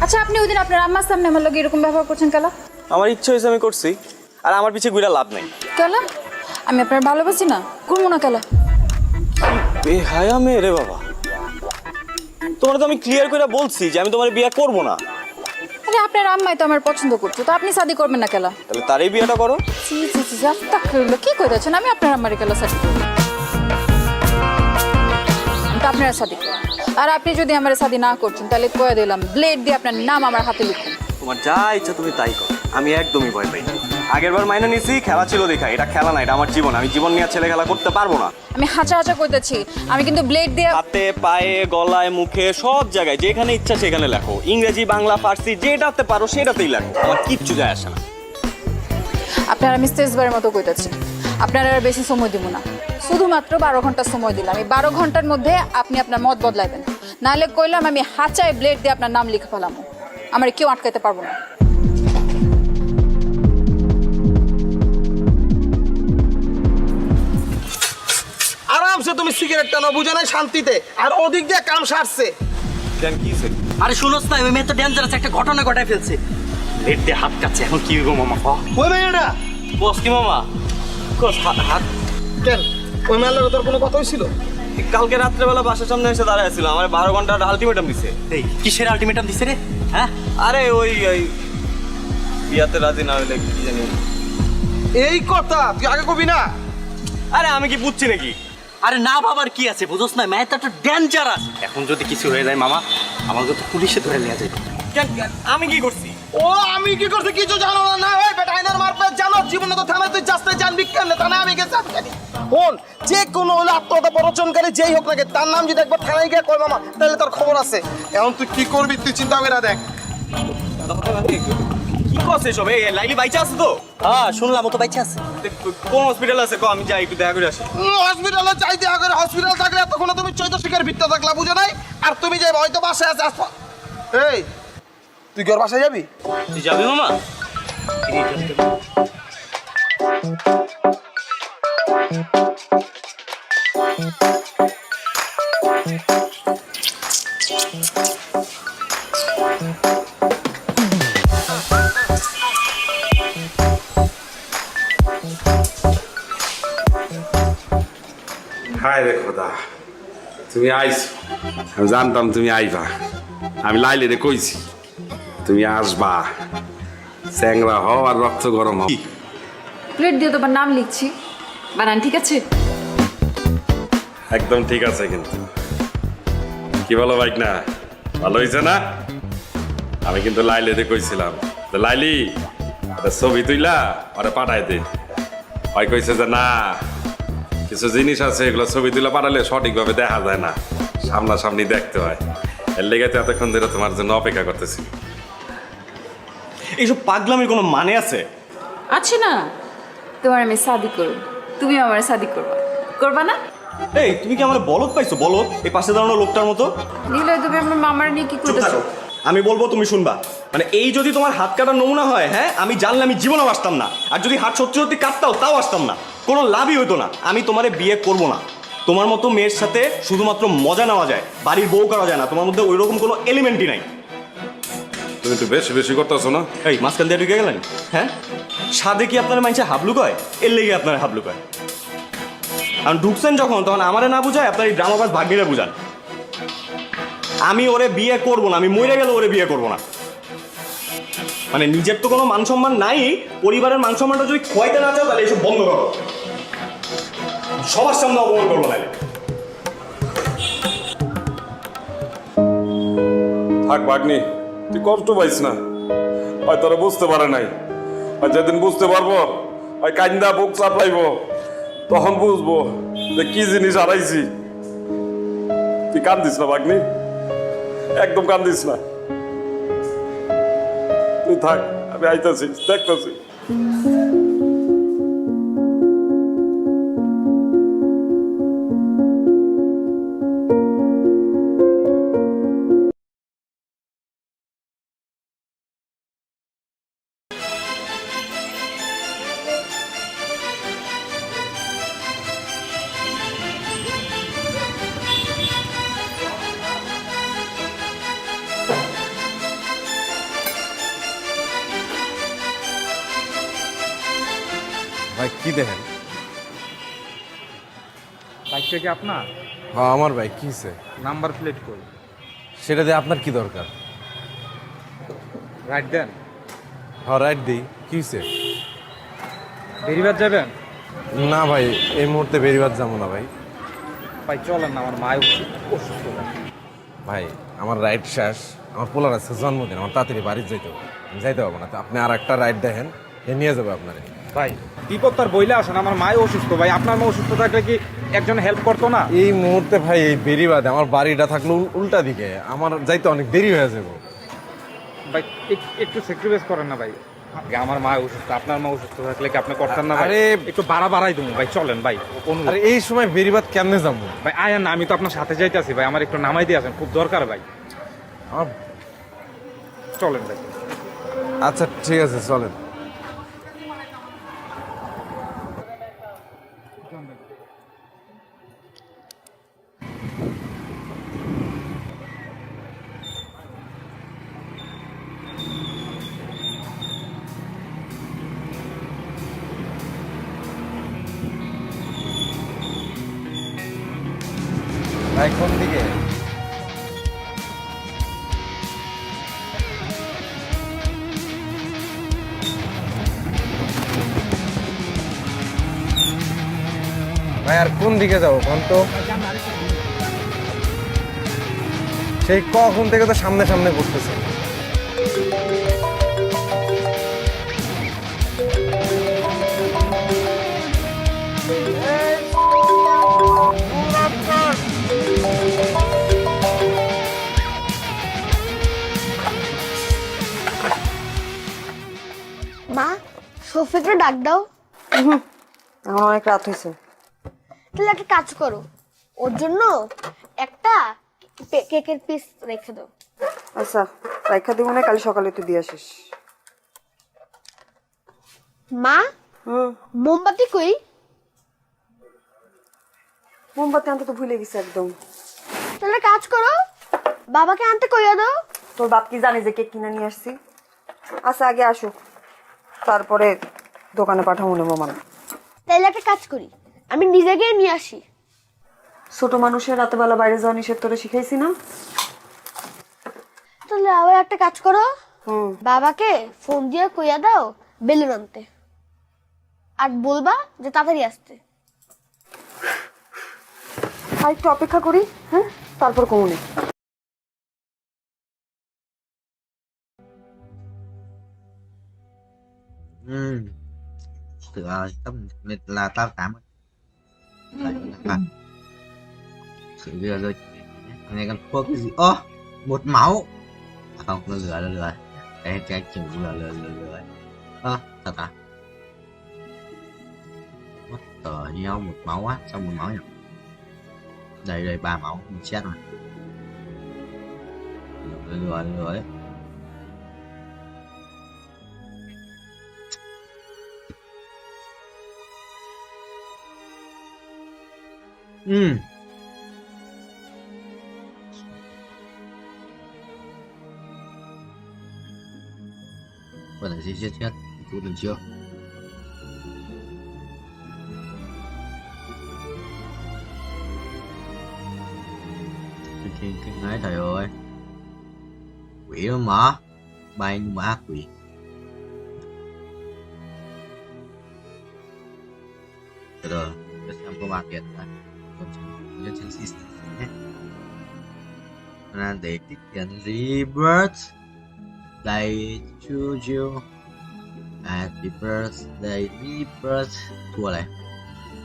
আচ্ছা আপনি ওই দিন আপনার আম্মার সামনে আমার লগে এরকম ব্যবহার করছেন কেন? আমার ইচ্ছে হয়েছে আমি করছি আর আমার পিছে ঘুরে লাভ নেই। কেন? আমি আপনার ভালোবাসি না, করবো না কেন? বেহায়া মেয়ে রে বাবা, তোমার তো আমি ক্লিয়ার করে বলছি যে আমি তোমার বিয়ে করব না। আরে আপনার আম্মাই তো আমার পছন্দ করছো, তো আপনি শাদি করবেন না কেন? তাহলে তারই বিয়েটা করো। জি জি জি, আস্তাগফিরুল্লাহ, কি কইতাছেন? আমি আপনার আম্মারে কেন শাদি করব? তো আপনারা শাদি করুন। আর আপনি যদি আমার শাদি না করছেন তাহলে কয়ে দিলাম ব্লেড দিয়ে আপনার নাম আমার হাতে লিখুন। তোমার যা ইচ্ছা তুমি তাই করো, আমি একদমই ভয় পাই না। আগেরবার মাইনে নিছি, খেলা ছিল দেখা, এটা খেলা না, এটা আমার জীবন। আমি জীবন নিয়ে ছেলে খেলা করতে পারবো না। আমি হাঁচা হাঁচা কইতেছি, আমি কিন্তু ব্লেড দিয়ে হাতে পায়ে গলায় মুখে সব জায়গায় যেখানে ইচ্ছা সেখানে লেখো। ইংরেজি বাংলা ফার্সি যেটাতে পারো সেটাতেই লেখো, আমার কিচ্ছু যায় আসে না। আপনার আমি শেষবারের মতো কইতেছি, আপনার আর বেশি সময় দিব না, শুধুমাত্র 12 ঘন্টা সময় দিলাম। এই 12 ঘন্টার মধ্যে আপনি আপনার মত বদলাইবেন, নাহলে কইলাম আমি হাঁচায় ব্লেড দিয়ে আপনার নাম লিখে ফেলাম, আমার কেউ আটকাইতে পারবো না। আরামসে তুমি সিগারেট টানো, বুঝো না শান্তিতে, আর ওদিক দিয়ে কাম সারছে। দেন কি হইছে? আরে শুনোস না, ওই মেয়ে তো ডেঞ্জারাস একটা ঘটনা ঘটায় ফেলছে। লেট দিয়ে হাত কাটছে, এখন কি গো মামা? ওই মেয়েটা বস কি মামা? কোস হাত কেন? ওই মেয়ের তোর কোনো কথা হইছিল? কালকে রাত্রেবেলা বাসার সামনে এসে দাঁড়ায় ছিল, আমার 12 ঘন্টার আলটিমেটাম দিছে। এই কিসের আলটিমেটাম দিছে রে? হ্যাঁ আরে ওই বিয়াতে রাজি না হইলে কি জানি। এই কথা তুই আগে কবি না। আরে আমি কি বুঝছি নাকি? আরে না বাবার কি আছে, বুঝোস না মেয়েটা তো ডেঞ্জারাস। এখন যদি কিছু হয়ে যায় মামা, আমাকে তো পুলিশে ধরে নিয়ে যাবে। আমি কি করছি? ও আমি কি করছি কিছু জানো না? না ওই বেটা আইনার মারফত জানো, জীবনে তো থানায় তুই যাস্তে জানবি কেন? তা না আমি গেছি আটকানি। ফোন যে কোনো হলে আত্মহত্যা প্ররোচনকারী যেই হোক না কেন, তার নাম যদি একবার থানায় গিয়ে কয় মামা, তাহলে তার খবর আছে। এখন তুই কি করবি তুই চিন্তা করে দেখ। কি করছে সব? এই লাইলি বাইচা আছে তো? হ্যাঁ শুনলাম ও তো বাইচা আছে। কোন হসপিটাল আছে কো আমি যাই একটু দেখা করে আসি। হসপিটালে যাই দেখা করে, হসপিটাল থাকলে এতক্ষণ তুমি চৈতশিকার ভিত্তা থাকলা বুঝো নাই? আর তুমি যাই হয়তো বাসায় আছে আসবা। এই তুই কি ওর বাসায় যাবি? তুই যাবি মামা? হায় রে খোদা, তুমি আইছো। আমি জানতাম তুমি আইবা। আমি লাইলে রে কইছি তুমি আসবা। চ্যাংরা হও আর রক্ত গরম হও। প্লেট দিয়ে তোমার নাম লিখছি, বানান ঠিক আছে? একদম ঠিক আছে। কিন্তু কি বলো বাইক না, ভালো হয়েছে না? আমি কিন্তু লাইলে রে কইছিলাম যে লাইলি একটা ছবি তুইলা ওরে পাঠাই দে। ভাই কইছে যে না, কিছু জিনিস আছে এগুলো ছবি তুলে পাঠালে সঠিকভাবে দেখা যায় না, সামনাসামনি দেখতে হয়। এর লেগে তো এতক্ষণ ধরে তোমার জন্য অপেক্ষা করতেছি। এইসব পাগলামির কোনো মানে আছে? আছে না, তোমার আমি শাদি করব, তুমি আমার শাদি করবা, করবা না? এই তুমি কি আমার বলদ পাইছো? বলদ এই পাশে দাঁড়ানো লোকটার মতো। নিলয় তুমি আমার মামার নিয়ে কি করতেছো? আমি বলবো তুমি শুনবা। মানে এই যদি তোমার হাত কাটার নমুনা হয়, হ্যাঁ আমি জানলে আমি জীবনেও আসতাম না। আর যদি হাত সত্যি সত্যি কাটতাও তাও আসতাম না, কোনো লাভই হতো না। আমি তোমারে বিয়ে করব না। তোমার মতো মেয়ের সাথে শুধুমাত্র মজা নেওয়া যায়, বাড়ির বউ করা যায় না। তোমার মধ্যে ওই রকম কোনো এলিমেন্টই নাই। তুমি তো বেশি বেশি করতেছো না? এই মাঝখান দিয়ে ঢুকে গেলেন? হ্যাঁ সাদে কি আপনার মাইনছে হাবলু কয়? এর লেগে আপনার হাবলু কয়। কারণ ঢুকছেন যখন তখন আমারে না বুঝায় আপনার এই ড্রামাবাজ ভাগ্নিরা বুঝান। আমি ওরে বিয়ে করব না, আমি মরে গেলে ওরে বিয়ে করব না। মানে নিজের তো কোনো মান সম্মান নাই, পরিবারের মান সম্মানটা যদি খোয়াইতে না চাও তাহলে এসব বন্ধ করো। সবার সামনে অপমান করবো না। থাক ভাগ্নি, তুই কষ্ট পাইস না। হয় তোরা বুঝতে পারে নাই, আর যেদিন বুঝতে পারবো ওই কান্দা বুক চাপলাইব, তখন বুঝবো যে কি জিনিস হারাইছি। তুই কান্দিস না ভাগ্নি, একদম কান্দিস না। তুই থাক, আমি আইতাছি, দেখতেছি। ভাই কি দেখেন? বাইকটা কি আপনার? হ্যাঁ আমার ভাই, কি হয়েছে? নাম্বার প্লেট কই? সেটা দিয়ে আপনার কি দরকার? রাইট দেন। হ্যাঁ রাইট দিই, কি হয়েছে? বেরিবাদ যাবেন? না ভাই, এই মুহূর্তে বেরিবাদ যাবো না ভাই। ভাই চলেন না, আমার মায় অসুস্থ। ভাই আমার রাইড শেষ, আমার পোলার আছে জন্মদিন, আমার তাড়াতাড়ি বাড়ি যাইতে হবে, যাইতে পারবো না। তো আপনি আর একটা রাইড দেখেন, এ নিয়ে যাবে আপনারে। ভাই বিপদ তার বইলে আসেন, আমার মায় অসুস্থ। ভাই আপনার মা অসুস্থ থাকলে কি একজন হেল্প করতো না? এই মুহূর্তে ভাই এই বেরিবাদে আমার বাড়িটা থাকলো উল্টা দিকে, আমার যাইতে অনেক দেরি হয়ে যাবে। ভাই একটু স্যাক্রিফাইস করেন না ভাই। আমার মা অসুস্থ, আপনার মা অসুস্থ থাকলে কি আপনি করতেন না? আরে একটু বাড়াই দেবো ভাই, চলেন ভাই। আরে এই সময় বেরিবাদ কেমনে যাবো ভাই? আয়ান না, আমি তো আপনার সাথে যাইতেছি ভাই, আমার একটু নামাই দিয়ে আসেন, খুব দরকার ভাই। চলেন ভাই। আচ্ছা ঠিক আছে, চলেন। ভাই কোন দিকে? ভাই আর কোন দিকে যাবো কোন তো? সেই কখন থেকে তো সামনে সামনে ঘুরতেছে। একটু ডাক দাও। এখন অনেক রাত হয়েছে। তাহলে একটা কাজ করো, ওর জন্য একটা কেকের পিস রেখে দাও। আচ্ছা রাইখা দিব না, কাল সকালে তুই দিয়ে আসিস। মা, মোমবাতি কই? মোমবাতি আনতে তো ভুলে গেছি একদম। তাহলে কাজ করো, বাবাকে আনতে কইয়া দাও। তোর বাপ কি জানে যে কেক কিনে নিয়ে আসছি? আচ্ছা আগে আসুক, তারপরে দোকানে পাঠাবো নেবো মানে। তাহলে একটা কাজ করি, আমি নিজে গিয়ে নিয়ে আসি। ছোট মানুষের রাতে বেলা বাইরে যাওয়া নিষেধ তোরে শিখাইছি না? তাহলে আবার একটা কাজ করো, বাবাকে ফোন দিয়ে কইয়া দাও বেলুন আনতে, আর বলবা যে তাড়াতাড়ি আসতে। আর একটু অপেক্ষা করি, হ্যাঁ, তারপর কমুনি। Được rồi, là tao tạm sự lừa rồi. Thằng này còn thua cái gì? Ô, một máu. À, không, nó lừa. Cái chữ lừa. Thật à? Mất tờ nhau một máu á, xong một máu nhỉ? Đây, 3 máu, mình chết rồi. Lừa đấy. Vậy là gì chết cứu được chưa? Cái ngái trời ơi, quỷ đó mà bay như ma quỷ. Rồi để xem có bao tiền nữa. Lên trên system nhé. Là để tiết kiệm gì birds. Day to you. Happy birthday, birds. Thua này.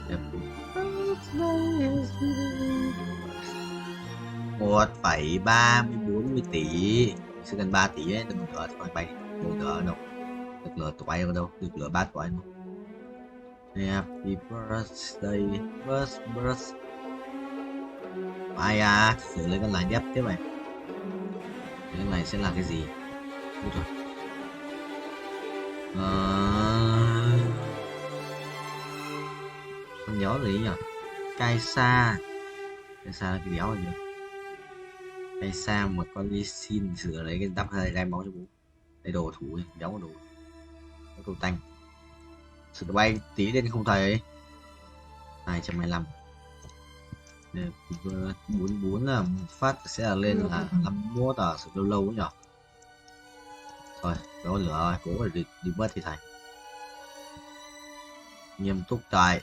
Happy birthday. 1,34 tỷ. Sẽ gần 3 tỷ ấy, đừng lừa tụi bay. Đừng lừa đâu. Được lừa tụi bay ở đâu? Được lừa 3 tụi bay đâu. Happy birthday, birds. Ai à, thử lấy con lại đép tiếp này. Cái này sẽ là cái gì? Ôi trời. Không nhớ gì nhỉ? Cai sa là cái đéo này nữa. Cai sa một con đi xin sửa lấy cái đắp hai máu cho bố. Đây đồ thủ ấy, đéo đồ. Đồ tanh. Sự bay tí lên không thấy 225. 44 là một phát sẽ là lên là 51 ở sự lâu ấy nhở. Rồi có lửa rồi, cố phải đi bớt thì thành nghiêm túc tại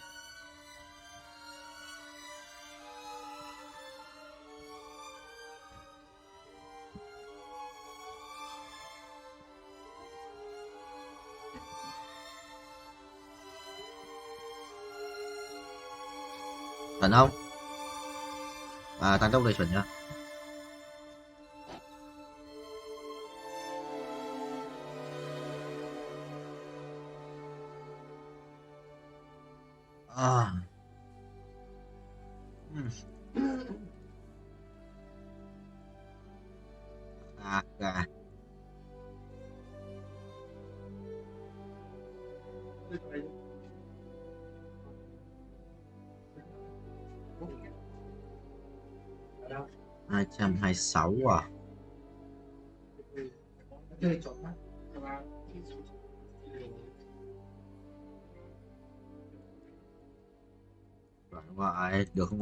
chuẩn không? Tăng tốc này chuẩn nhá. Gà. Hai trăm hai sáu à? Được không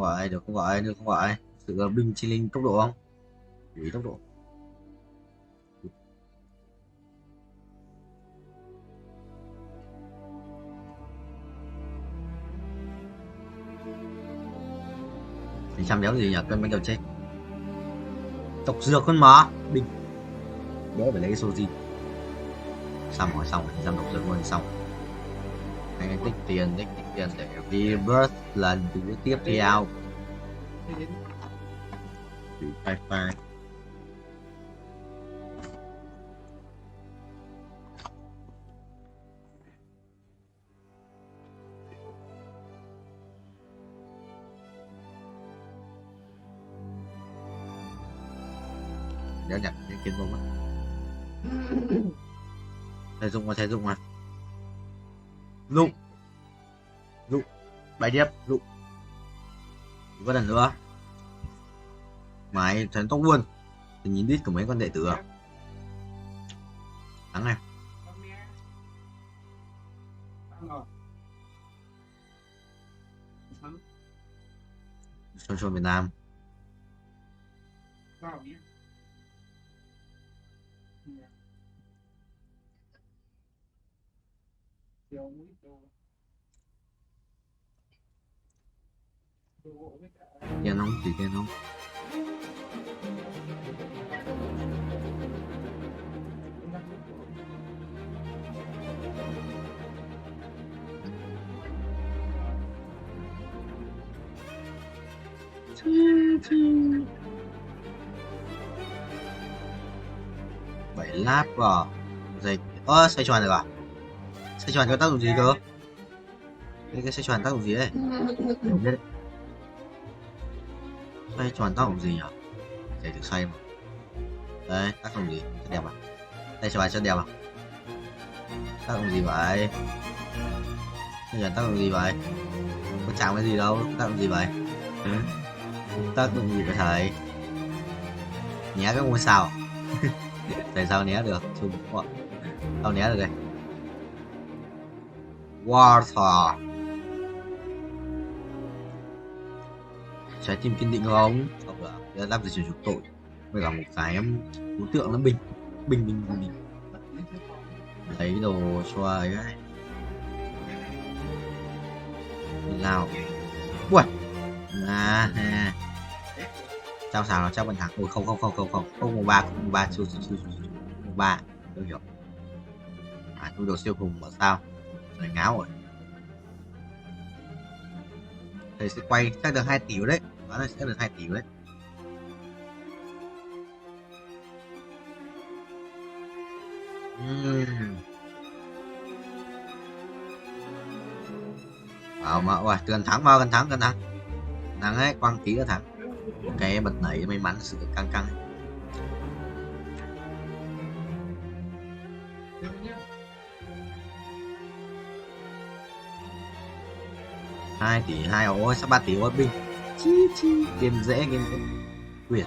gọi sự binh chi linh tốc độ không? Hủy tốc độ. Thì trăm đéo gì nhỉ? Cân bánh đầu chết. Tộc dược con má bình đỡ phải lấy cái số gì. Xong rồi thì trăm tộc dược luôn xong. Anh tích tiền để rebirth là thứ tiếp theo. Bye. đéo nhặt cái kiến bông á. Thầy Dụng mà. Dụng. Bài tiếp, Dụng. Có lần nữa. Mày thần tốc luôn. Thì nhìn đít của mấy con đệ tử à? Thắng này. Cho Việt Nam. Tiền không? Chỉ tiền không? Bảy lap vào dây xoay tròn được à? Xoay tròn có tác dụng gì cơ? Cái xoay tròn tác dụng gì đấy? Không biết đấy. Xoay tròn tác dụng gì nhỉ? Để thử xoay mà. Đấy, tác dụng gì? Cho đẹp à? Đây xoay cho đẹp à? Tác dụng gì vậy? Xoay tròn tác dụng gì vậy? Có chạm cái gì đâu? Tác dụng gì vậy? Tác dụng gì vậy thầy? Né cái ngôi sao. Tại sao né được? Chung quá. Sao né được đây? Water. Trái tim kiên định không? Không là làm gì trục tội. Với cả một cái đối tượng nó bình. Lấy đồ cho ấy. Nào. Ui. Sao sao nó chắc vẫn thắng. Ôi không 13 chưa 13 tôi hiểu. Tôi đồ siêu khủng bảo sao rồi ngáo rồi. Thầy sẽ quay chắc được 2 tỷ đấy, đó là sẽ được 2 tỷ đấy. Mà ôi gần thắng thắng ấy, quăng tí là thắng. Ok, bật nảy may mắn sự căng ấy. Hai tỷ 2, ôi sắp 3 tỷ ôi binh. Game dễ quyển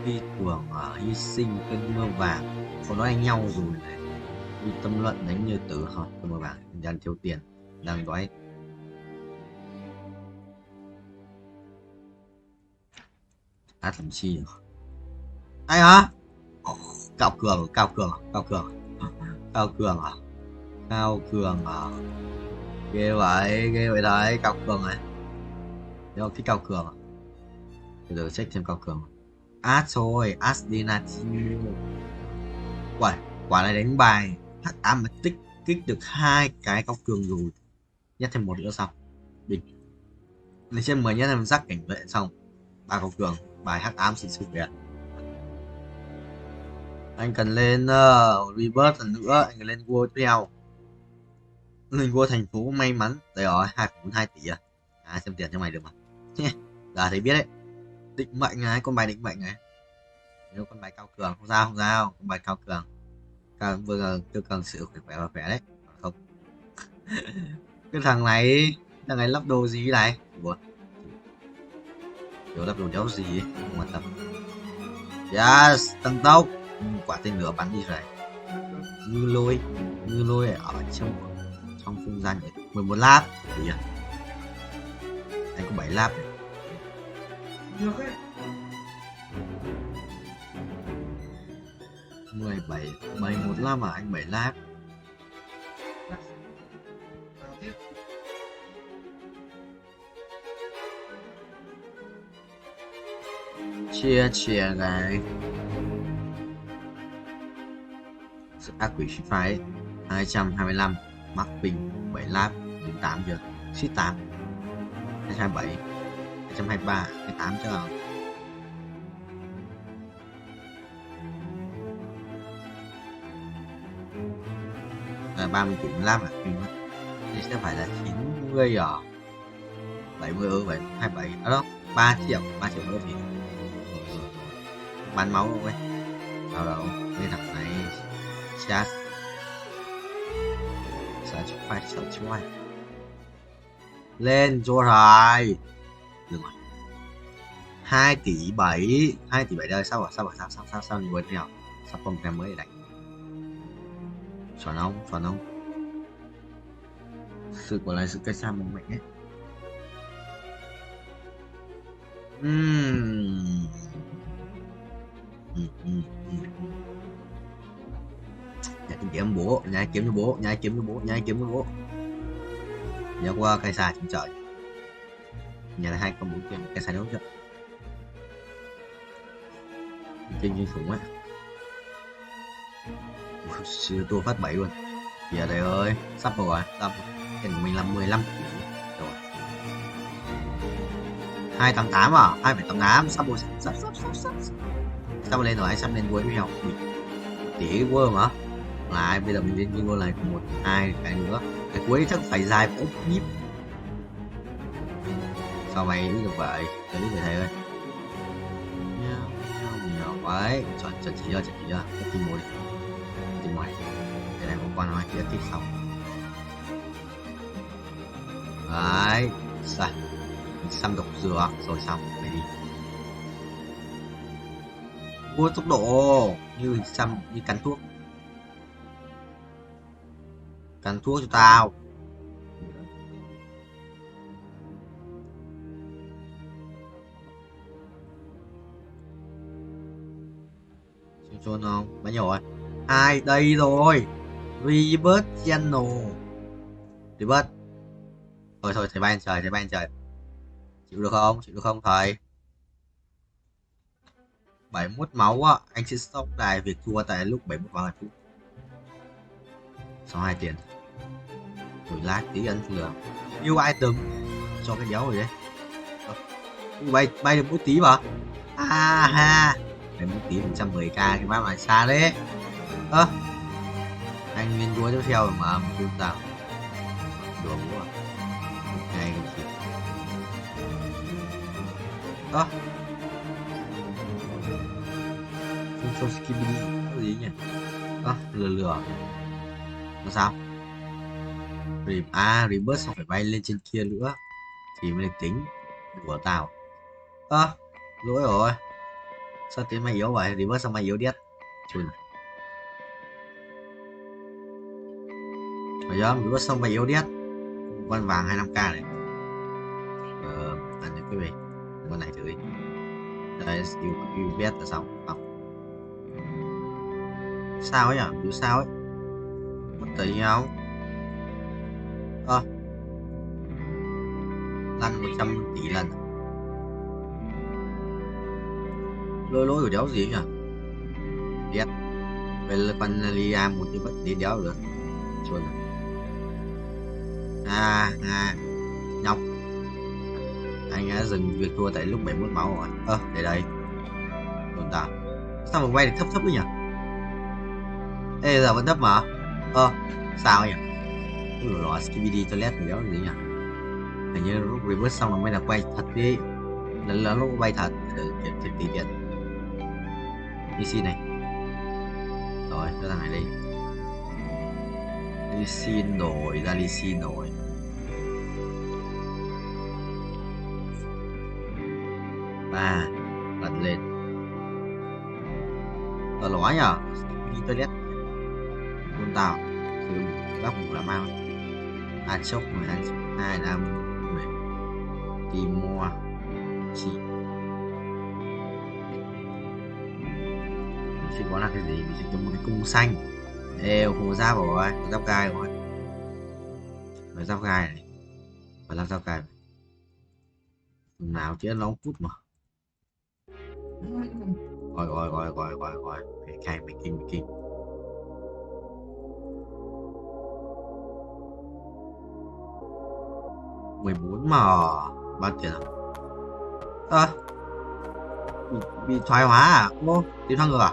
đi cuồng hy sinh cơn mưa vàng. Có nói anh nhau rồi này. Đi tâm luận đánh như tử hả? Cơn mưa vàng đang thiếu tiền, đang đói. Thậm chí ai hả? Cao cường à? Ghê vậy đấy, Cao Cường này. Nếu thích Cao Cường à? Bây giờ check thêm Cao Cường. Thôi, Asdenatino. Uầy, quả này đánh bài H8 mà kích được 2 cái Cao Cường rồi. Nhét thêm một nữa xong. Đỉnh. Lên trên 10 nhét thêm rắc cảnh vệ xong. 3 Cao Cường, bài H8 xịn sụp kìa. Anh cần lên rebirth lần nữa, anh cần lên World tiếp theo. Lên World thành phố may mắn. Đây rồi, 2,42 tỷ à. Xem tiền cho mày được mà. Giờ thấy biết đấy. Định mệnh này, con bài định mệnh này. Nếu con bài Cao Cường, không sao, con bài Cao Cường. Vừa giờ tôi cần sự khỏe đấy. Không. Cái thằng này lắp đồ gì này? Buồn. Lắp đồ đéo gì ấy, không quan tâm. Yes, tăng tốc. Quả tên lửa bắn đi rồi. Ngư lôi ở trong không gian 11 lap. Ủa à? Anh có 7 lap này. Được đấy. 11 lap mà anh 7 lap. Chia này. Sự ác quỷ Free Fire ấy. 225 mắc ping 7 lap 8 chưa? Shit 8 227 223 28 chưa? Là 30 tỷ lap à? Đây sẽ phải là 90 à? 70 27 đó, 3 triệu nữa thì bán máu rồi. Nào đâu, đây thằng này chat sợ choai lên cho rồi. Được rồi. 2 tỷ 7 đây sao đi quên nhau sắp không em mới đánh chuẩn không sự của lại sự cây xa mạnh ấy. Nhà kiếm bố nhà kiếm cho bố nhà qua cây xa trong trời nhà là 2 con bố kiếm cây xa đấu chưa trên như khủng á. Siêu tua phát 7 luôn. Giờ đây ơi, sắp rồi, sắp. Cái của mình là 15 rồi. 288 à? 2,88 sắp rồi, sắp lên rồi, sắp lên cuối với nhau. Tỷ quơ mà. Lại bây giờ mình lên như lại 1 2 cái nữa. Cái cuối chắc phải dài ốp nhíp. Sao mày được vậy? Cho biết về thầy ơi. Đấy, chọn chỉ chưa, cái team mode cái này một quan nói chia tiếp xong đấy sao xăm độc dược rồi xong mày đi mua tốc độ như xăm như cắn thuốc cho tao cho không bao nhiêu rồi đây rồi Rebirth Channel Rebirth thôi thầy bay trời chịu được không thầy 71 máu á anh sẽ stop lại việc thua tại lúc 71 máu phút 62 tiền rồi lát tí ăn thừa yêu item cho cái dấu rồi đấy bay được mỗi tí mà ha để một tí 110k cái bác lại xa đấy anh nguyên cuối tiếp theo mà chúng ta đúng rồi ngày không skip đi cái gì nhỉ lừa nó sao reverse xong phải bay lên trên kia nữa thì mới tính của tao lỗi rồi sao tiếng mày yếu vậy reverse xong mày yếu điếc chui này rồi reverse xong mày yếu điếc con vàng 25k này ăn được cái gì con này thử đi đây skill bet là xong không sao ấy nhỉ dù sao ấy mất tự nhau lăn 100 tỷ lần lôi của đéo gì nhỉ điếc về là con lia một cái bất đi đéo được chuồn nhóc anh đã dừng việc thua tại lúc 71 máu rồi để đây tồn tại sao mà quay được thấp đấy nhỉ giờ vẫn thấp mà sao nhỉ rồi skibidi toilet thì đéo gì nhỉ hình như lúc reverse xong là mới là quay thật đi lần lúc quay thật để tỷ điện DC này rồi cho thằng này đi Lysin đổi ra Lysin rồi ba bật lên tao nói nhở đi toilet con tao từ góc một là mau chốc 2 năm 10 tìm mua chỉ sẽ có là cái gì mình sẽ có một cái cung xanh khổ giáp rồi giáp gai rồi giáp gai này và làm giáp gai nào chứ nó phút mà rồi cái mình kinh 14 mà bao tiền bị thoái hóa à? Ô, tìm thằng ngược à?